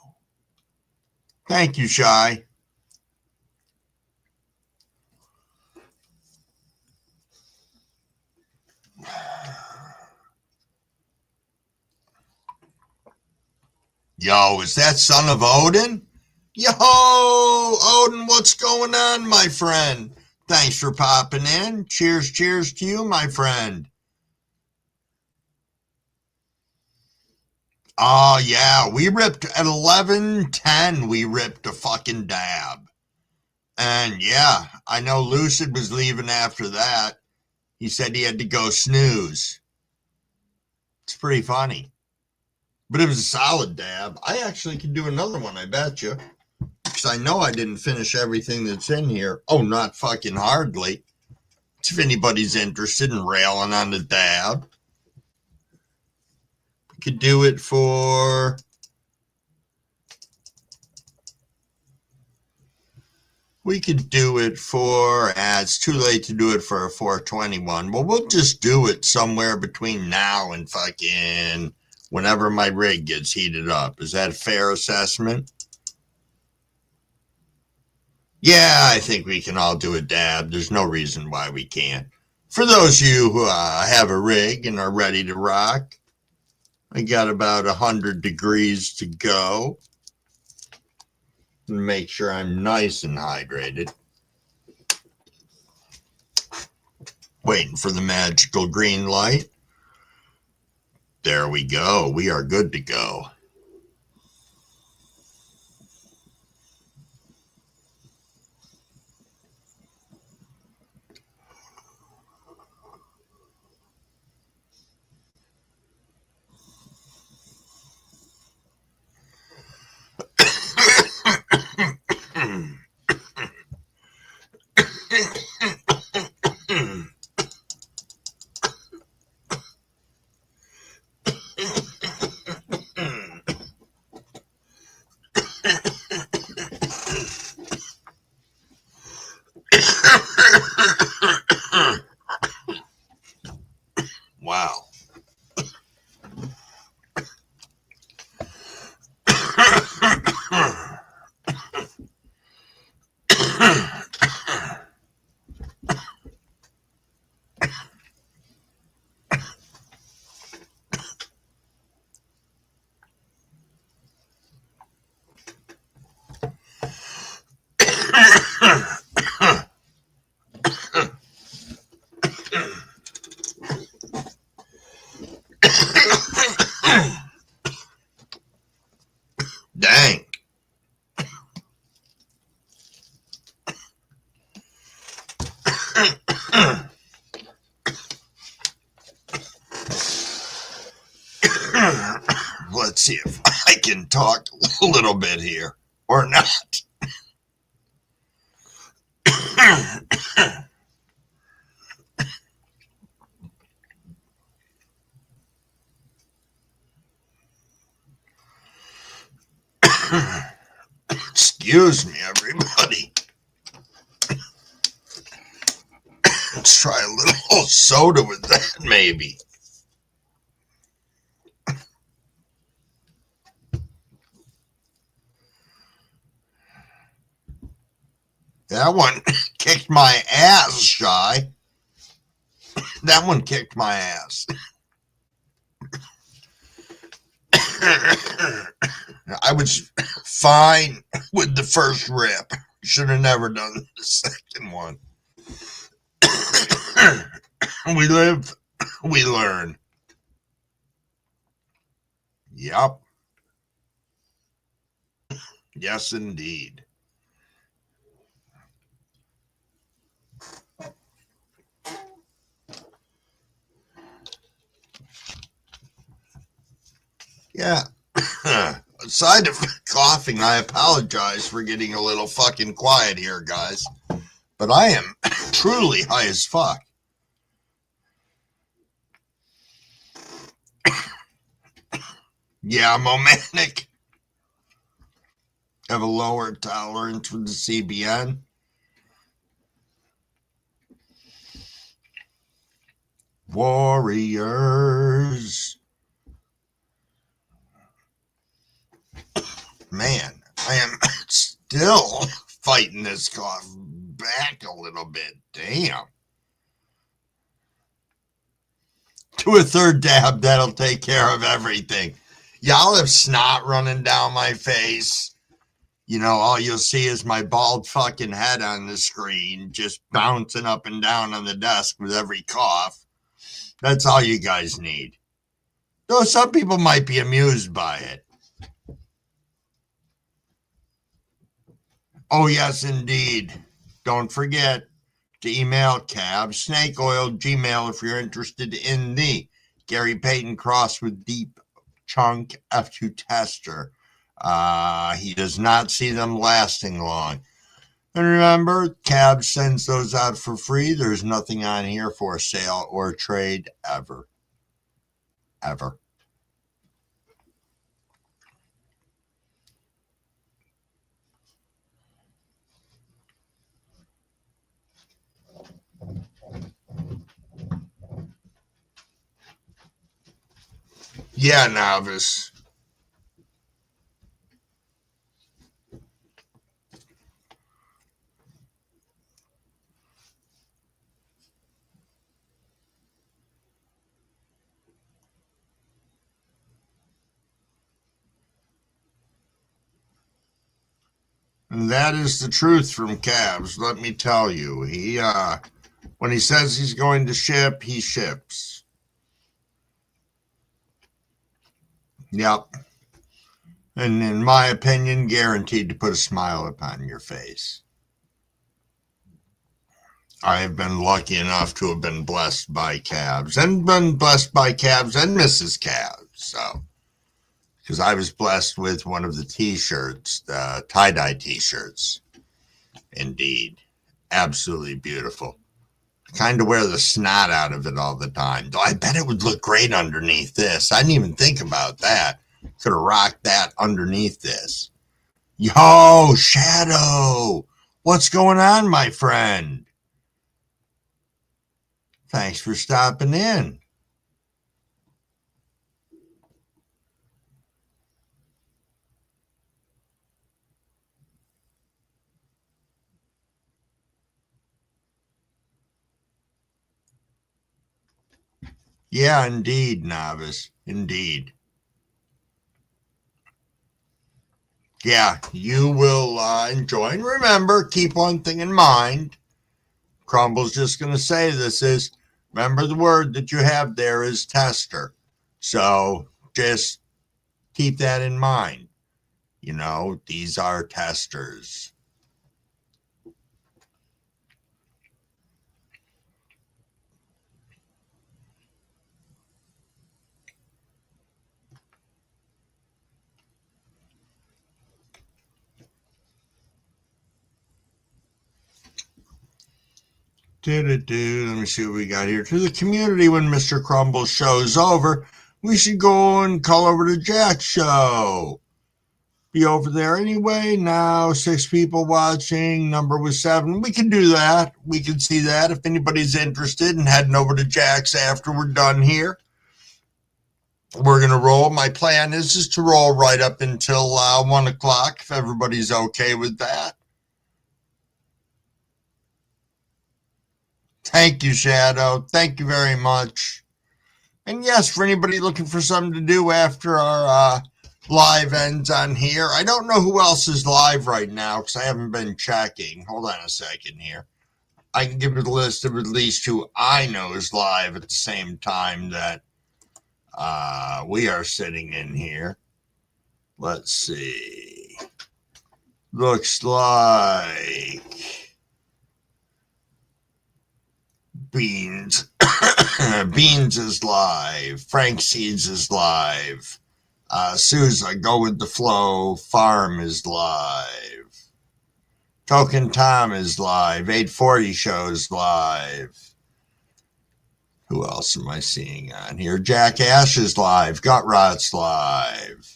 Thank you, Shy. Yo, is that son of Odin? Yo, Odin, what's going on, my friend? Thanks for popping in. Cheers to you, my friend. Oh, yeah, we ripped at 11:10. We ripped a fucking dab. And yeah, I know Lucid was leaving after that. He said he had to go snooze. It's pretty funny. But it was a solid dab. I actually could do another one, I bet you. Because I know I didn't finish everything that's in here. Oh, not fucking hardly. If anybody's interested in railing on the dab. We could do it for... We could do it for... it's too late to do it for a 421. Well, we'll just do it somewhere between now and fucking... whenever my rig gets heated up. Is that a fair assessment? Yeah, I think we can all do a dab. There's no reason why we can't. For those of you who have a rig and are ready to rock, I got about 100 degrees to go. Make sure I'm nice and hydrated. Waiting for the magical green light. There we go. We are good to go. Wow. Dang. Let's see if I can talk a little bit here or not. Excuse me, everybody. Let's try a little soda with that, maybe. That one kicked my ass, Shy. That one kicked my ass. I was fine with the first rip. Should have never done the second one. We live, we learn. Yep. Yes, indeed. Yeah. Aside of coughing, I apologize for getting a little fucking quiet here, guys. But I am truly high as fuck. Yeah, I'm omanic. Have a lower tolerance with the CBN. Warriors. Man, I am still fighting this cough back a little bit. Damn. Do a third dab, that'll take care of everything. Y'all have snot running down my face. You know, all you'll see is my bald fucking head on the screen, just bouncing up and down on the desk with every cough. That's all you guys need. Though some people might be amused by it. Oh, yes, indeed. Don't forget to email Cab Snake Oil Gmail if you're interested in the Gary Payton Cross with Deep Chunk F2 tester. He does not see them lasting long. And remember, Cab sends those out for free. There's nothing on here for sale or trade ever. Ever. Yeah, novice. And that is the truth from Cabs, let me tell you. He when he says he's going to ship, he ships. Yep. And in my opinion, guaranteed to put a smile upon your face. I have been lucky enough to have been blessed by Cabs and been blessed by Cabs and Mrs. Cabs. So, because I was blessed with one of the t-shirts, the tie-dye t-shirts. Indeed. Absolutely beautiful. Kind of wear the snot out of it all the time. Though I bet it would look great underneath this. I didn't even think about that. Could have rocked that underneath this. Yo, Shadow. What's going on, my friend? Thanks for stopping in. Yeah, indeed, novice. Indeed. Yeah, you will enjoy. And remember, keep one thing in mind. Crumble's just going to say this is, remember the word that you have there is tester. So just keep that in mind. You know, these are testers. Let me see what we got here. To the community, when Mr. Crumble show's over, we should go and call over to Jack's show. Be over there anyway. Now 6 people watching. Number was 7. We can do that. We can see that if anybody's interested in heading over to Jack's after we're done here. We're going to roll. My plan is to roll right up until 1 o'clock, if everybody's okay with that. Thank you, Shadow. Thank you very much. And yes, for anybody looking for something to do after our live ends on here, I don't know who else is live right now because I haven't been checking. Hold on a second here. I can give you the list of at least who I know is live at the same time that we are sitting in here. Let's see. Looks like Beans. Beans is live. Frank Seeds is live. Sousa, Go With The Flow. Farm is live. Token Tom is live. 840 Show's live. Who else am I seeing on here? Jack Ash is live. Gut Rot's live.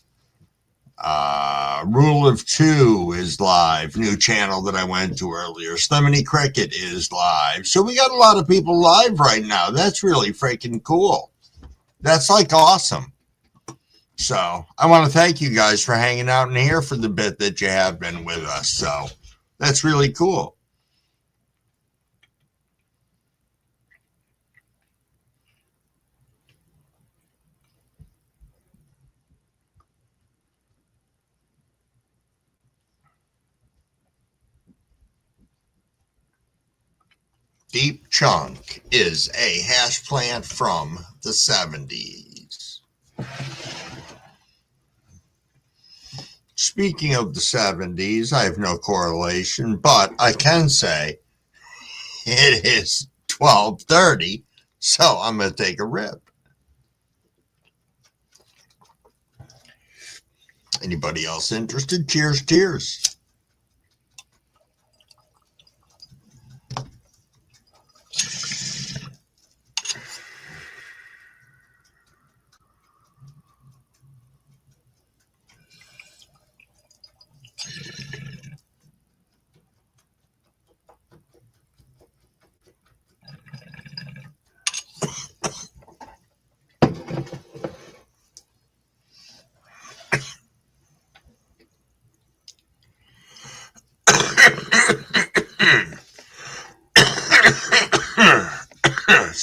Rule of 2 is live. New channel that I went to earlier. Sliminy Cricket is live. So we got a lot of people live right now. That's really freaking cool. That's like awesome. So I want to thank you guys for hanging out in here for the bit that you have been with us. So that's really cool. Deep Chunk is a hash plant from the 70s. Speaking of the 70s, I have no correlation, but I can say it is 12:30, so I'm going to take a rip. Anybody else interested? Cheers, cheers.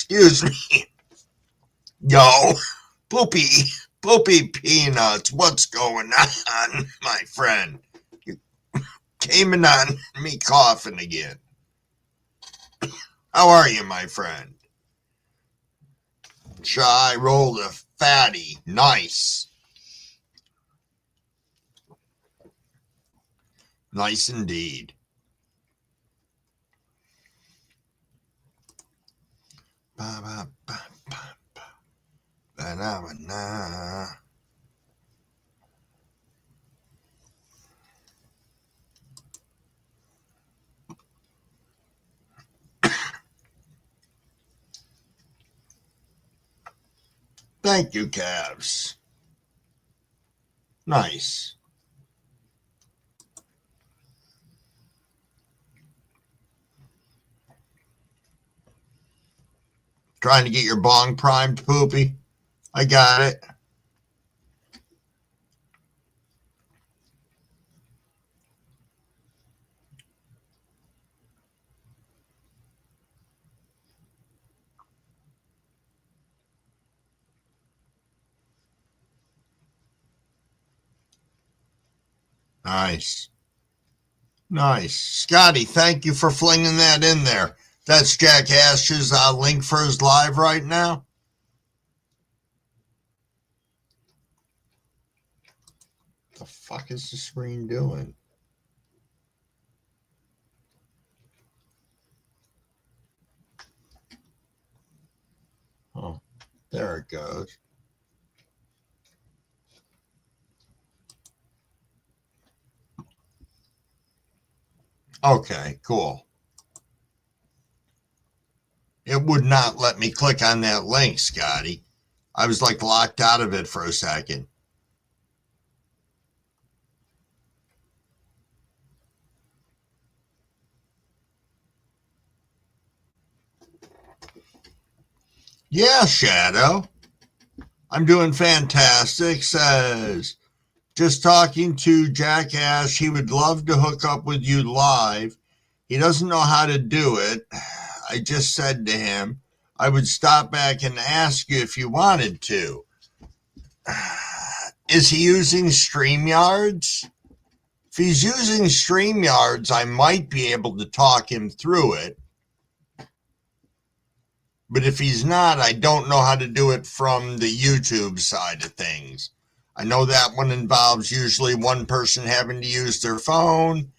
Excuse me. Yo, poopy peanuts, what's going on, my friend? You came in on me coughing again. How are you, my friend? Shy rolled a fatty. Nice. Nice indeed. Ba, ba, ba, ba, ba. Ba-da-ba-na. Thank you, Cavs. Nice. Trying to get your bong primed, Poopy? I got it. Nice. Nice. Scotty, thank you for flinging that in there. That's Jack Ash's link for his live right now. What the fuck is the screen doing? Oh, there it goes. Okay, cool. It would not let me click on that link, Scotty. I was like locked out of it for a second. Yeah, Shadow. I'm doing fantastic. Says, just talking to Jackass. He would love to hook up with you live. He doesn't know how to do it. I just said to him, I would stop back and ask you if you wanted to. Is he using StreamYards? If he's using StreamYards, I might be able to talk him through it. But if he's not, I don't know how to do it from the YouTube side of things. I know that one involves usually one person having to use their phone,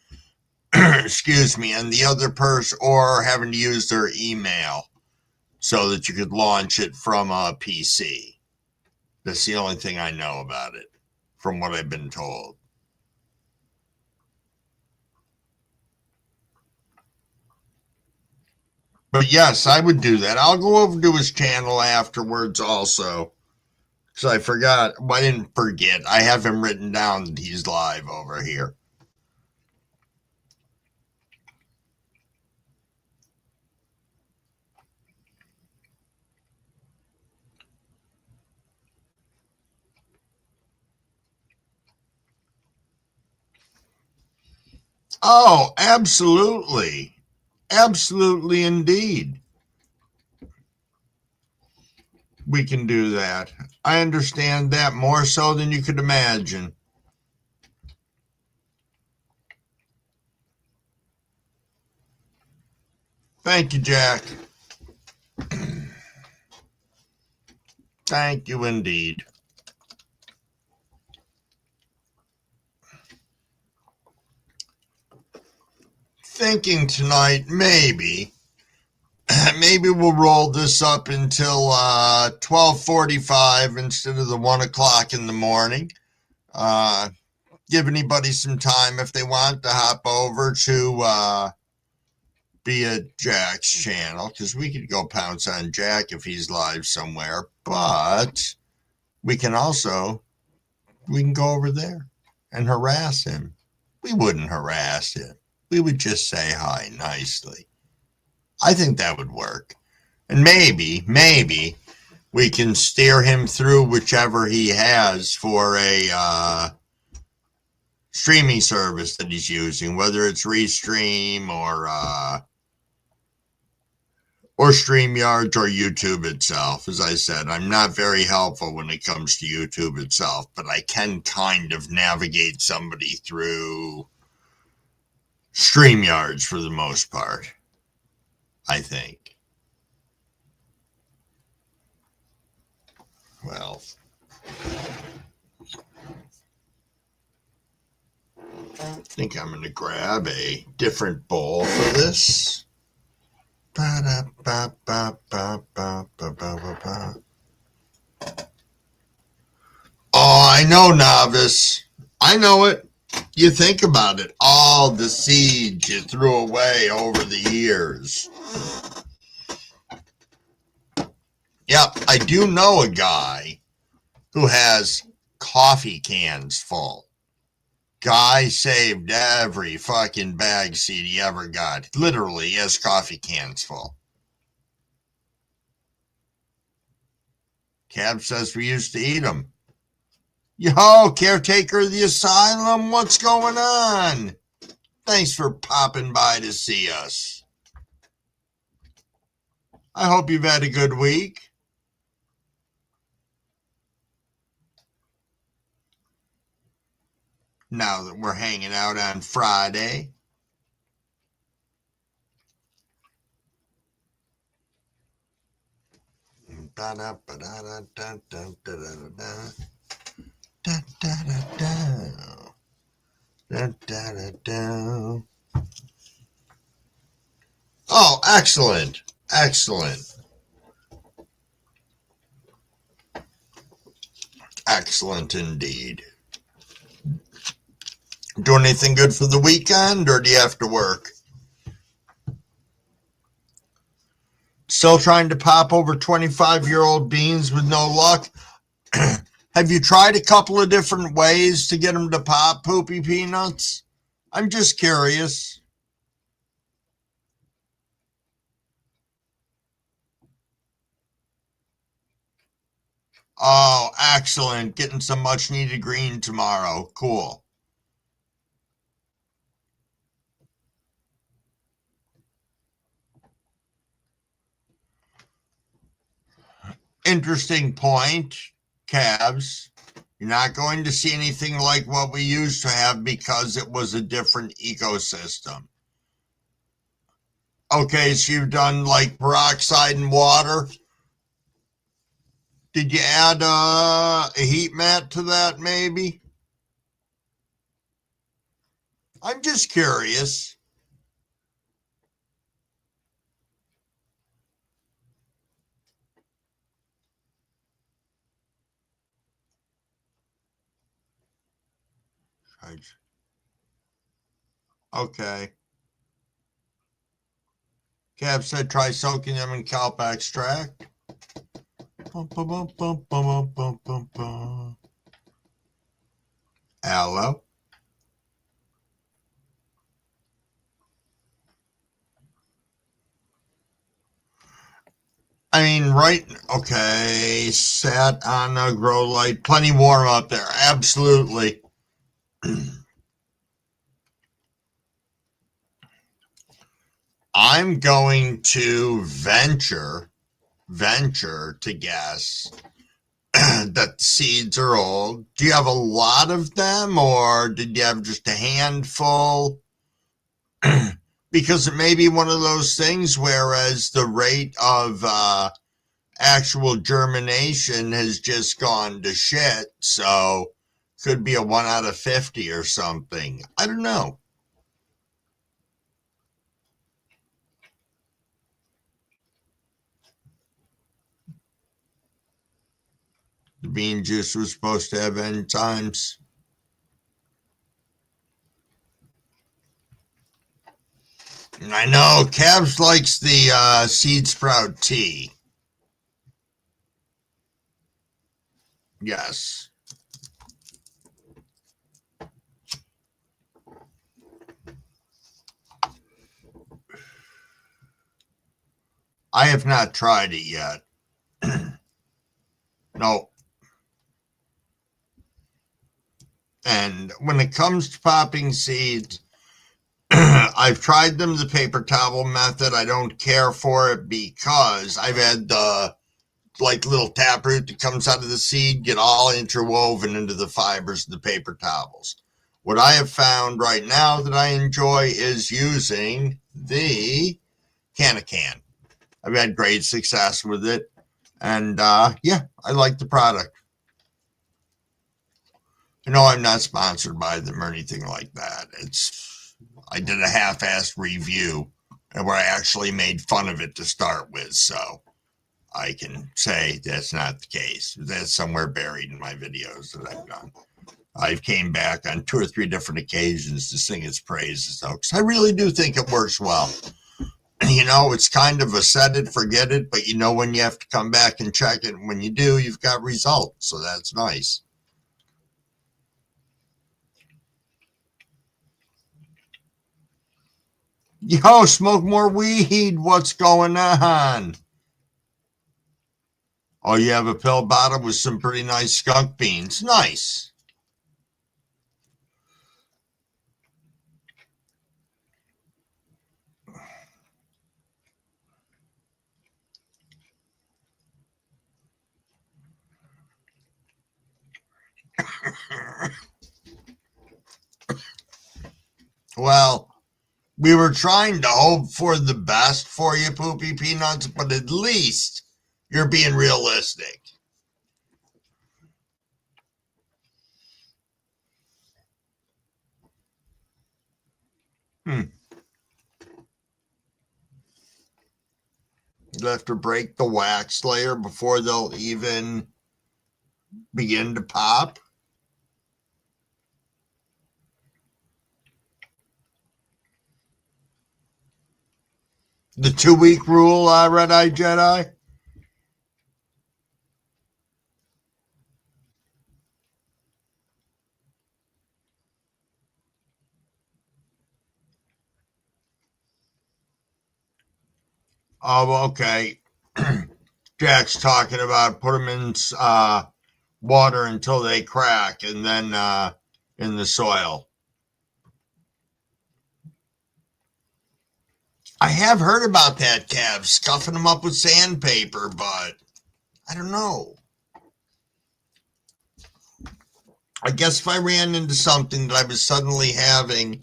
excuse me, and the other person, or having to use their email so that you could launch it from a PC. That's the only thing I know about it, from what I've been told. But yes, I would do that. I'll go over to his channel afterwards also. Because I forgot. Well, I didn't forget. I have him written down that he's live over here. Oh, absolutely. Absolutely indeed. We can do that. I understand that more so than you could imagine. Thank you, Jack. Thank you indeed. Thinking tonight, maybe we'll roll this up until 12:45 instead of the 1 o'clock in the morning. Give anybody some time if they want to hop over to be at Jack's channel, because we could go pounce on Jack if he's live somewhere, but we can go over there and harass him. We wouldn't harass him. We would just say hi nicely. I think that would work. And maybe we can steer him through whichever he has for a streaming service that he's using, whether it's Restream or StreamYards or YouTube itself. As I said, I'm not very helpful when it comes to YouTube itself, but I can kind of navigate somebody through StreamYards for the most part, I think. Well, I think I'm going to grab a different bowl for this. Oh, I know, novice. I know it. You think about it. All the seeds you threw away over the years. Yep, I do know a guy who has coffee cans full. Guy saved every fucking bag seed he ever got. Literally, he has coffee cans full. Cab says we used to eat them. Yo, caretaker of the asylum, what's going on? Thanks for popping by to see us. I hope you've had a good week. Now that we're hanging out on Friday. Oh, excellent. Excellent. Excellent indeed. Doing anything good for the weekend, or do you have to work? Still trying to pop over 25-year-old beans with no luck? Have you tried a couple of different ways to get them to pop poopy peanuts? I'm just curious. Oh, excellent. Getting some much needed green tomorrow. Cool. Interesting point, Cavs. You're not going to see anything like what we used to have because it was a different ecosystem. Okay, so you've done like peroxide and water. Did you add a heat mat to that maybe? I'm just curious. Okay. Cav said try soaking them in kelp extract. Aloe. I mean, right, okay, sat on a grow light, plenty warm up there, absolutely. I'm going to venture to guess that seeds are old. Do you have a lot of them, or did you have just a handful? because it may be one of those things whereas the rate of actual germination has just gone to shit, so could be a 1 out of 50 or something. I don't know. The bean juice was supposed to have enzymes. I know Cabs likes the seed sprout tea. Yes. I have not tried it yet. No. And when it comes to popping seeds, I've tried them the paper towel method. I don't care for it because I've had the like little taproot that comes out of the seed get all interwoven into the fibers of the paper towels. What I have found right now that I enjoy is using the can. I've had great success with it. And yeah, I like the product. You know, I'm not sponsored by them or anything like that. I did a half-assed review where I actually made fun of it to start with. So I can say that's not the case. That's somewhere buried in my videos that I've done. I've came back on 2 or 3 different occasions to sing its praises, though, because I really do think it works well. You know, it's kind of a set it, forget it, but you know when you have to come back and check it, and when you do, you've got results, so that's nice. Yo, smoke more weed. What's going on? Oh, you have a pill bottle with some pretty nice skunk beans. Nice. Well, we were trying to hope for the best for you, Poopy Peanuts, but at least you're being realistic. You'll have to break the wax layer before they'll even begin to pop. The 2-week rule, Red Eye Jedi? Oh, okay. Jack's talking about put them in water until they crack and then in the soil. I have heard about that, Cav, scuffing them up with sandpaper, but I don't know. I guess if I ran into something that I was suddenly having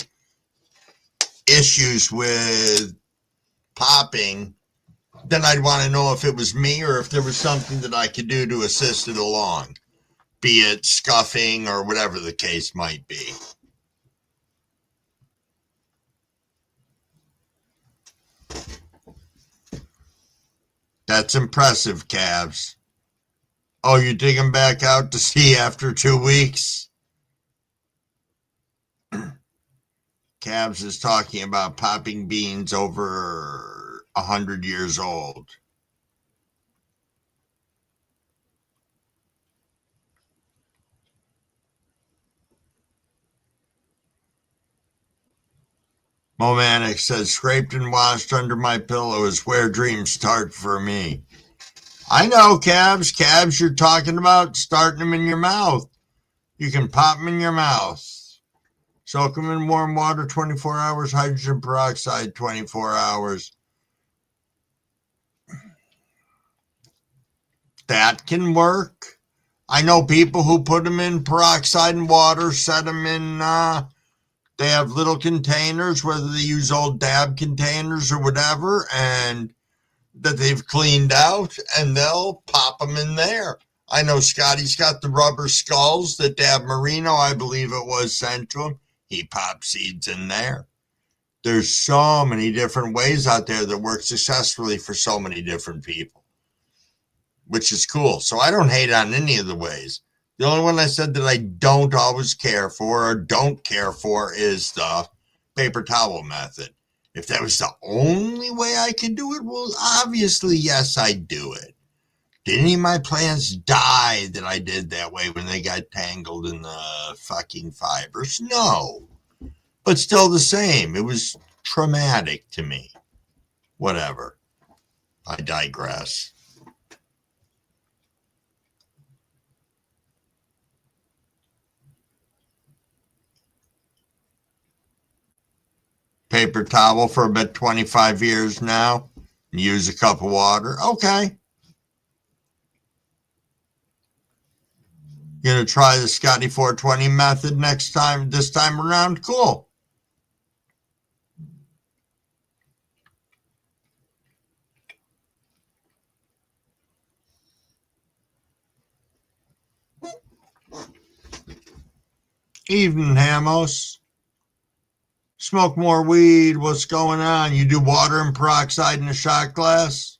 issues with popping, then I'd want to know if it was me or if there was something that I could do to assist it along, be it scuffing or whatever the case might be. That's impressive, Cavs. Oh, you dig them back out to see after 2 weeks? Cavs is talking about popping beans over 100 years old. Momanic says, scraped and washed under my pillow is where dreams start for me. I know, Cavs. Cavs, you're talking about starting them in your mouth. You can pop them in your mouth. Soak them in warm water 24 hours, hydrogen peroxide 24 hours. That can work. I know people who put them in peroxide and water, set them in They have little containers, whether they use old dab containers or whatever, and that they've cleaned out, and they'll pop them in there. I know Scotty's got the rubber skulls that Dab Marino, I believe it was, sent to him. He pops seeds in there. There's so many different ways out there that work successfully for so many different people, which is cool. So I don't hate on any of the ways. The only one I said that I don't always care for or don't care for is the paper towel method. If that was the only way I could do it, well, obviously, yes, I'd do it. Did any of my plants die that I did that way when they got tangled in the fucking fibers? No. But still the same. It was traumatic to me. Whatever. I digress. Paper towel for about 25 years now. Use a cup of water. Okay. You're going to try the Scotty 420 method this time around? Cool. Evening, Hamos. Smoke more weed. What's going on? You do water and peroxide in a shot glass?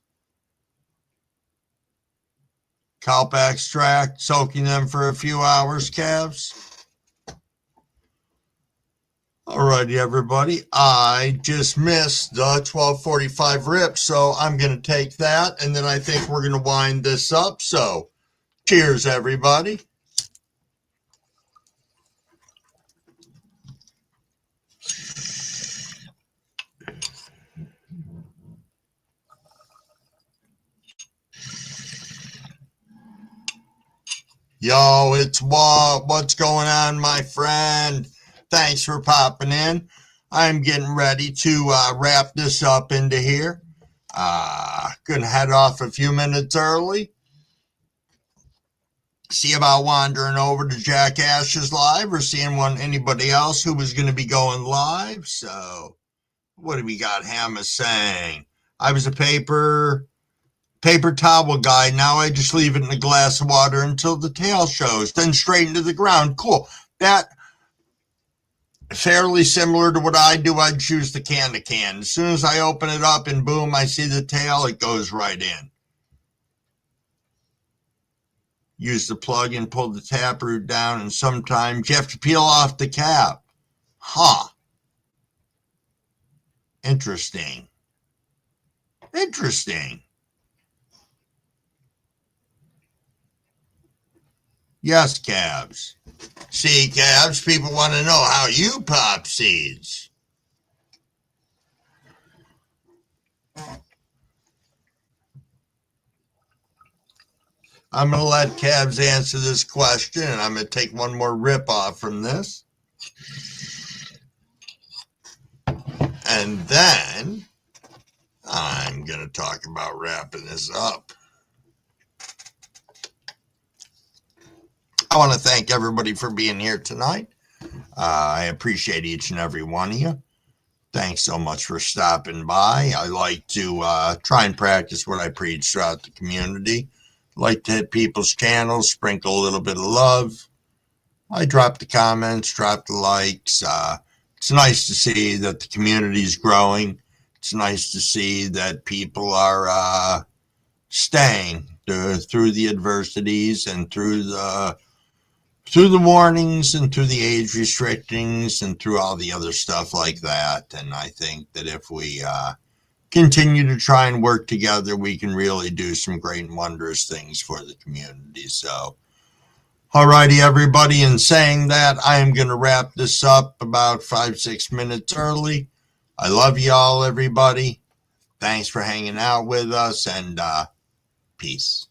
Kelp extract, soaking them for a few hours, calves. Alrighty, everybody. I just missed the 12:45 rip, so I'm going to take that, and then I think we're going to wind this up. So, cheers, everybody. Yo, it's what's going on, my friend? Thanks for popping in. I'm getting ready to wrap this up into here. Gonna head off a few minutes early. See about wandering over to Jack Ash's live or seeing anybody else who was going to be going live. So, what do we got? Hammer saying, I was a paper towel guy. Now I just leave it in a glass of water until the tail shows, then straight into the ground. Cool. That fairly similar to what I do. I'd choose the can to can. As soon as I open it up and boom, I see the tail, it goes right in. Use the plug and pull the taproot down, and sometimes you have to peel off the cap. Huh. Interesting. Yes, calves. See, calves, people want to know how you pop seeds. I'm going to let calves answer this question, and I'm going to take one more rip off from this. And then I'm going to talk about wrapping this up. I want to thank everybody for being here tonight. I appreciate each and every one of you. Thanks so much for stopping by. I like to try and practice what I preach throughout the community. I like to hit people's channels, sprinkle a little bit of love. I drop the comments, drop the likes. It's nice to see that the community is growing. It's nice to see that people are staying through the adversities and through the warnings and through the age restrictions and through all the other stuff like that. And I think that if we continue to try and work together, we can really do some great and wondrous things for the community. So, all righty, everybody. In saying that, I am going to wrap this up about 5-6 minutes early. I love y'all, everybody. Thanks for hanging out with us, and peace.